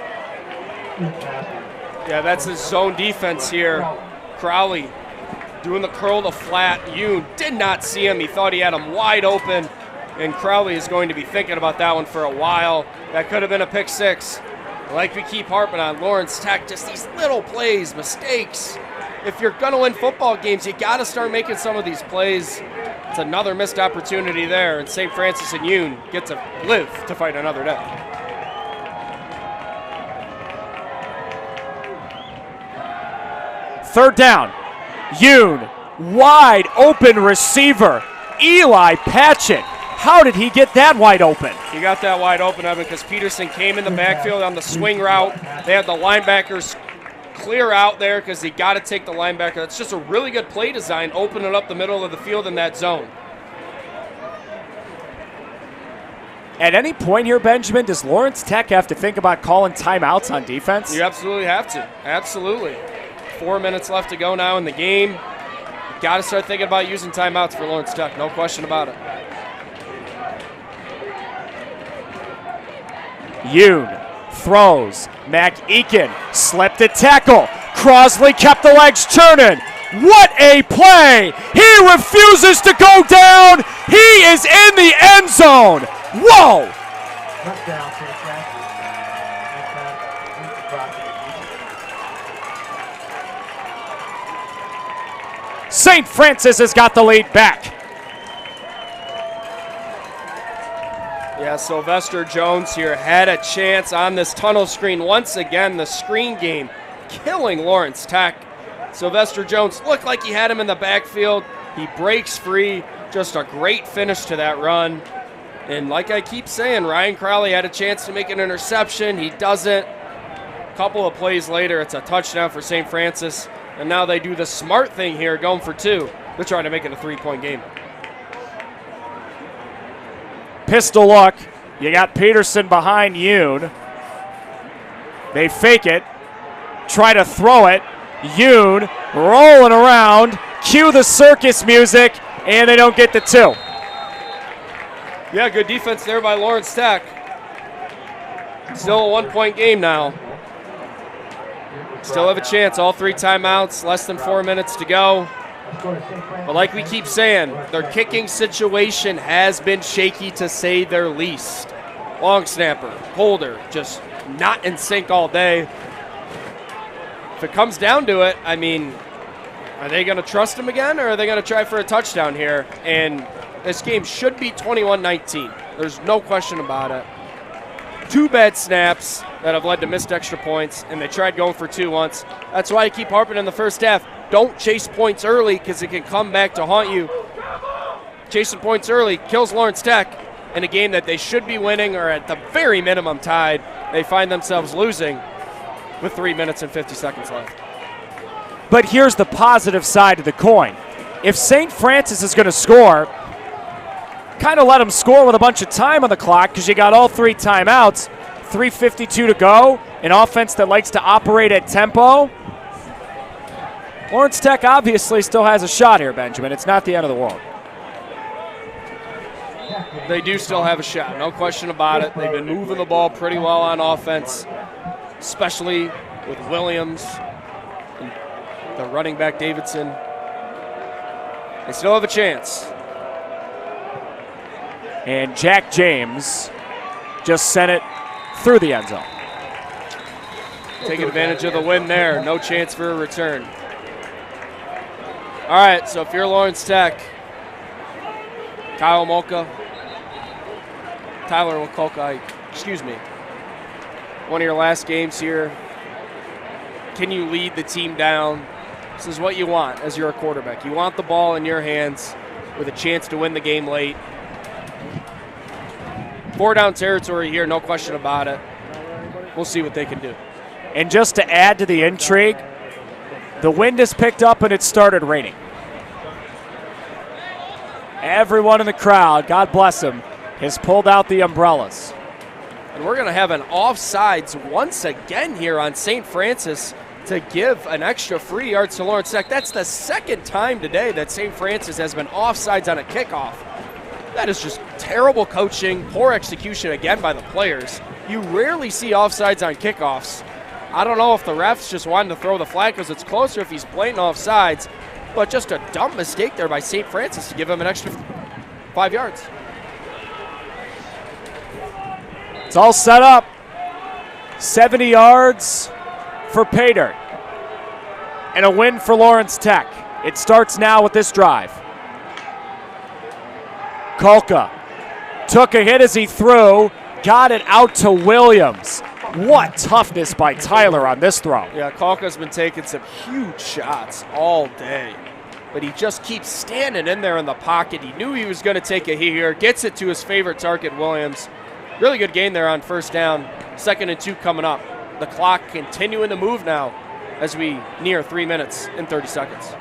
Yeah, that's his zone defense here. Crowley doing the curl to flat. Yoon did not see him. He thought he had him wide open. And Crowley is going to be thinking about that one for a while. That could have been a pick 6. Like we keep harping on, Lawrence Tech, just these little plays, mistakes. If you're going to win football games, you got to start making some of these plays. It's another missed opportunity there, and St. Francis and Yoon get to live to fight another day. Third down. Yoon, wide open receiver. Eli Patchett. How did he get that wide open? He got that wide open, Evan, because Peterson came in the backfield on the swing route. They had the linebackers clear out there because he got to take the linebacker. It's just a really good play design, opening up the middle of the field in that zone. At any point here, Benjamin, does Lawrence Tech have to think about calling timeouts on defense? You absolutely have to. Absolutely. 4 minutes left to go now in the game. Got to start thinking about using timeouts for Lawrence Tech. No question about it. Yoon throws. McEakin slipped a tackle. Crosley kept the legs turning. What a play! He refuses to go down. He is in the end zone. Whoa! Touchdown, St. Francis. St. Francis has got the lead back. Yeah, Sylvester Jones here had a chance on this tunnel screen. Once again, the screen game killing Lawrence Tech. Sylvester Jones looked like he had him in the backfield. He breaks free. Just a great finish to that run. And like I keep saying, Ryan Crowley had a chance to make an interception. He doesn't. A couple of plays later, it's a touchdown for St. Francis. And now they do the smart thing here, going for two. They're trying to make it a 3-point game. Pistol look. You got Peterson behind Yoon. They fake it. Try to throw it. Yoon rolling around. Cue the circus music, and they don't get the two. Yeah, good defense there by Lawrence Tech. Still a 1-point game now. Still have a chance. All 3 timeouts, less than 4 minutes to go. But like we keep saying, their kicking situation has been shaky to say their least. Long snapper, holder, just not in sync all day. If it comes down to it, I mean, are they going to trust him again, or are they going to try for a touchdown here? And this game should be 21-19. There's no question about it. 2 bad snaps that have led to missed extra points, and they tried going for 2 once. That's why I keep harping in the first half. Don't chase points early because it can come back to haunt you. Chasing points early kills Lawrence Tech in a game that they should be winning or at the very minimum tied. They find themselves losing with 3 minutes and 50 seconds left. But here's the positive side of the coin. If St. Francis is going to score, kind of let them score with a bunch of time on the clock because you got all 3 timeouts, 3:52 to go, an offense that likes to operate at tempo. Lawrence Tech obviously still has a shot here, Benjamin. It's not the end of the world. They do still have a shot, no question about it. They've been moving the ball pretty well on offense, especially with Williams and the running back Davidson. They still have a chance. And Jack James just sent it through the end zone. Taking advantage of the win there. No chance for a return. All right, so if you're Lawrence Tech, Tyler Mokolka, excuse me, one of your last games here, can you lead the team down? This is what you want as you're a quarterback. You want the ball in your hands with a chance to win the game late. 4-down territory here, no question about it. We'll see what they can do. And just to add to the intrigue, the wind has picked up and it started raining. Everyone in the crowd, God bless them, has pulled out the umbrellas. And we're going to have an offsides once again here on St. Francis to give an extra free yards to Lawrence Tech. That's the second time today that St. Francis has been offsides on a kickoff. That is just terrible coaching, poor execution again by the players. You rarely see offsides on kickoffs. I don't know if the refs just wanted to throw the flag because it's closer if he's blatant offsides, but just a dumb mistake there by St. Francis to give him an extra 5 yards. It's all set up. 70 yards for Paydirt. And a win for Lawrence Tech. It starts now with this drive. Kolka took a hit as he threw, got it out to Williams. What toughness by Tyler on this throw. Yeah, Kalka's been taking some huge shots all day, but he just keeps standing in there in the pocket. He knew he was going to take a hit here, gets it to his favorite target, Williams. Really good gain there on first down. 2nd and 2 coming up. The clock continuing to move now as we near 3 minutes and 30 seconds.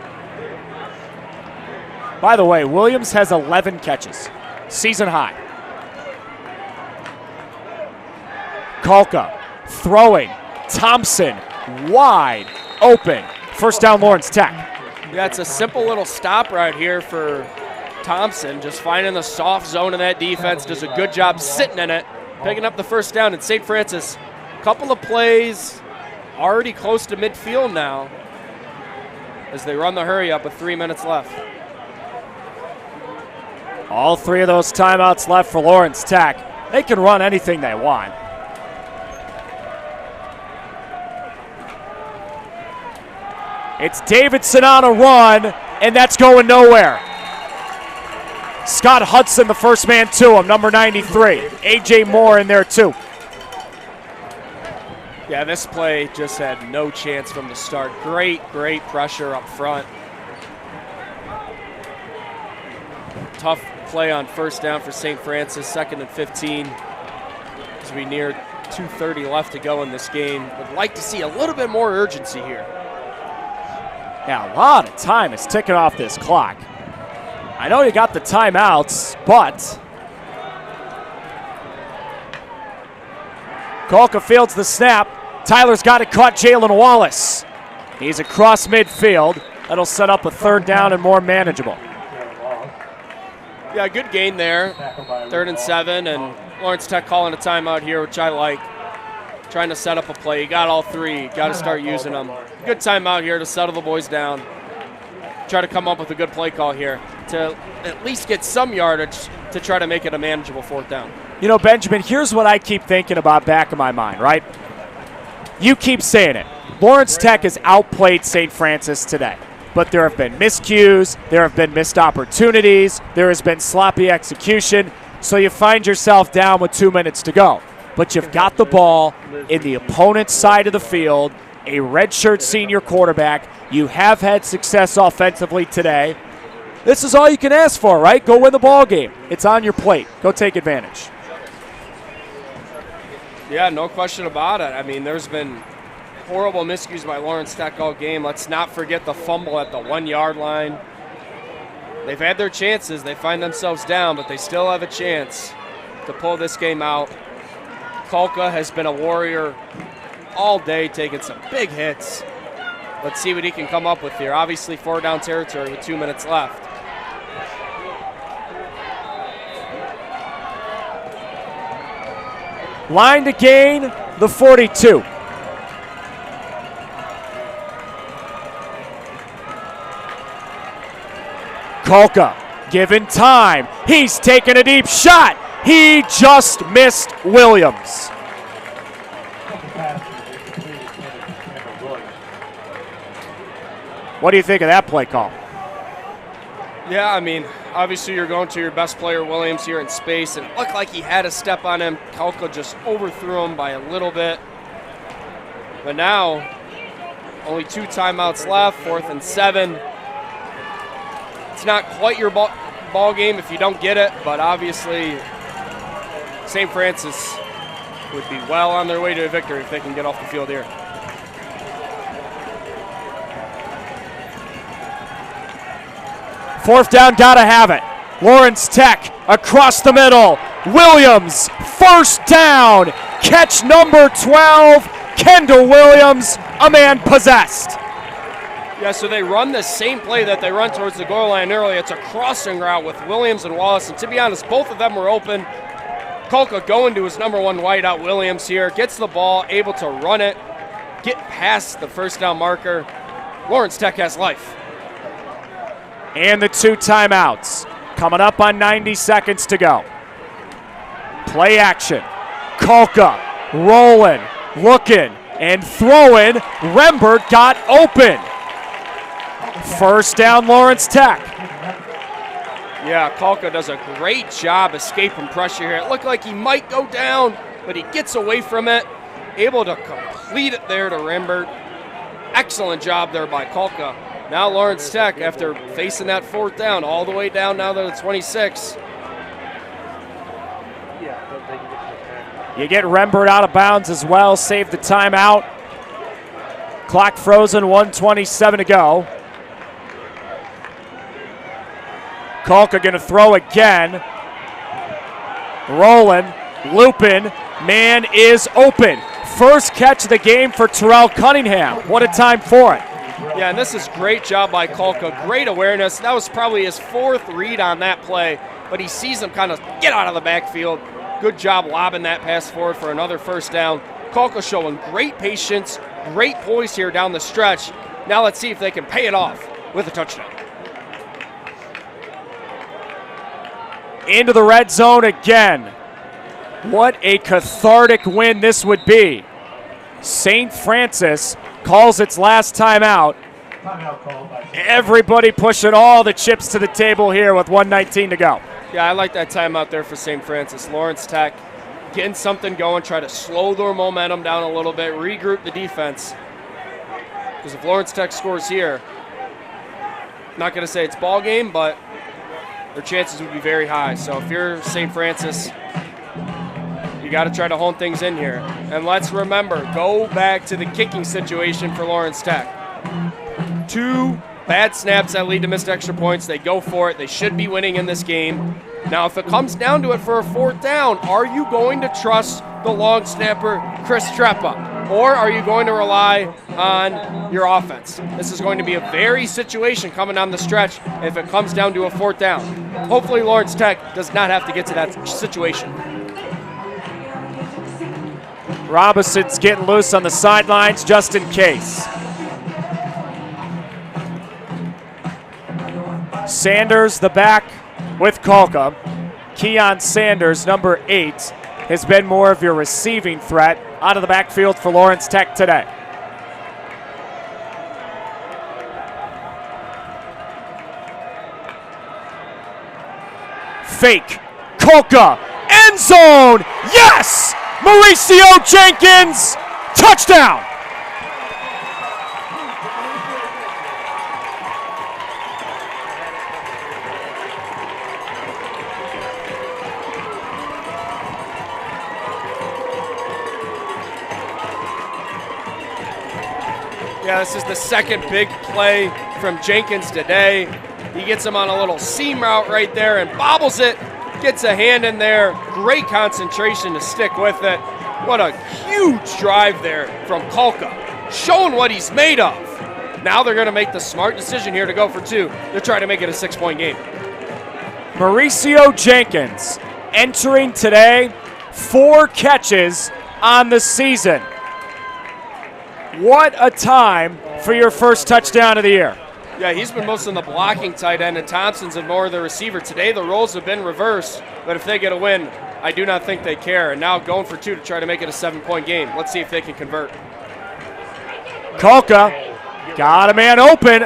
By the way, Williams has 11 catches, season high. Kalka throwing, Thompson wide open. First down, Lawrence Tech. Yeah, it's a simple little stop right here for Thompson, just finding the soft zone in that defense, does a good job sitting in it, picking up the first down. And St. Francis, couple of plays, already close to midfield now as they run the hurry up with 3 minutes left. All 3 of those timeouts left for Lawrence Tech. They can run anything they want. It's Davidson on a run, and that's going nowhere. Scott Hudson, the first man to him, number 93. A.J. Moore in there too. Yeah, this play just had no chance from the start. Great pressure up front. Tough play on first down for St. Francis, 2nd and 15. As we near 2:30 left to go in this game. Would like to see a little bit more urgency here. Yeah, a lot of time is ticking off this clock. I know you got the timeouts, but Kalka fields the snap. Tyler's got it caught, Jalen Wallace. He's across midfield. That'll set up a 3rd down and more manageable. Yeah, good gain there. 3rd and 7, and Lawrence Tech calling a timeout here, which I like. Trying to set up a play. You got all 3. Got to start using them. Good timeout here to settle the boys down. Try to come up with a good play call here to at least get some yardage to try to make it a manageable 4th down. You know, Benjamin, here's what I keep thinking about back of my mind, right? You keep saying it. Lawrence Tech has outplayed St. Francis today. But there have been miscues, there have been missed opportunities, there has been sloppy execution, so you find yourself down with 2 minutes to go. But you've got the ball in the opponent's side of the field, a redshirt senior quarterback. You have had success offensively today. This is all you can ask for, right? Go win the ball game. It's on your plate. Go take advantage. Yeah, no question about it. I mean, there's been horrible miscues by Lawrence Tech all game. Let's not forget the fumble at the 1-yard line. They've had their chances. They find themselves down, but they still have a chance to pull this game out. Kalka has been a warrior all day, taking some big hits. Let's see what he can come up with here. Obviously 4 down territory with 2 minutes left. Line to gain, the 42. Kalka given time. He's taking a deep shot. He just missed Williams. What do you think of that play call? Yeah, I mean, obviously you're going to your best player, Williams, here in space, and it looked like he had a step on him. Kalka just overthrew him by a little bit. But now, only 2 timeouts left, 4th and 7. It's not quite your ball game if you don't get it, but obviously St. Francis would be well on their way to a victory if they can get off the field here. Fourth down, gotta have it. Lawrence Tech across the middle. Williams, first down. Catch number 12, Kendall Williams, a man possessed. Yeah, so they run the same play that they run towards the goal line early. It's a crossing route with Williams and Wallace, and to be honest, both of them were open. Kalka going to his number 1 wideout, Williams here, gets the ball, able to run it, get past the first down marker. Lawrence Tech has life. And the 2 timeouts coming up on 90 seconds to go. Play action. Kalka rolling, looking, and throwing. Rembert got open. First down, Lawrence Tech. Yeah, Kalka does a great job escaping pressure here. It looked like he might go down, but he gets away from it. able to complete it there to Rambert. Excellent job there by Kolka. Now Lawrence Tech, after facing that 4th down, all the way down now to the 26. You get Rembert out of bounds as well, save the timeout. Clock frozen, 1:27 to go. Kolka going to throw again. Rolling, looping, man is open. First catch of the game for Terrell Cunningham. What a time for it. Yeah, and this is great job by Kolka. Great awareness. That was probably his 4th read on that play, but he sees him kind of get out of the backfield. Good job lobbing that pass forward for another 1st down. Kolka showing great patience, great poise here down the stretch. Now let's see if they can pay it off with a touchdown. Into the red zone again. What a cathartic win this would be. St. Francis calls its last timeout. Everybody pushing all the chips to the table here with 1:19 to go. Yeah, I like that timeout there for St. Francis. Lawrence Tech getting something going, try to slow their momentum down a little bit, regroup the defense. Because if Lawrence Tech scores here, not going to say it's ball game, but their chances would be very high. So if you're St. Francis, you got to try to hone things in here. And let's remember, go back to the kicking situation for Lawrence Tech. 2 bad snaps that lead to missed extra points. They go for it. They should be winning in this game. Now, if it comes down to it for a 4th down, are you going to trust the long snapper, Chris Treppa? Or are you going to rely on your offense? This is going to be a very situation coming down the stretch if it comes down to a 4th down. Hopefully Lawrence Tech does not have to get to that situation. Robinson's getting loose on the sidelines just in case. Sanders, the back with Kolka. Keon Sanders, number 8, has been more of your receiving threat out of the backfield for Lawrence Tech today. Fake, Kolka, end zone, yes! Mauricio Jenkins, touchdown! Yeah, this is the second big play from Jenkins today. He gets him on a little seam route right there and bobbles it, gets a hand in there. Great concentration to stick with it. What a huge drive there from Kolka, showing what he's made of. Now they're going to make the smart decision here to go for 2. They're trying to make it a 6-point game. Mauricio Jenkins entering today, 4 catches on the season. What a time for your first touchdown of the year. Yeah, he's been most in the blocking tight end, and Thompson's been more of the receiver. Today the roles have been reversed, but if they get a win, I do not think they care. And now going for 2 to try to make it a 7-point game. Let's see if they can convert. Kolka got a man open,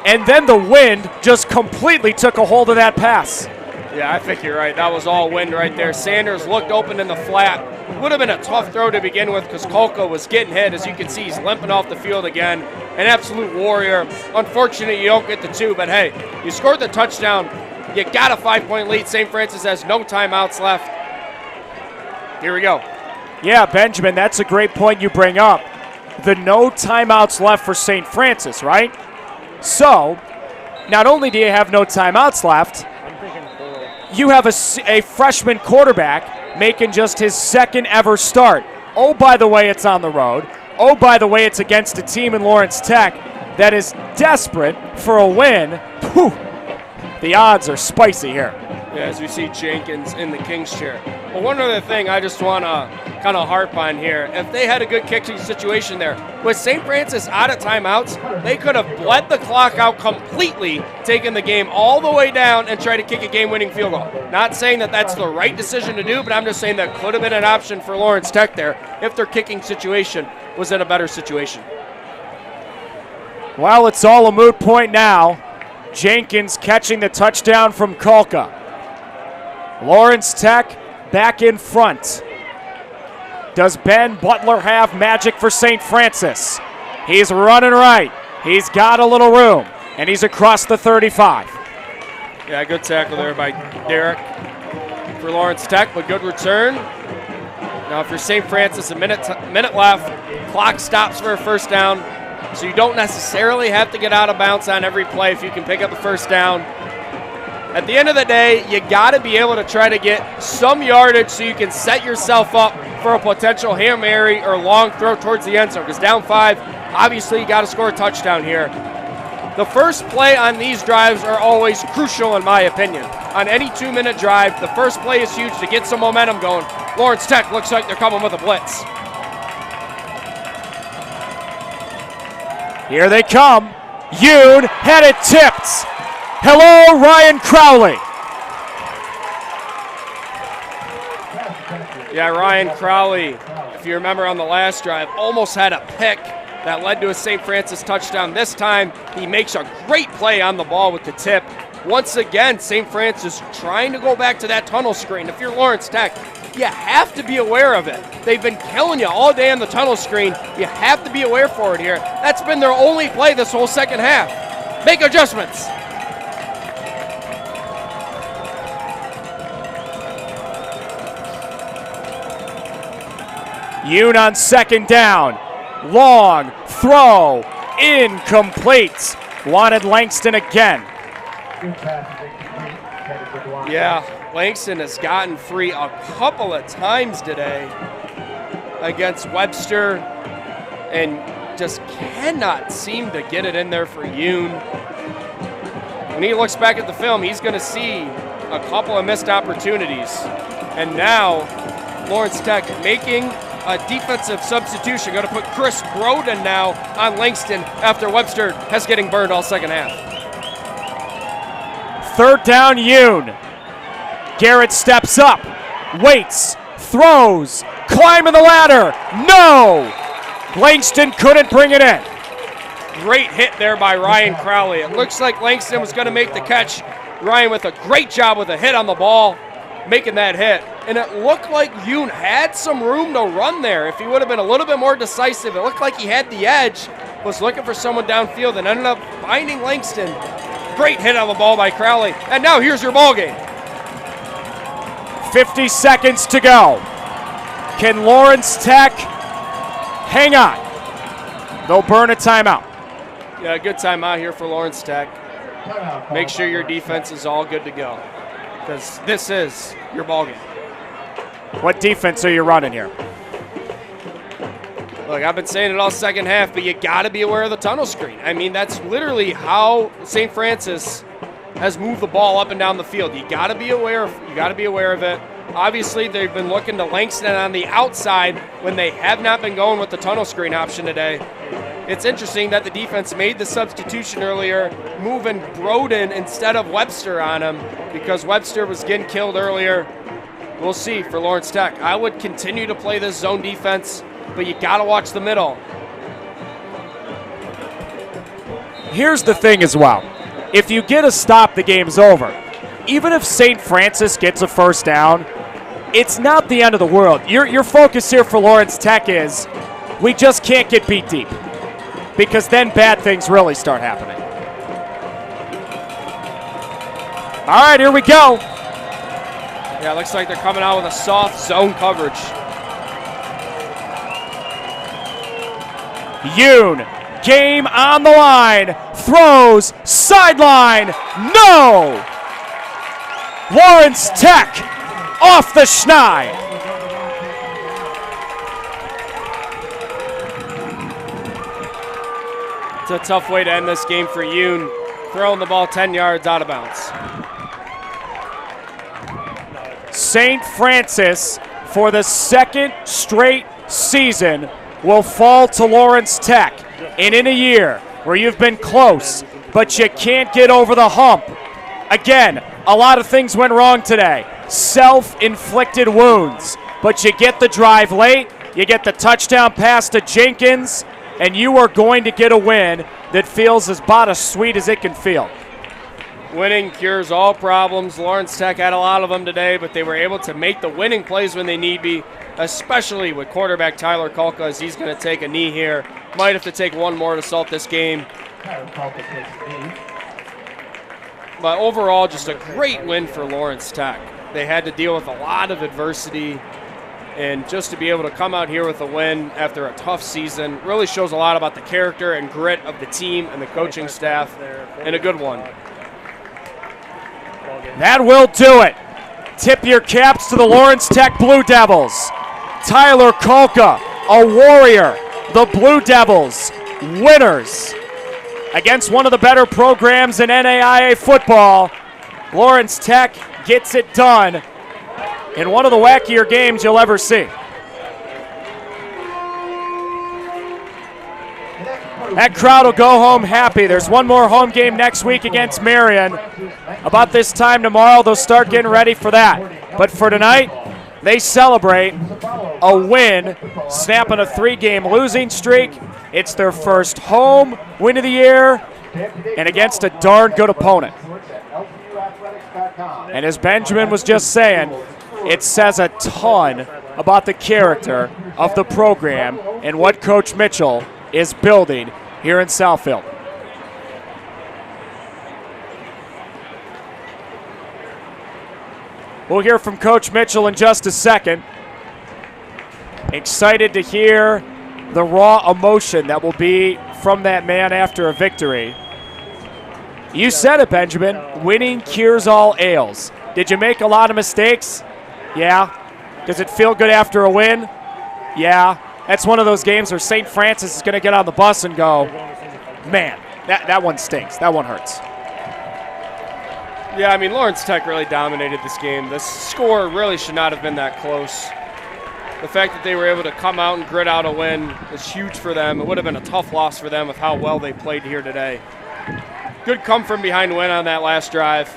and then the wind just completely took a hold of that pass. Yeah, I think you're right. That was all wind right there. Sanders looked open in the flat. Would have been a tough throw to begin with because Kolka was getting hit. As you can see, he's limping off the field again. An absolute warrior. Unfortunate you don't get the 2, but hey, you scored the touchdown. You got a 5-point lead. St. Francis has no timeouts left. Here we go. Yeah, Benjamin, that's a great point you bring up. The no timeouts left for St. Francis, right? So, not only do you have no timeouts left, you have a freshman quarterback making just his 2nd ever start. Oh, by the way, it's on the road. Oh, by the way, it's against a team in Lawrence Tech that is desperate for a win. Whew. The odds are spicy here. Yeah, as we see Jenkins in the King's chair. But one other thing I just want to kind of harp on here. If they had a good kicking situation there, with St. Francis out of timeouts, they could have bled the clock out completely, taken the game all the way down and tried to kick a game-winning field goal. Not saying that that's the right decision to do, but I'm just saying that could have been an option for Lawrence Tech there if their kicking situation was in a better situation. Well, it's all a moot point now. Jenkins catching the touchdown from Kolka. Lawrence Tech back in front. Does Ben Butler have magic for St. Francis? He's running right. He's got a little room, and he's across the 35. Yeah, good tackle there by Derek for Lawrence Tech, but good return. Now, if you're St. Francis, a minute left, clock stops for a first down, so you don't necessarily have to get out of bounds on every play if you can pick up a first down. At the end of the day, you got to be able to try to get some yardage so you can set yourself up for a potential Hail Mary or long throw towards the end zone, because down 5, obviously you got to score a touchdown here. The first play on these drives are always crucial in my opinion. On any 2-minute drive, the first play is huge to get some momentum going. Lawrence Tech looks like they're coming with a blitz. Here they come. Yoon had it tipped. Hello, Ryan Crowley. Yeah, Ryan Crowley, if you remember on the last drive, almost had a pick that led to a St. Francis touchdown. This time, he makes a great play on the ball with the tip. Once again, St. Francis trying to go back to that tunnel screen. If you're Lawrence Tech, you have to be aware of it. They've been killing you all day on the tunnel screen. You have to be aware for it here. That's been their only play this whole second half. Make adjustments. Yoon on second down. Long throw. Incomplete. Wanted Langston again. Yeah, Langston has gotten free a couple of times today against Webster and just cannot seem to get it in there for Yoon. When he looks back at the film, he's going to see a couple of missed opportunities. And now Lawrence Tech making a defensive substitution. Going to put Chris Broden now on Langston after Webster has getting burned all second half. Third down, Yoon. Garrett steps up, waits, throws, climbing the ladder. No! Langston couldn't bring it in. Great hit there by Ryan Crowley. It looks like Langston was going to make the catch. Ryan with a great job with a hit on the ball, making that hit. And it looked like Yoon had some room to run there. If he would have been a little bit more decisive, it looked like he had the edge, was looking for someone downfield and ended up finding Langston. Great hit on the ball by Crowley. And now here's your ball game. 50 seconds to go. Can Lawrence Tech hang on? They'll burn a timeout. Yeah, good timeout here for Lawrence Tech. Make sure your defense is all good to go, because this is your ball game. What defense are you running here? Look, I've been saying it all second half, but you got to be aware of the tunnel screen. I mean, that's literally how St. Francis has moved the ball up and down the field. You got to be aware of it. Obviously, they've been looking to Langston on the outside when they have not been going with the tunnel screen option today. It's interesting that the defense made the substitution earlier, moving Broden instead of Webster on him because Webster was getting killed earlier. We'll see for Lawrence Tech. I would continue to play this zone defense, but you got to watch the middle. Here's the thing as well. If you get a stop, the game's over. Even if St. Francis gets a first down, it's not the end of the world. Your focus here for Lawrence Tech is we just can't get beat deep, because then bad things really start happening. All right, here we go. Yeah, it looks like they're coming out with a soft zone coverage. Yoon, game on the line, throws, sideline, no! Lawrence Tech off the schneid. It's a tough way to end this game for Yoon, throwing the ball 10 yards out of bounds. St. Francis, for the second straight season, will fall to Lawrence Tech. And in a year where you've been close, but you can't get over the hump. Again, a lot of things went wrong today. Self-inflicted wounds. But you get the drive late, you get the touchdown pass to Jenkins, and you are going to get a win that feels about as sweet as it can feel. Winning cures all problems. Lawrence Tech had a lot of them today, but they were able to make the winning plays when they need be, especially with quarterback Tyler Kulka, as he's going to take a knee here. Might have to take one more to salt this game. But overall, just a great win for Lawrence Tech. They had to deal with a lot of adversity, and just to be able to come out here with a win after a tough season really shows a lot about the character and grit of the team and the coaching staff, and a good one. That will do it. Tip your caps to the Lawrence Tech Blue Devils. Tyler Kulka, a warrior. The Blue Devils, winners against one of the better programs in NAIA football. Lawrence Tech gets it done in one of the wackier games you'll ever see. That crowd will go home happy. There's one more home game next week against Marion. About this time tomorrow, they'll start getting ready for that. But for tonight, they celebrate a win, snapping a 3-game losing streak. It's their first home win of the year, and against a darn good opponent. And as Benjamin was just saying, it says a ton about the character of the program and what Coach Mitchell is building here in Southfield. We'll hear from Coach Mitchell in just a second. Excited to hear the raw emotion that will be from that man after a victory. You said it, Benjamin. Winning cures all ails. Did you make a lot of mistakes? Yeah. Does it feel good after a win? Yeah. That's one of those games where St. Francis is going to get on the bus and go, man, that one stinks. That one hurts. Yeah, I mean, Lawrence Tech really dominated this game. The score really should not have been that close. The fact that they were able to come out and grit out a win is huge for them. It would have been a tough loss for them with how well they played here today. Good come from behind win on that last drive.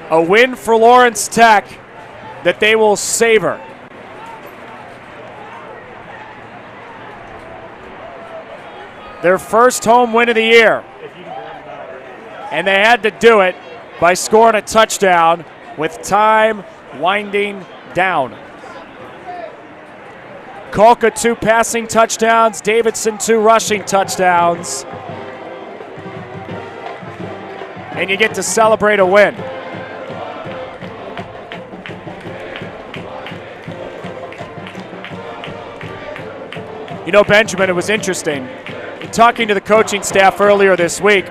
A win for Lawrence Tech that they will savor. Their first home win of the year. And they had to do it by scoring a touchdown with time winding down. Kulka 2 passing touchdowns, Davidson 2 rushing touchdowns. And you get to celebrate a win. You know, Benjamin, it was interesting. In talking to the coaching staff earlier this week,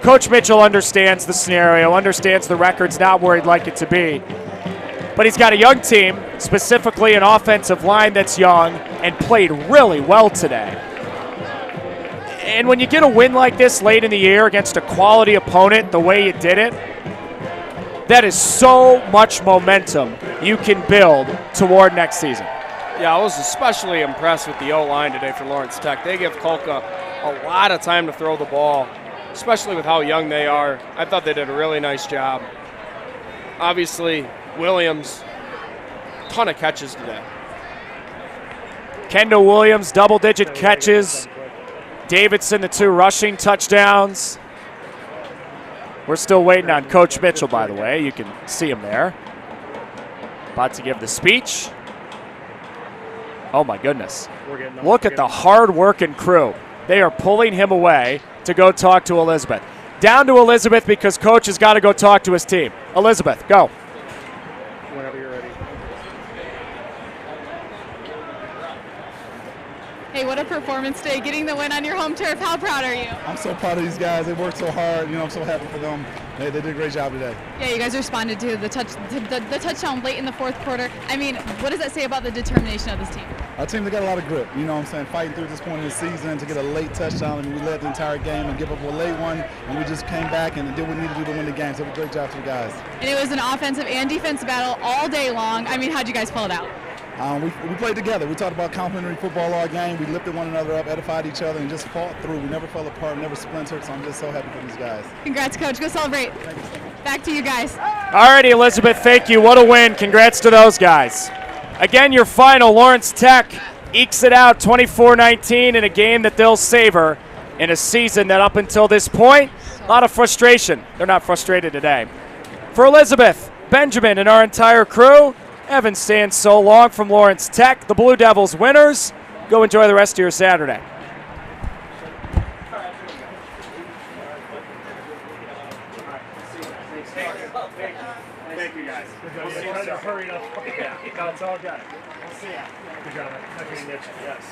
Coach Mitchell understands the scenario, understands the record's not where he'd like it to be. But he's got a young team, specifically an offensive line that's young and played really well today. And when you get a win like this late in the year against a quality opponent the way you did it, that is so much momentum you can build toward next season. Yeah, I was especially impressed with the O-line today for Lawrence Tech. They give Kulka a lot of time to throw the ball, especially with how young they are. I thought they did a really nice job. Obviously, Williams, ton of catches today. Kendall Williams, double-digit catches. Davidson, the 2 rushing touchdowns. We're still waiting on Coach Mitchell, by the way. You can see him there. About to give the speech. Oh, my goodness. Look at the hard-working crew. They are pulling him away to go talk to Elizabeth. Down to Elizabeth because Coach has got to go talk to his team. Elizabeth, go. Whenever you're ready. Hey, what a performance today, getting the win on your home turf. How proud are you? I'm so proud of these guys. They worked so hard. I'm so happy for them. They did a great job today. Yeah, you guys responded to the touchdown late in the fourth quarter. I mean, what does that say about the determination of this team? Our team, they got a lot of grit. Fighting through this point in the season to get a late touchdown, and we led the entire game and give up a late one, and we just came back and did what we needed to do to win the game. So it was a great job to the guys. And it was an offensive and defensive battle all day long. I mean, how'd you guys pull it out? We played together. We talked about complimentary football all game. We lifted one another up, edified each other, and just fought through. We never fell apart, never splintered, so I'm just so happy for these guys. Congrats, Coach. Go celebrate. Back to you guys. All righty, Elizabeth, thank you. What a win. Congrats to those guys. Again, your final, Lawrence Tech ekes it out 24-19 in a game that they'll savor in a season that up until this point, a lot of frustration. They're not frustrated today. For Elizabeth, Benjamin, and our entire crew, Evan stands so long from Lawrence Tech, the Blue Devils winners. Go enjoy the rest of your Saturday. Thank you, guys. We'll see you soon. Hurry up. Yeah, no, it's all good. We'll see ya. Good job. Yes.